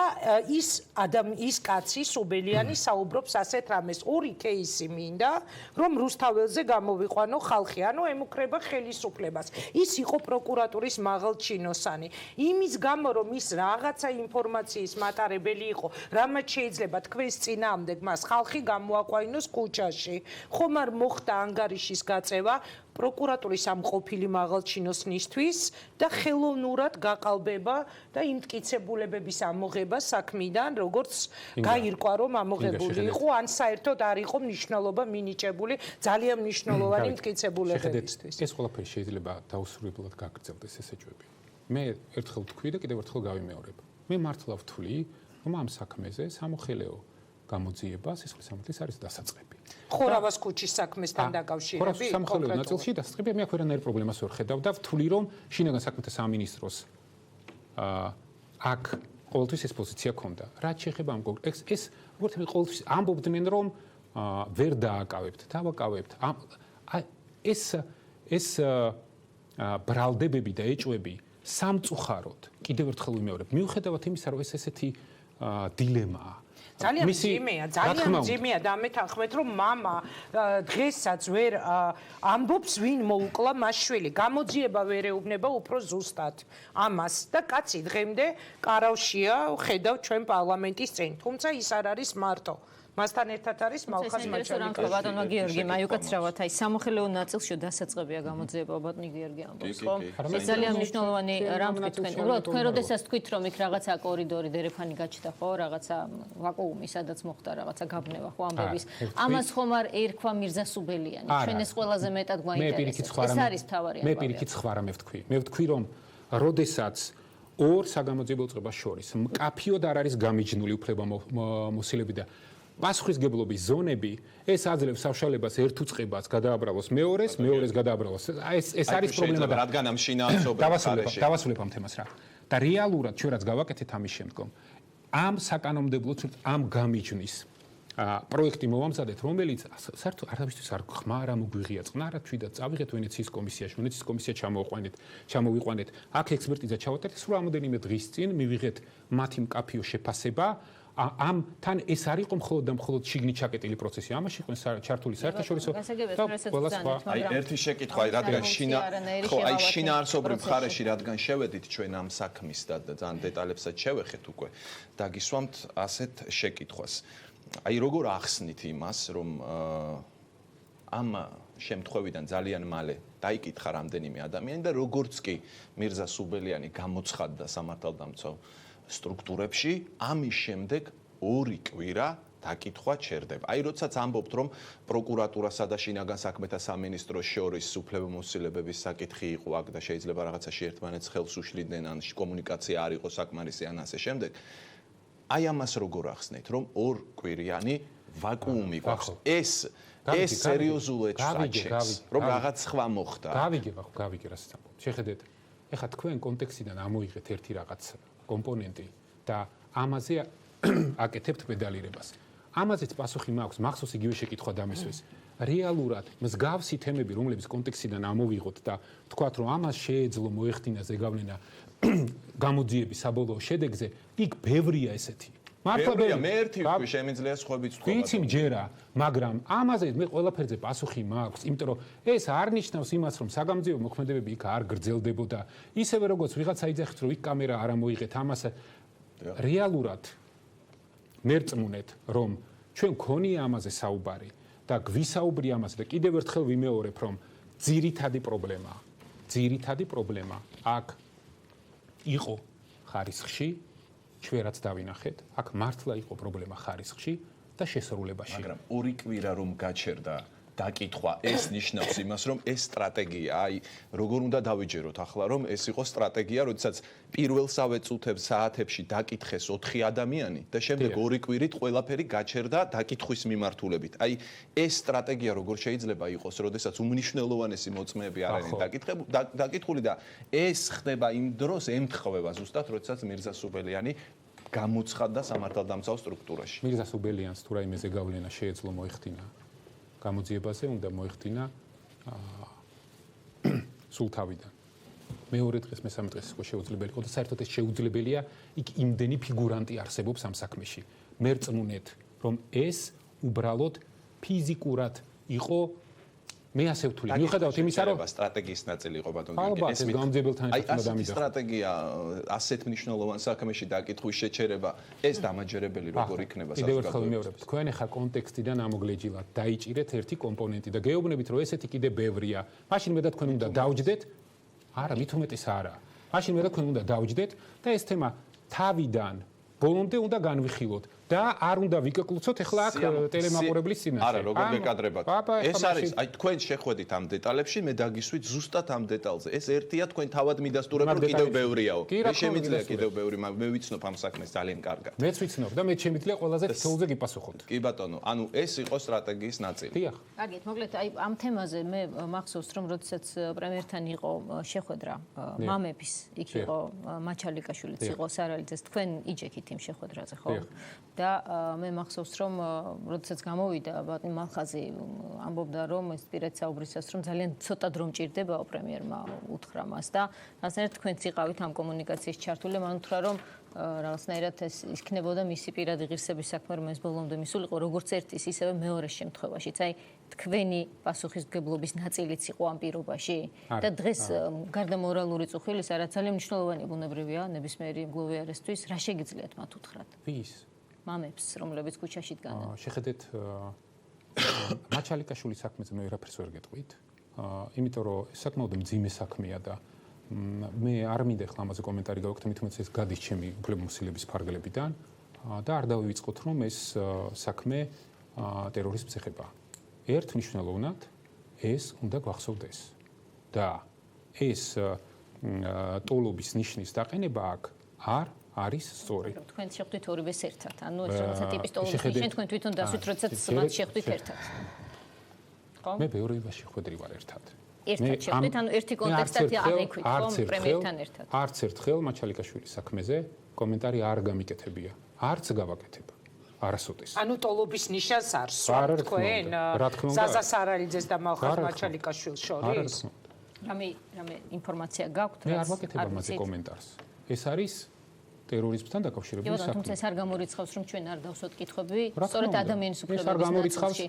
B: ის კაცი სუბელიანი საუბრობს ასეთ რამეს. ორი кейსი მინდა, რომ რუსთაველზე გამოვიყვანო ხალხი, ანუ ემუქრება ხელისუფლებას. ის იყო პროკურატურის მაღალჩინოსანი. იმის გამო, რომ ის რაღაცა ინფორმაციის მატარებელი იყო, რამაც შეიძლება თქვენს წინააღმდეგ მას ხალხი გამოაყვაინოს ქუჩაში. ხომ არ მოხდა ანგარიშის გაწევა პროკურატურის ამ ყოფილი მაღალჩინოსნისთვის და ხელოვნურად გაყალბება და იმ მტკიცებულებების ამოღება საქმიდან, როგორც გაირკვა, რომ ამოღებული იყო, ან საერთოდ არ იყო მნიშვნელობა მინიჭებული ძალიან მნიშვნელოვანი მტკიცებულებებისთვის.
F: ეს ყველაფერი შეიძლება დაუსრულებლად გაგრძელდეს ეს ეჭვები. მე ერთხელ ვთქვი და კიდევ ერთხელ გავიმეორებ. მე მართლა ვთვლი, რომ ამ საქმეზე სამოხელეო გამოძიება სისხლის სამართლის არის დასაწყები.
B: ხორავას ქუჩის საქმესთან დაკავშირებით.
F: ხორავას სამოხელეო ნაწილში დასაწყები მე აქ ვერანაირ პრობლემას ვერ ხედავ და ვთვლი, რომ შინაგან საქმეთა სამინისტროს აქ ყოველთვის ეს პოზიცია ქონდა. რაც შეეხება ამ ეს როგორც მე ყოველთვის ამბობდნენ, რომ ვერ დააკავებთ, დავაკავებთ. ეს ბრალდებები და ეჭვები სამწუხაროდ კიდევ ერთხელ ვიმეორებ. მიუხედავად იმისა, რომ ეს ესეთი დილემაა.
B: ძალიან ძიმეა და ამეთანხმეთ, რომ мама დღესაც ვერ ამბობს, ვინ მოუკლა მას შვილი. გამოძიება ვერ ეუბნება უფრო ზუსტად ამას და კაცი დღემდე კარავშია, ხედავ ჩვენ პარლამენტის წინ. თუმცა ის არ არის მარტო. მასთან ერთად არის მალხაზ მაჩალიკა.
E: ბატონო გიორგი, მაიუკაცრავად, აი სამოხელეო ნაწილში დასაწყებია გამოძიება ბატონი გიორგი ამბობს, ხო? ეს ძალიან მნიშვნელოვანი რამ თქვენ. უბრალოდ თქვენ როდესაც თქვით, რომ იქ რაღაცა კორიდორი დერეფანი გაჩნდა, ხო? რაღაცა ვაკუუმი, სადაც მოხდა რაღაცა გაბნევა, ხო, ამბების. ამას ხომ არ ერქვა მირზა სუბელიანი. ჩვენ ეს ყველაზე მეტად გვაინტერესებს. ეს არის თავარი ამბავი.
F: მე პირიქით სხვა რამე ვთქვი. მე ვთქვი, რომ როდესაც ორ საგამოძიებო წრებას შორის მკაფიოდ არ არის გამიჯნული უფლება მოსილები და პასუხისგებლობის ზონები, ეს აძლევს საშუალებას ერთ უწყებას გადააბრალოს მეორეს გადააბრალოს. ეს არის პრობლემა და
D: რადგან ამ შინაარსობრივ ხარეში
F: დავასრულებ ამ თემას რა. და რეალურად ჩვენ რაც გავაკეთეთ ამის შემდგომ, ამ საკანონმდებლო ამ გამიჯვნის პროექტი მოვამზადეთ, რომელიც საერთოდ არასდროს არ ხმა არ მოგვიღია წყნა, რა თვიდა წავიღეთ ვენეციის კომისიაში, ვენეციის კომისია ჩამოვიყვანეთ, აქ ექსპერტიზა ჩავატარეთ, სულ რამოდენიმე დღის წინ მივიღეთ მათი მკაფიო შეფასება. თან ეს არ იყო მხოლოდ და მხოლოდ შიგნით ჩაკეტილი პროცესი. ამაში იყო ჩართული საერთაშორისო და ყველა სხვა.
D: აი ერთი შეკითხვა, რადგან შინაარსობრივ მხარეში რადგან შევედით ჩვენ ამ საქმის და ძალიან დეტალებსაც შევეხეთ უკვე, დაგისვამთ ასეთ შეკითხვას. აი როგორ ახსნით იმას, რომ
G: ამ შემთხვევიდან ძალიან მალე დაიკითხა რამდენიმე ადამიანი და როგორც კი მირზა სუბელიანი გამოცხადდა სამართალდამცავ სტრუქტურებში, ამის შემდეგ 2 კვირა დაკითხვა ჩერდება. აი, როდესაც ამბობთ, რომ პროკურატურასა და შინაგან საქმეთა სამინისტროს შორის უფლებამოსილებების საკითხი იყო აქ და შეიძლება რაღაცაში ერთმანეთს ხელს უშლიდნენ, ან კომუნიკაცია არ იყო საკმარისი, ან ასე შემდეგ. აი, ამას როგორ ახსნით, რომ 2 კვირიანი ვაკუუმი გვაქვს. ეს სერიოზულად საჩენს, რომ რაღაც სხვა მოხდა.
F: გავიგე რასაც ამბობ. შეხედეთ, ეხლა თქვენ კონტექსტიდან ამოიღეთ ერთი რაღაც კომპონენტი და ამაზე აკეთებთ პედალირებას. ამაზეც პასუხი მაქვს, მახსოვს იგივე შეკითხვა დამისვეს. რეალურად მსგავსი თემები, რომლებიც კონტექსტიდან ამოვიღოთ და თქვათ, რომ ამას შეეძლო მოეხდინა ზეგავლენა გამოძიების საბოლოო შედეგზე, იქ ბევრია ესეთი. მართლა
G: მე ერთი ვთქვი, შემიძლია სხვაებიც თქვა.
F: ვიცი მჯერა, მაგრამ ამაზე მე ყველაფერზე პასუხი მაქვს, იმიტომ რომ ეს არ ნიშნავს იმას, რომ საგამოძიებო მოქმედებები იქ არ გრძელდებოდა. ისევე როგორც ვიღაცა იძახით, რომ იქ კამერა არ ამოიღეთ, ამას რეალურად მერწმუნეთ, რომ ჩვენ გქონია ამაზე საუბარი და გვისაუბრი ამაზე და კიდევ ერთხელ ვიმეორებ, რომ ძირითადი პრობლემა აქ იყო ხარისხში, ჩვენ რაც დავინახეთ, აქ მართლა იყო პრობლემა ხარისხში და შესრულებაში.
G: მაგრამ 2 კვირა რომ გაჩერდა დაკითხვა, ეს ნიშნავს იმას, რომ ეს სტრატეგია, აი, როგორ უნდა დავიჯეროთ ახლა, რომ ეს იყო სტრატეგია, როდესაც პირველსავე წუთებს საათებში დაკითხეს 4 ადამიანი და შემდეგ 2 კვირით ყველაფერი გაჩერდა დაკითხვის მიმართულებით. აი, ეს სტრატეგია როგორ შეიძლება იყოს, როდესაც უმნიშვნელოვანესი მოწმეები არ არიან დაკითხული და ეს ხდება იმ დროს, ემთხვევა ზუსტად, როდესაც მირზა სუბელიანი გამოცხადდა სამართალდამცავ სტრუქტურაში.
F: მირზა სუბელიანს თუ რაიმე ზეგავლენა შეეძლო მოეხდინა გამოძიებაზე, უნდა მოეხდინა სულ თავიდან. მეორე დღეს, მესამე დღეს იყო შეუძლებელი, და საერთოდ ეს შეუძლებელია, იქ იმდენი ფიგურანტი არსებობს ამ საქმეში. მერწმუნეთ, რომ ეს უბრალოდ ფიზიკურად იყო მე ასე ვთვლი. მიუხედავად იმისა, რომ
G: სტრატეგიის ნაწილი იყო ბატონ
F: გიორგი, ეს გამძებელთან ერთად უნდა დამიდახო.
G: სტრატეგია ასეთ მნიშვნელოვან საქმეში დაკითხვის შეჩერება, ეს დამაჯერებელი როგორ იქნება
F: კიდევ ერთხელ ვიმეორებ, თქვენ ახლა კონტექსტიდან ამოგლეჯილად დაიჭირეთ ერთი კომპონენტი და გეუბნებით, რომ ესეთი კიდე ბევრია. მაშინ მე და თქვენ უნდა დავჯდეთ. არა, მით უმეტეს არა. მაშინ მე და თქვენ უნდა დავჯდეთ და ეს თემა თავიდან ბოლომდე უნდა განვიხილოთ და არ უნდა ვიკეკლუცოთ ახლა აქ ტელემაყურებლის წინაშე.
G: არა, როგორ გეკადრებათ. ეს არის, აი თქვენ შეხვედით ამ დეტალებში, მე დაგისვით ზუსტად ამ დეტალზე. ეს ერთია თქვენ თავად მიდასტურებ, რომ კიდევ ბევრიაო. მე შემიძლია კიდევ ბევრი, მე ვიცნობ ამ საქმეს ძალიან კარგად.
F: მეც ვიცნობ და მე შემიძლია ყველაზე თითოეულზე გიპასუხოთ.
G: კი ბატონო, ანუ ეს იყო სტრატეგიის ნაწილი.
F: დიახ.
E: კარგით, მოკლედ აი ამ თემაზე მე მახსოვს, რომ როდესაც პრემიერთან იყო შეხვედრა მამების, იქ იყო მაჩალიკაშვილიც იყო სარალიძეს, თქვენ იჯექით იმ შეხვედრაზე, ხო? და მე მახსოვს, რომ როდესაც გამოვიდა ბატონი მალხაზი ამბობდა, რომ ეს პირად საუბრისას, რომ ძალიან ცოტა დრო მჭირდება პრემიერმა უთხრა მას და ასეთ თქვენც იყავით ამ კომუნიკაციის ჩართული, მან უთხრა, რომ რაღაცნაირად ეს იქნებოდა მისი პირადი ღირსების საქმე, რომ ეს ბოლომდე მისულიყო, როგორც ერთის, ისევე მეორეს შემთხვევაშიც. აი, თქვენი პასუხისმგებლობის ნაწილიც იყო ამ პირობაში და დღეს გარდა მორალური წუხილისა, რაც ძალიან მნიშვნელოვანი ბუნებრივია ნებისმიერი მგლოვიარესთვის, რა შეგიძლიათ მათ უთხრათ?
F: ვის?
E: მამებს, რომლებიც ქუჩაში დგანან.
F: შეხედეთ, მაჩალიკაშვილის საქმეზე მე ვერაფერს ვერ გეტყვით, იმიტომ რომ ეს საკმაოდ მძიმე საქმეა და მე არ მინდა ახლა ამაზე კომენტარი გავაკეთო, მით უმეტეს ეს გადის ჩემი უფლებამოსილების ფარგლებიდან და არ დავივიწყოთ, რომ ეს საქმე ტერორიზმს ეხება. ერთ მნიშვნელოვნად ეს უნდა გვახსოვდეს და ეს ტოლობის ნიშნის დაყენება აქ არ არის სწორი.
E: თქვენ შეხვდით ორივეს ერთად. ანუ ეს რაღაცა ტიპის ტოლობის ნიშნი თქვენ თვითონ დასვით, როდესაც მათ შეხვდით ერთად. ხო?
F: მე ბევრებაში ხვედრი ვარ ერთად.
E: ერთად შეხვდით, ანუ ერთი კონტექსტად აღიქვით, ხო, პრემიერთან ერთად.
F: არც ერთხელ მაჩალიკაშვილის საქმეზე კომენტარი არ გამიკეთებია. არც გავაკეთებ. არასოდეს.
B: ანუ ტოლობის ნიშანს არ სვამთ თქვენ ზაზა სარალიძეს და მალხაზ მაჩალიკაშვილს შორის?
E: რამე ინფორმაცია გაქვთ?
F: მე არ ვაკეთებ ამაზე კომენტარს. ეს არის ტერორიზმთან დაკავშირებული საქმე.
E: თუმცა ეს არ გამორიცხავს, რომ ჩვენ არ დავსვათ კითხვები, სწორედ ადამიანის უფლებების
F: ნაწილში.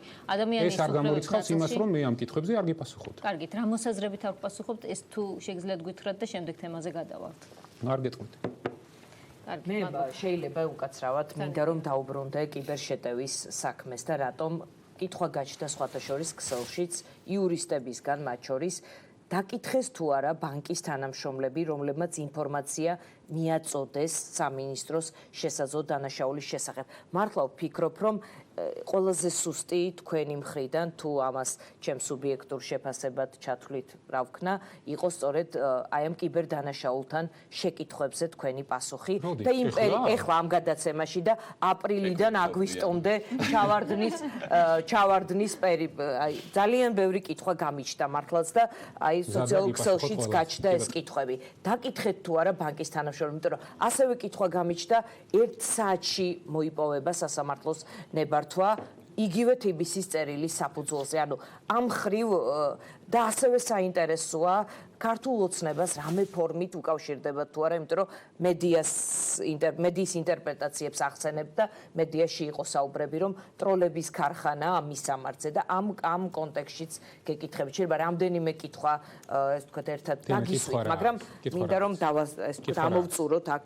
F: ეს არ გამორიცხავს იმას, რომ მე ამ კითხვებზე არ გიპასუხოთ.
E: კარგით, რა მოსაზრებით არ გპასუხობთ, ეს თუ შეგიძლიათ გითხრათ და შემდეგ თემაზე გადავალთ.
F: არ გეტყვით.
C: მე შეიძლება უკაცრავად მინდა რომ დაუბრუნდე კიბერშეტევის საქმეს და რატომ კითხვა გაჩნდა სხვათა შორის ქსელშიც იურისტებისგან, მათ შორის დაკითხეს თუ არა ბანკის თანამშრომლები, რომლებმაც ინფორმაცია მიაწოდეს სამინისტროს შესაძლო დანაშაულის შესახებ. მართლა ვფიქრობ, რომ ყველაზე სუსტი თქვენი მხრიდან თუ ამას ჩემ სუბიექტურ შეფასებად ჩათვლით, რა ვქნა, იყო სწორედ აი ამ კიბერდანაშაულთან შეკითხვებზე თქვენი პასუხი და ეხლა ამ გადაცემაში და აპრილიდან აგვისტომდე ჩავარდნის აი ძალიან ბევრი კითხვა გამიჩნდა მართლაც და აი სოციალურ ქსელშიც გაჩნდა ეს კითხვები. დაკითხეთ თუ არა ბანკის თანამშრომლები, იმიტომ რომ ასევე კითხვა გამიჩნდა 1 საათში მოიპოვება სასამართლოს ნებართვა იგივე თბილისის წერილის საფუძველზე. ანუ ამ ხრივ და ასევე საინტერესოა ქართულ ოცნებას რამე ფორმით უკავშირდება თუ არა, იმიტომ რომ მედიის ინტერპრეტაციებს ახსენებ და მედიაში იყო საუბრები, რომ ტროლების ქარხანა ამ მისამართზე და ამ კონტექსტშიც გეკითხებით. შეიძლება რამდენიმე კითხვა ეს თქვა ერთად დაგისვით, მაგრამ მინდა რომ დამოვწუროთ აქ.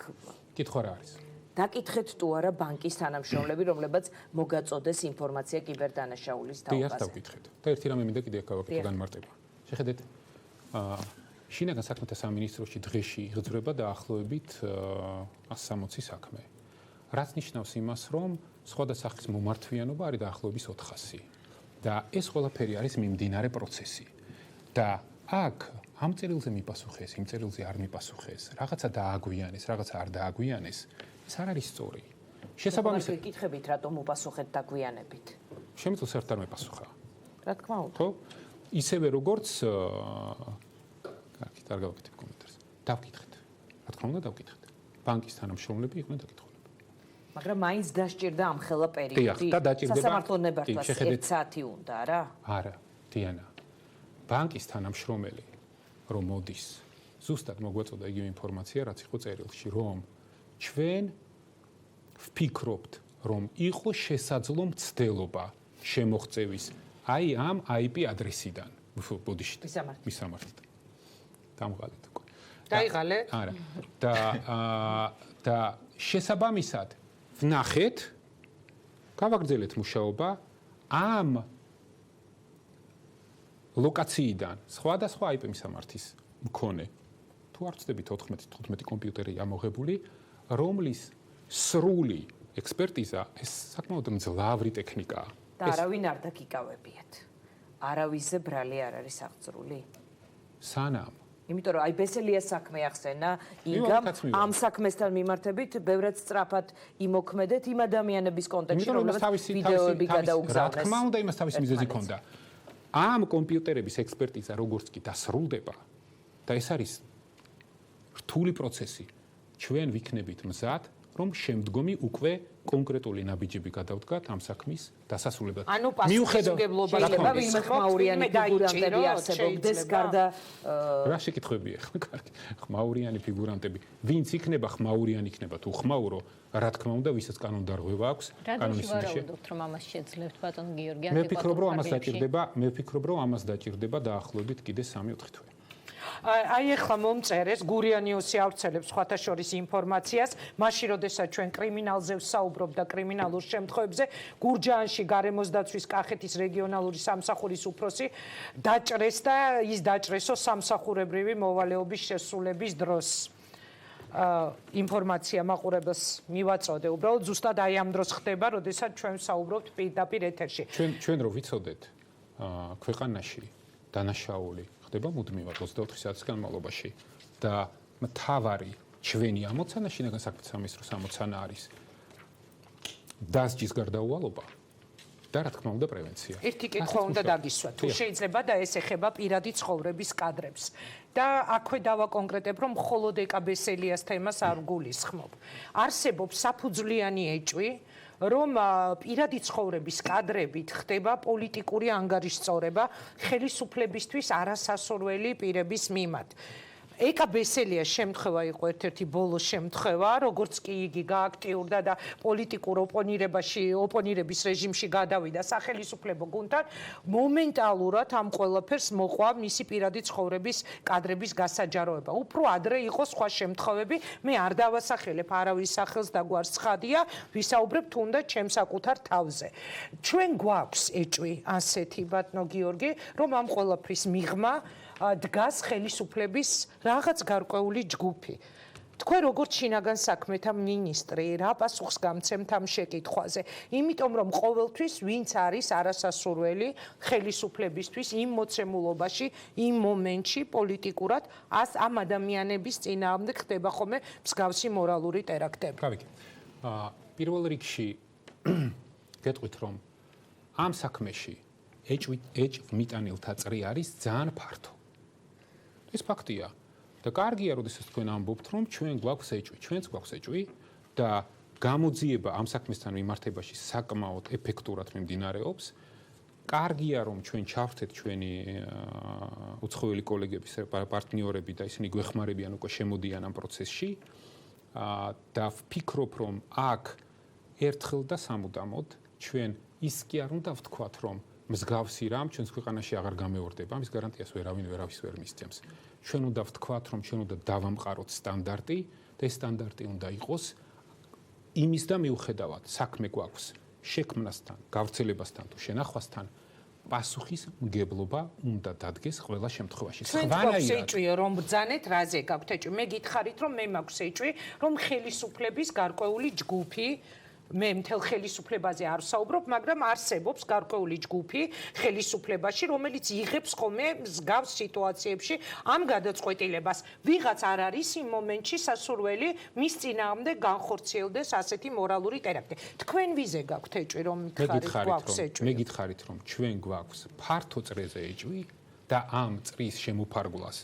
F: კითხვა რა არის?
C: დაკითხეთ თუ არა ბანკის თანამშრომლები, რომლებაც მოგაწოდეს ინფორმაცია კიბერდანაშაულის
F: დაუბაზე.
C: დიახ,
F: დავკითხეთ. და ერთი რამე მინდა კიდე გავაკეთო განმარტება. შეხედეთ, შინაგან საქმეთა სამინისტროში დღეში იღწვება დაახლოებით 160 საქმე. რაც ნიშნავს იმას, რომ სხვადასხვა სახის მომართვიანობა არის დაახლოებით 400. და ეს ყველაფერი არის მიმდინარე პროცესი. და აქ ამ წერილზე მიპასუხეს, იმ წერილზე არ მიპასუხეს, რაღაცა დააგვიანეს, რაღაცა არ დააგვიანეს. ეს არ არის სწორი. შესაბამისად,
C: გეკითხებით, რატომ უპასუხეთ დაგვიანებით?
F: შემიძლია საერთოდ არ მეპასუხა.
C: რა თქმა უნდა.
F: ხო? ისევე როგორც კარგი, არ გავაკეთებ კომენტარს. დავკითხეთ. რა თქმა უნდა, დავკითხეთ. ბანკის თანამშრომლები იყვნენ დაკითხულები.
C: მაგრამ მაინც დასჭირდა ამ ხელა პერიოდი.
F: დიახ, და დაჭირდება.
C: სასამართლო ნებართვას 1 საათი უნდა, რა?
F: არა, დიანა. ბანკის თანამშრომელი რომ მოდის, ზუსტად მოგვაწოდა იგივე ინფორმაცია, რაც იყო წერილში, რომ ჩვენ ვფიქრობთ, რომ იყო შესაძლო მცდელობა შემოღწევის აი ამ IP ადრესიდან. ბოდიშით. მისამართით. დამღალეთ უკვე.
B: დაიღალეთ?
F: არა. და შესაბამისად ვნახეთ, გავაგრძელეთ მუშაობა ამ ლოკაციიდან სხვადასხვა IP მისამართის მქონე. თუ არ ვწდებით 14-15 კომპიუტერი ამოღებული, რომლის სრული ექსპერტიზა ეს საკმაოდ მძლავრი ტექნიკაა.
C: და არავინ არ დაგიკავებიათ. არავისზე ბრალი არ არის აღწრული.
F: სანამ.
C: იმიტომ რომ აი ბესელიას საქმე ახსენა, იგამ ამ საქმესთან მიმართებით ბევრად სწრაფად იმოქმედეთ იმ ადამიანების კონტექსტში, რომლებიც ვიდეოები გადაუგზავნეს.
F: რა თქმა უნდა, იმას თავისი მიზეზი ჰქონდა. ამ კომპიუტერების ექსპერტიზა როგორც კი დასრულდება და ეს არის რთული პროცესი, ჩვენ ვიქნებით მზად, რომ შემდგომი უკვე კონკრეტული ნაბიჯები გადავდგათ ამ საქმის დასასრულებლად.
C: ანუ პასუხისმგებლობა შეიძლება ვინმე ხმაურიანი ფიგურანტები არსებობდეს გარდა
F: რა შეკითხვებია ხო კარგი ხმაურიანი ფიგურანტები ვინც იქნება ხმაურიანი იქნება თუ ხმაურო რა თქმა უნდა ვისაც კანონდარღვევა აქვს
E: კანონის მიხედვით ვარაუდობთ რომ ამას შეძლებთ ბატონ გიორგი
F: მე ვფიქრობ რომ ამას დაჭირდება დაახლოებით კიდე 3-4 თვე
B: აი ახლა მომწერეს გურიანიუსი ავრცელებს სხვათა შორის ინფორმაციას, მაშინ როდესაც ჩვენ კრიმინალზე ვსაუბრობ და კრიმინალურ შემთხვევებზე, გურჯაანში გარემოს დაცვის კახეთის რეგიონალური სამსახურის უფროსი დაჭრეს და ის დაჭრესო სამსახურებრივი მოვალეობის შესრულების დროს. ინფორმაცია მაყურებელს მივაწოდე, უბრალოდ ზუსტად აი ამ დროს ხდება, როდესაც ჩვენ ვსაუბრობთ პირდაპირ ეთერში.
F: ჩვენ რო ვიცოდეთ ქვეყანაში დანაშაული ხდება მუდმივად 24 საათის განმავლობაში და მთავარი ჩვენი ამოცანა შინაგან საქმეთა სამინისტროს ამოცანა არის დასჯის გარდაუვალობა და რა თქმა უნდა პრევენცია.
B: ერთი კითხვა უნდა დაგისვა, თუ შეიძლება და ეს ეხება პირადი ცხოვრების კადრებს. და აქვე დავაკონკრეტებ, რომ მხოლოდ ეკაბესელიას თემას არ გულისხმობ. არსებობს საფუძვლიანი ეჭვი, რომ პირადი ცხოვრების კადრებით ხდება პოლიტიკური ანგარიშწორება ხელისუფლებისთვის არასასურველი პირების მიმართ. ეკა ბესელიას შემთხვევა იყო ერთ-ერთი ბოლო შემთხვევა, როგორც კი იგი გააქტიურდა და პოლიტიკურ ოპონირების რეჟიმში გადავიდა სახელისუფლებო გუნდთან, მომენტალურად ამ ყველაფერს მოყვა მისი პირადი ცხოვრების კადრების გასაჯაროება. უფრო ადრე იყო სხვა შემთხვევები, მე არ დავასახელებ არავის სახელს და გვარს ცხადია, ვისაუბრებ თუნდაც ჩემს საკუთარ თავზე. ჩვენ გვაქვს ეჭვი ასეთი ბატონო გიორგი, რომ ამ ყველაფრის მიღმა დგას ხელისუფლების რაღაც გარკვეული ჯგუფი. თქვენ როგორც შინაგან საქმეთა მინისტრი, რა პასუხს გამცემთ ამ შეკითხვაზე? იმიტომ რომ ყოველთვის ვინც არის არასასურველი ხელისუფლებისთვის იმ მოცემულობაში, იმ მომენტში პოლიტიკურად ამ ადამიანების წინააღმდეგ ხდება ხოლმე მსგავსი მორალური ტერაქტები.
F: გავიგე. პირველ რიგში გეტყვით რომ ამ საქმეში ეჭვმიტანილთა წრი არის ძალიან ფართო. ეს ფაქტია. და კარგია, როდესაც თქვენ ამბობთ, რომ ჩვენ გვაქვს ეჭვი, ჩვენც გვაქვს ეჭვი და გამოძიება ამ საქმესთან მიმართებაში საკმაოდ ეფექტურად მიმდინარეობს. კარგია, რომ ჩვენ ჩავთეთ ჩვენი უცხოელი კოლეგების პარტნიორები და ისინი გვეხმარებიან უკვე შემოდიან ამ პროცესში. და ვფიქრობ, რომ აქ ერთხელ და სამუდამოდ ჩვენ ის კი არ უნდა ვთქვათ, რომ მსგავსი რამ ჩვენს ქვეყანაში აღარ გამეორდება, ამის გარანტიას ვერავის ვერ მისცემს. ჩვენ უნდა ვთქვათ, რომ ჩვენ უნდა დავამყაროთ სტანდარტი და ეს სტანდარტი უნდა იყოს იმის და მიუხედავად საქმე გვაქვს შექმნასთან, გავრცელებასთან თუ შენახვასთან პასუხის მგებლობა უნდა დადგეს ყველა შემთხვევაში.
B: სხვანაირად ეჭვიო რომ ბრძანეთ, რაზე გაქვთ ეჭვი? მე გითხარით, რომ მე მაქვს ეჭვი, რომ ხელისუფლების გარკვეული ჯგუფი მე მთელ ხელისუფლებაზე არ ვსაუბრობ, მაგრამ არსებობს გარკვეული ჯგუფი ხელისუფლებაში, რომელიც იღებს ხოლმე მსგავს სიტუაციებში ამ გადაწყვეტილებას. ვიღაც არ არის იმ მომენტში სასურველი მის წინააღმდეგ განხორციელდეს ასეთი მორალური ტერაქტი. თქვენ ვიზე გაქვთ ეჭვი, რომ გვაქვს ეჭვი?
F: მე გითხარით, რომ ჩვენ გვაქვს ფართო წრეზე ეჭვი და ამ წრის შემოფარგლას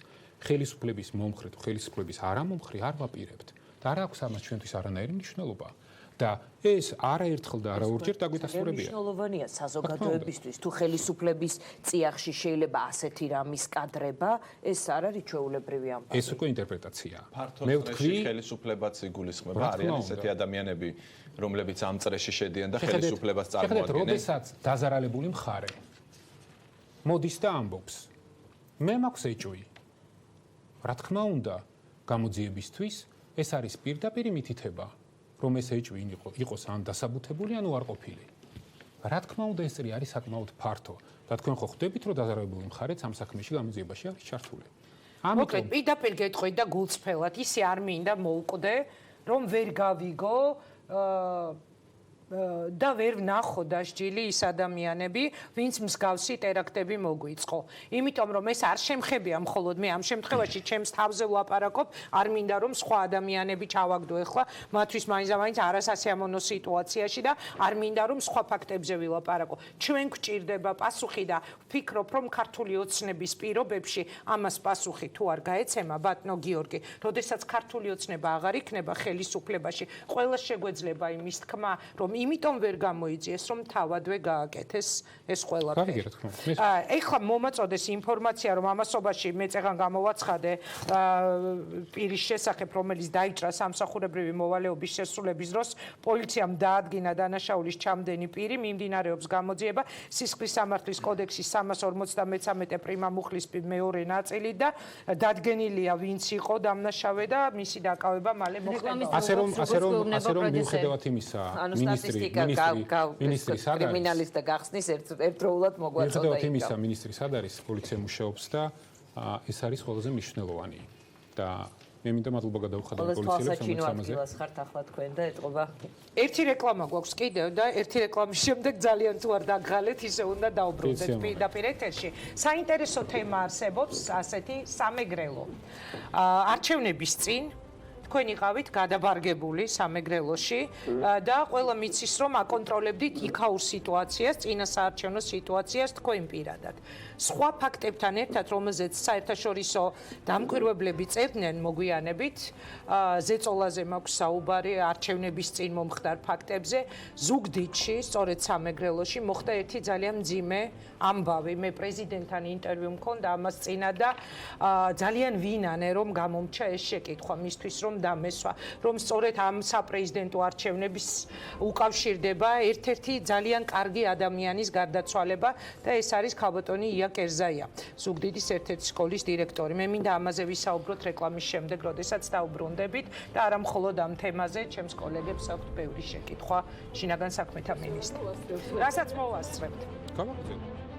F: ხელისუფლების მომხრე თუ ხელისუფლების არამომხრე არ ვაპირებთ და არ აქვს ამას ჩვენთვის არანაირი მნიშვნელობა. და ეს არაერთხელ და არაორჯერ დაგვიტასურებია.
C: მნიშვნელოვანია საზოგადოებისთვის თუ ხელისუფლების წიაღში შეიძლება ასეთი რამის კადრება, ეს არ არის ჩვეულებრივი ამბავი.
F: ეს უკვე ინტერპრეტაციაა.
G: მე ვთქვი, ხელისუფლებაც იგულისხმება, არიან ესეთი ადამიანები, რომლებიც ამ წრეში შედიან და ხელისუფლებას წარმოადგენენ.
F: როდესაც დაზარალებული მხარე მოდის და ამბობს, მე მაქვს ეჭვი. რა თქმა უნდა, გამოძიებისთვის ეს არის პირდაპირ მითითება. რომ ეს ეჭვი იყოს ან დასაბუთებული, ან უარყოფილი. რა თქმა უნდა, ეს წრი არის საკმაოდ ფართო. და თქვენ ხო ხვდებით, რომ დაზარალებული მხარეც ამ საქმეში გამოძიებაში არის ჩართული.
B: მოკლედ, პირდაპირ გეტყვით და გულწრფელად, ისე არ მინდა მოვკვდე, რომ ვერ გავიგო და ვერ ვნახო დასჯილი ის ადამიანები, ვინც მსგავსი ტერაქტები მოგვიწყო. იმიტომ რომ ეს არ შემხებია მხოლოდ მე ამ შემთხვევაში ჩემს თავზე ვლაპარაკობ, არ მინდა რომ სხვა ადამიანები ჩავაგდო ახლა მათთვის მაინც არასასიამოვნო სიტუაციაში და არ მინდა რომ სხვა ფაქტებზე ვილაპარაკო. ჩვენ გვჭირდება პასუხი და ვფიქრობ რომ ქართული ოცნების პირობებში ამას პასუხი თუ არ გაეცემა ბატონო გიორგი, როდესაც ქართული ოცნება აღარ იქნება ხელისუფლებაში, ყველა შეგვეძლება იმის თქმა, რომ იმიტომ ვერ გამოიწიეს, რომ თავადვე გააკეთეს ეს ყველაფერი. ეხლა მომაწოდეს ინფორმაცია, რომ ამასობაში მე წეგან გამოვაცხადე პირის შესახებ, რომელიც დაიჭრა სამსახურებრივი მოვალეობის შესრულების დროს, პოლიციამ დაადგინა დანაშაულის ჩამდენი პირი, მიმდინარეობს გამოძიება სისხლის სამართლის კოდექსის 353 პრიმა მუხლის მეორე ნაწილი და დადგენილია ვინც იყო დამნაშავე და მისი დაკავება მალე მოხდება.
F: ასე რომ მიუხედავად იმისა, მინისტრი
C: კრიმინალისტთა გახსნის ერთდროულად მოგვაწოდა.
F: მიუხედავად იმისა, მინისტრი სად არის, პოლიცია მუშაობს და ეს არის ყველაზე მნიშვნელოვანი. და მე მინდა მადლობა გადავხადო პოლიციელებს,
C: რომელთაც ამაზე ხართ ახლა თქვენ და ეტყობა.
B: ერთი რეკლამა გვაქვს კიდევ და ერთი რეკლამის შემდეგ ძალიან თუ არ დაგღალეთ, ისე უნდა დაუბრუნდეთ პირდაპირ ეთერში. საინტერესო თემა არსებობს ასეთი სამეგრელო. არჩევნების წინ თქვენ იყავით გადაბარგებული სამეგრელოში და ყველა მიცის რომ აკონტროლებდით იქაურ სიტუაციას, წინასაარჩევნო სიტუაციას თქვენ პირადად. სხვა ფაქტებთან ერთად, რომელზეც საერთაშორისო დამკვირვებლები წერდნენ მოგვიანებით, ზეწოლაზე მაქვს საუბარი არჩევნების წინ მომხდარ ფაქტებზე, ზუგდიდში, სწორედ სამეგრელოში მოხდა ერთი ძალიან მძიმე ამბავი. მე პრეზიდენტთან ინტერვიუ მქონდა ამას წინა და ძალიან ვინანე რომ გამომჩა ეს შეკითხვა მისთვის რომ დამესვა, რომ სწორედ ამ საპრეზიდენტო არჩევნების უკავშირდება ერთ-ერთი ძალიან კარგი ადამიანის გარდაცვალება და ეს არის ქალბატონი ია კერზაია, ზუგდიდის ერთ-ერთი სკოლის დირექტორი. მე მინდა ამაზე ვისაუბროთ რეკლამის შემდეგ, როდესაც დაუბრუნდებით და არა მხოლოდ ამ თემაზე, ჩემს კოლეგებს აქვთ ბევრი შეკითხვა შინაგან საქმეთა მინისტრს. რასაც მოვასწრებთ.
F: გამოგწევთ.